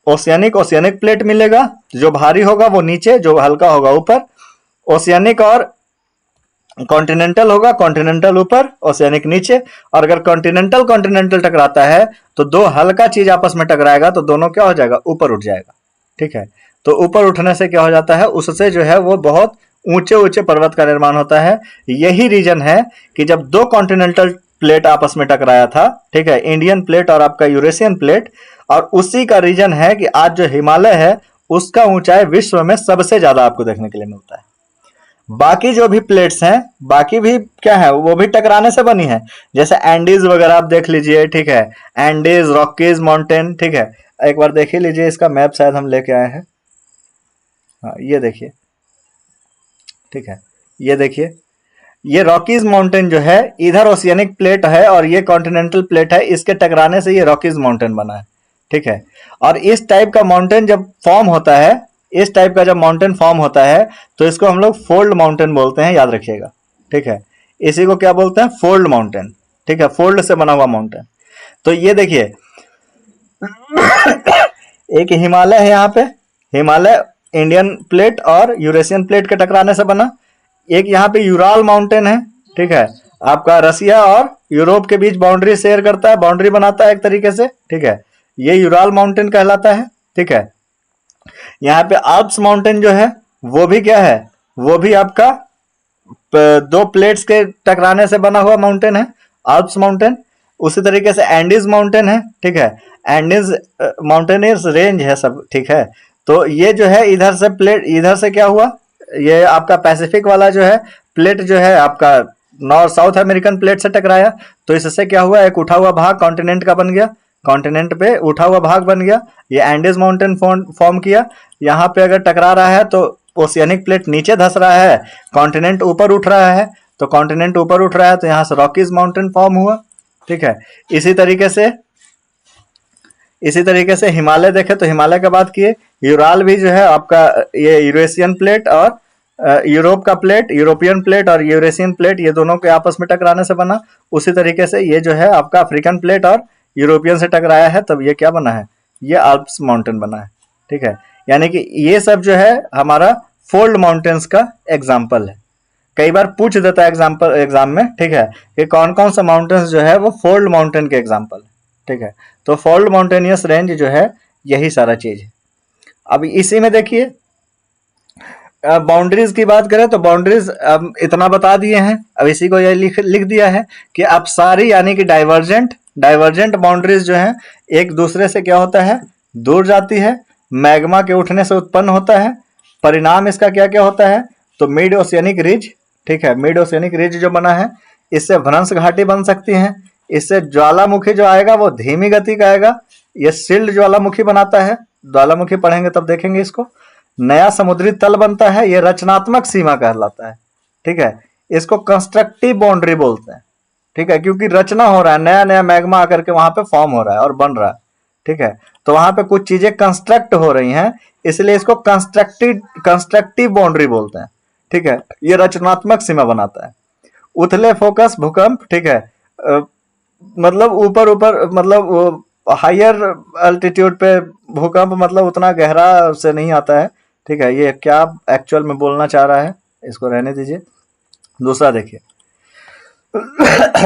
ओशियनिक प्लेट मिलेगा, जो भारी होगा वो नीचे, जो हल्का होगा ऊपर। ओशियनिक और कॉन्टिनेंटल होगा, कॉन्टिनेंटल ऊपर, ओशियनिक नीचे। और अगर कॉन्टिनेंटल टकराता है तो दो हल्का चीज आपस में टकराएगा तो दोनों क्या हो जाएगा, ऊपर उठ जाएगा, ठीक है। तो ऊपर उठने से क्या हो जाता है, उससे जो है वो बहुत ऊंचे ऊंचे पर्वत का निर्माण होता है। यही रीजन है कि जब दो कॉन्टिनेंटल प्लेट आपस में टकराया था, ठीक है, इंडियन प्लेट और आपका यूरेशियन प्लेट, और उसी का रीजन है कि आज जो हिमालय है उसका ऊंचाई विश्व में सबसे ज्यादा आपको देखने के लिए मिलता है। बाकी जो भी प्लेट्स हैं, बाकी भी क्या है, वो भी टकराने से बनी है। जैसे एंडीज वगैरह आप देख लीजिए, ठीक है, एंडीज, रॉकीज माउंटेन, ठीक है। एक बार देख ही लीजिए, इसका मैप शायद हम लेके आए हैं, हाँ ये देखिए, ठीक है, ये देखिए, ये रॉकीज माउंटेन जो है, इधर ओशियनिक प्लेट है और ये कॉन्टिनेंटल प्लेट है, इसके टकराने से ये रॉकीज माउंटेन बना है, ठीक है। और इस टाइप का माउंटेन जब फॉर्म होता है, इस टाइप का जब माउंटेन फॉर्म होता है तो इसको हम लोग फोल्ड माउंटेन बोलते हैं, याद रखिएगा। ठीक है, इसी को क्या बोलते हैं? Fold mountain. ठीक है, फोल्ड से बना हुआ माउंटेन। तो ये देखिए एक हिमालय है यहाँ पे, हिमालय इंडियन प्लेट और यूरेशियन प्लेट के टकराने से बना। एक यहाँ पे यूराल माउंटेन है। ठीक है, आपका रसिया और यूरोप के बीच बाउंड्री शेयर करता है, बाउंड्री बनाता है एक तरीके से। ठीक है, ये यूराल माउंटेन कहलाता है। ठीक है, यहाँ पे आल्प्स माउंटेन जो है वो भी क्या है? वो भी आपका दो प्लेट्स के टकराने से बना हुआ माउंटेन है, आल्प्स माउंटेन। उसी तरीके से एंडीज माउंटेन है। ठीक है, एंडीज माउंटेनियर्स रेंज है सब। ठीक है, तो ये जो है इधर से प्लेट, इधर से क्या हुआ, ये आपका पैसिफिक वाला जो है प्लेट जो है आपका नॉर्थ साउथ अमेरिकन प्लेट से टकराया, तो इससे क्या हुआ, एक उठा हुआ भाग कॉन्टिनेंट का बन गया, कॉन्टिनेंट पे उठा हुआ भाग बन गया। ये एंडीज माउंटेन फॉर्म किया। यहाँ पे अगर टकरा रहा है तो ओशियनिक प्लेट नीचे धस रहा है, कॉन्टिनेंट ऊपर उठ रहा है, तो कॉन्टिनेंट ऊपर उठ रहा है तो यहाँ से रॉकीज माउंटेन फॉर्म हुआ। ठीक है, इसी तरीके से हिमालय देखे तो हिमालय का बात किए, यूराल भी जो है आपका ये यूरेशियन प्लेट और यूरोप का प्लेट, यूरोपियन प्लेट और यूरेशियन प्लेट, ये दोनों के आपस में टकराने से बना। उसी तरीके से ये जो है आपका अफ्रीकन प्लेट और यूरोपियन से टकराया है, तब ये क्या बना है? ये आल्प्स माउंटेन बना है। ठीक है, यानी कि ये सब जो है हमारा फोल्ड माउंटेन्स का एग्जाम्पल है। कई बार पूछ देता है एग्जाम्पल एग्जाम में। ठीक है, कि कौन कौन सा माउंटेन्स जो है वो फोल्ड माउंटेन के एग्जाम्पल है। ठीक है, तो फोल्ड माउंटेनियस रेंज जो है यही सारा चीज है। अब इसी में देखिए बाउंड्रीज की बात करें तो बाउंड्रीज अब इतना बता दिए हैं। अब इसी को ये लिख दिया है कि अब सारी यानी कि डाइवर्जेंट बाउंड्रीज जो है एक दूसरे से क्या होता है? दूर जाती है, मैग्मा के उठने से उत्पन्न होता है। परिणाम इसका क्या क्या होता है? तो मिड ओशियनिक रिज। ठीक है, मिड ओशियनिक रिज जो बना है इससे भ्रंश घाटी बन सकती है। इससे ज्वालामुखी जो आएगा वो धीमी गति का आएगा, ये शिल्ड ज्वालामुखी बनाता है। ज्वालामुखी पढ़ेंगे तब देखेंगे इसको। नया समुद्री तल बनता है, ये रचनात्मक सीमा कहलाता है। ठीक है, इसको कंस्ट्रक्टिव बाउंड्री बोलते हैं। ठीक है, क्योंकि रचना हो रहा है, नया नया मैग्मा आकर के वहां पे फॉर्म हो रहा है और बन रहा है। ठीक है, तो वहां पे कुछ चीजें कंस्ट्रक्ट हो रही हैं, इसलिए इसको कंस्ट्रक्टिव बाउंड्री बोलते हैं। ठीक है, ये रचनात्मक सीमा बनाता है। उथले फोकस भूकंप। ठीक है, मतलब ऊपर मतलब हायर अल्टीट्यूड पे भूकंप मतलब उतना गहरा से नहीं आता है। ठीक है, ये क्या एक्चुअल में बोलना चाह रहा है इसको रहने दीजिए। दूसरा देखिए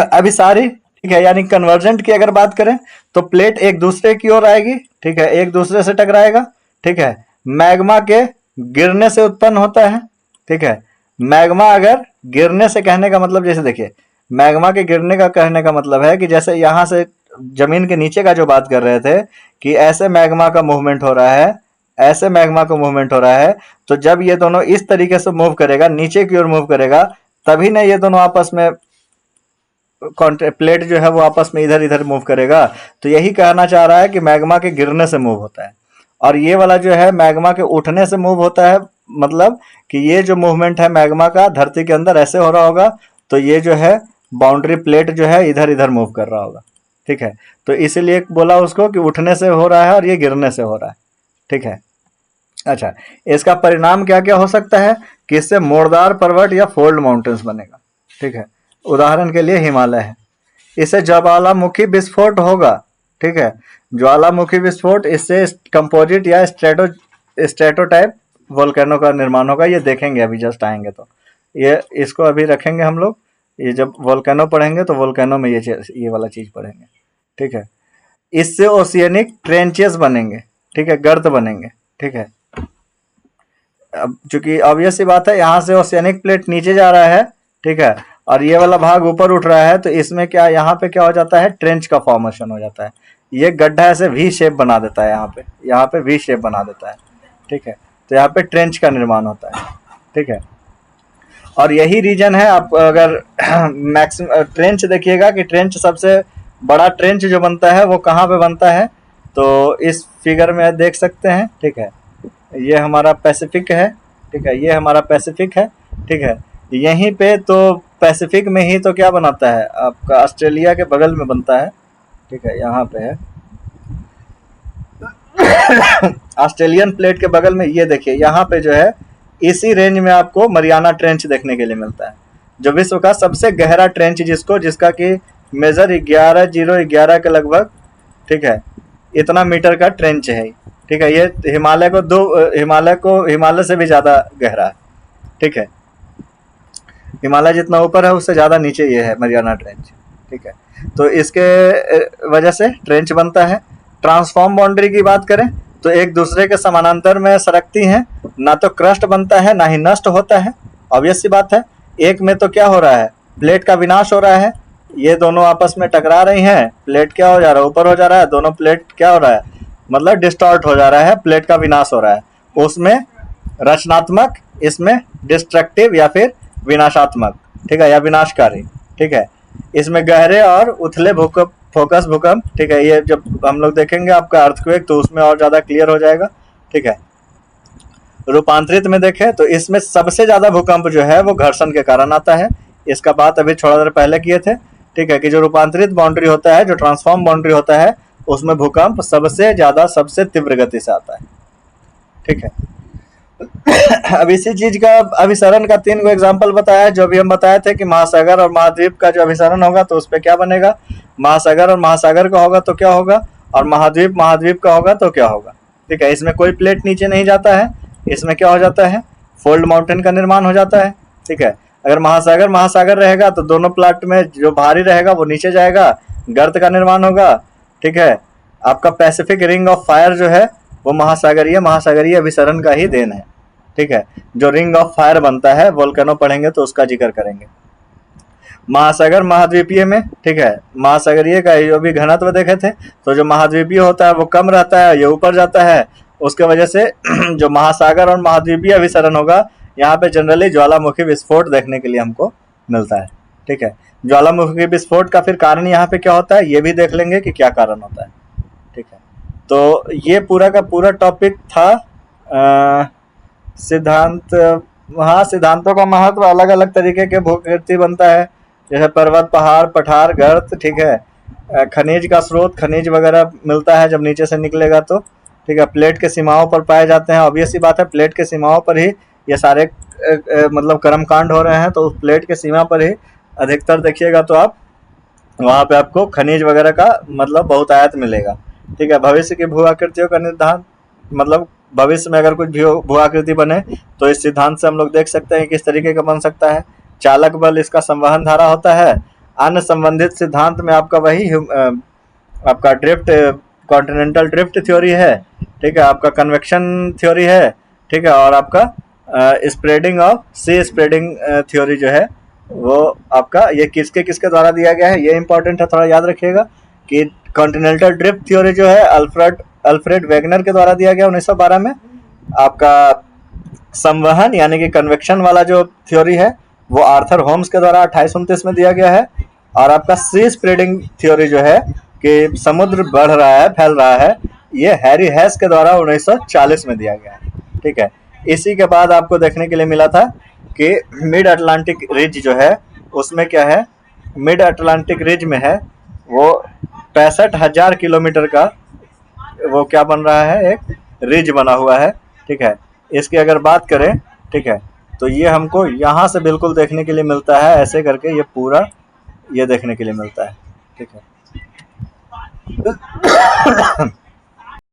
अभी सारी, ठीक है, यानी कन्वर्जेंट की अगर बात करें तो प्लेट एक दूसरे की ओर आएगी। ठीक है, एक दूसरे से टकराएगा। ठीक है, मैग्मा के गिरने से उत्पन्न होता है। ठीक है, मैग्मा अगर गिरने से कहने का मतलब, जैसे देखिए मैग्मा के गिरने का कहने का मतलब है कि जैसे यहां से जमीन के नीचे का जो बात कर रहे थे कि ऐसे मैग्मा का मूवमेंट हो रहा है, ऐसे मैग्मा का मूवमेंट हो रहा है, तो जब ये दोनों इस तरीके से मूव करेगा, नीचे की ओर मूव करेगा, तभी ना ये दोनों आपस में प्लेट जो है वो आपस में इधर इधर मूव करेगा। तो यही कहना चाह रहा है कि मैग्मा के गिरने से मूव होता है, और ये वाला जो है मैग्मा के उठने से मूव होता है। मतलब कि ये जो मूवमेंट है मैग्मा का धरती के अंदर ऐसे हो रहा होगा, तो ये जो है बाउंड्री प्लेट जो है इधर इधर मूव कर रहा होगा। ठीक है, तो इसीलिए बोला उसको कि उठने से हो रहा है और ये गिरने से हो रहा है। ठीक है, अच्छा, इसका परिणाम क्या क्या हो सकता है कि इससे मोड़दार पर्वत या फोल्ड माउंटेन्स बनेगा। ठीक है, उदाहरण के लिए हिमालय है, इससे ज्वालामुखी विस्फोट होगा। ठीक है, ज्वालामुखी विस्फोट, इससे कंपोजिट या स्ट्रेटो टाइप वोल्केनो का निर्माण होगा। ये देखेंगे अभी जस्ट आएंगे तो, ये इसको अभी रखेंगे हम लोग। ये जब वोल्केनो पढ़ेंगे तो वोल्केनो में ये वाला चीज पढ़ेंगे। ठीक है, इससे ओशियनिक ट्रेंचेस बनेंगे। ठीक है, गर्त बनेंगे। ठीक है, अब चूंकि ऑब्वियस सी बात है, यहाँ से ओशियनिक प्लेट नीचे जा रहा है। ठीक है, और ये वाला भाग ऊपर उठ रहा है, तो इसमें क्या, यहाँ पे क्या हो जाता है? ट्रेंच का फॉर्मेशन हो जाता है। ये गड्ढा ऐसे वी शेप बना देता है, यहाँ पे वी शेप बना देता है। ठीक है, तो यहाँ पे ट्रेंच का निर्माण होता है। ठीक है, और यही रीजन है। आप अगर मैक्सिमम ट्रेंच देखिएगा कि ट्रेंच सबसे बड़ा ट्रेंच जो बनता है वो कहाँ पे बनता है, तो इस फिगर में देख सकते हैं। ठीक है, ये हमारा पैसिफिक है। ठीक है, ये हमारा पैसिफिक है। ठीक है, यहीं पे तो पैसिफिक में ही तो क्या बनाता है, आपका ऑस्ट्रेलिया के बगल में बनता है। ठीक है, यहाँ पे है, ऑस्ट्रेलियन प्लेट के बगल में ये देखिए, यहाँ पे जो है इसी रेंज में आपको मरियाना ट्रेंच देखने के लिए मिलता है, जो विश्व का सबसे गहरा ट्रेंच जिसका कि मेजर 11,011 के लगभग, ठीक है, इतना मीटर का ट्रेंच है, ठीक है। ये हिमालय से भी ज़्यादा गहरा है, ठीक है। हिमालय जितना ऊपर है उससे ज़्यादा नीचे ये है मरियाना ट्रेंच, ठीक है। तो इसके वजह से ट्रेंच बनता है। ट्रांसफॉर्म बाउंड्री की बात करें तो एक दूसरे के समानांतर में सरकती हैं, ना तो क्रस्ट बनता है ना ही नष्ट होता है, ऑब्वियस सी बात है। एक में तो क्या हो रहा है, प्लेट का विनाश हो रहा है, ये दोनों आपस में टकरा रही हैं, प्लेट क्या हो जा रहा है, ऊपर हो जा रहा है, दोनों प्लेट क्या हो रहा है, मतलब डिस्टॉर्ट हो जा रहा है, प्लेट का विनाश हो रहा है। उसमें रचनात्मक, इसमें डिस्ट्रक्टिव या फिर विनाशात्मक, ठीक है, या विनाशकारी, ठीक है। इसमें गहरे और उथले भूकंप, फोकस भूकंप, ठीक है। ये जब हम लोग देखेंगे आपका अर्थक्वेक तो उसमें और ज़्यादा क्लियर हो जाएगा, ठीक है। रूपांतरित में देखें तो इसमें सबसे ज़्यादा भूकंप जो है वो घर्षण के कारण आता है। इसका बात अभी थोड़ा देर पहले किए थे, ठीक है, कि जो रूपांतरित बाउंड्री होता है, जो ट्रांसफॉर्म बाउंड्री होता है, उसमें भूकंप सबसे ज़्यादा सबसे तीव्र गति से आता है, ठीक है। अब इसी चीज का अभिसरण का 3 गो एग्जाम्पल बताया, जो भी हम बताए थे कि महासागर और महाद्वीप का जो अभिसरण होगा तो उस पर क्या बनेगा, महासागर और महासागर का होगा तो क्या होगा, और महाद्वीप का होगा तो क्या होगा, ठीक है। इसमें कोई प्लेट नीचे नहीं जाता है, इसमें क्या हो जाता है, फोल्ड माउंटेन का निर्माण हो जाता है, ठीक है। अगर महासागर रहेगा तो दोनों प्लेट में जो भारी रहेगा वो नीचे जाएगा, गर्त का निर्माण होगा, ठीक है। आपका पैसिफिक रिंग ऑफ फायर जो है वो महासागरीय अभिसरण का ही देन है, ठीक है। जो रिंग ऑफ फायर बनता है, वोल्केनो पढ़ेंगे तो उसका जिक्र करेंगे। महासागर महाद्वीपीय में, ठीक है, महासागरीय का जो भी घनत्व देखे थे, तो जो महाद्वीपीय होता है वो कम रहता है, ये ऊपर जाता है, उसके वजह से जो महासागर और महाद्वीपीय अभिसरण होगा, यहाँ पे जनरली ज्वालामुखी विस्फोट देखने के लिए हमको मिलता है, ठीक है। ज्वालामुखी विस्फोट का फिर कारण यहाँ पे क्या होता है, ये भी देख लेंगे कि क्या कारण होता है, ठीक है। तो ये पूरा का पूरा टॉपिक था सिद्धांत। हाँ, सिद्धांतों का महत्व, अलग अलग तरीके के भूकृति बनता है, जैसे पर्वत, पहाड़, पठार, गर्त, ठीक है। खनिज का स्रोत, खनिज वगैरह मिलता है जब नीचे से निकलेगा तो, ठीक है। प्लेट के सीमाओं पर पाए जाते हैं, ऑब्वियस सी बात है, प्लेट के सीमाओं पर ही ये सारे मतलब कर्मकांड हो रहे हैं, तो उस प्लेट के सीमा पर ही अधिकतर देखिएगा तो आप वहाँ पे आपको खनिज वगैरह का मतलब बहुतायत मिलेगा, ठीक है। भविष्य की भू आकृतियों का निर्धारण, मतलब भविष्य में अगर कुछ भू आकृति बने तो इस सिद्धांत से हम लोग देख सकते हैं किस तरीके का बन सकता है। चालक बल इसका संवहन धारा होता है। अन्य संबंधित सिद्धांत में आपका वही आपका ड्रिफ्ट, कॉन्टिनेंटल ड्रिफ्ट थ्योरी है, ठीक है, आपका कन्वेक्शन थ्योरी है, ठीक है, और आपका spreading of sea spreading theory जो है वो आपका ये किसके द्वारा दिया गया है, ये इंपॉर्टेंट है, थोड़ा याद रखिएगा कि कॉन्टिनेंटल ड्रिफ्ट थ्योरी जो है अल्फ्रेड वेगनर के द्वारा दिया गया 1912 में। आपका संवहन यानी कि कन्वेक्शन वाला जो थ्योरी है वो आर्थर होम्स के द्वारा 2829 में दिया गया है। और आपका सी स्प्रेडिंग थ्योरी जो है कि समुद्र बढ़ रहा है, फैल रहा है, ये हैरी हेस के द्वारा 1940 में दिया गया है, ठीक है। इसी के बाद आपको देखने के लिए मिला था कि मिड अटलांटिक रिज जो है उसमें क्या है, मिड अटलांटिक रिज में है वो 65,000 किलोमीटर का वो क्या बन रहा है, एक रिज बना हुआ है, ठीक है। इसकी अगर बात करें, ठीक है, तो ये हमको यहाँ से बिल्कुल देखने के लिए मिलता है, ऐसे करके ये पूरा ये देखने के लिए मिलता है, ठीक है।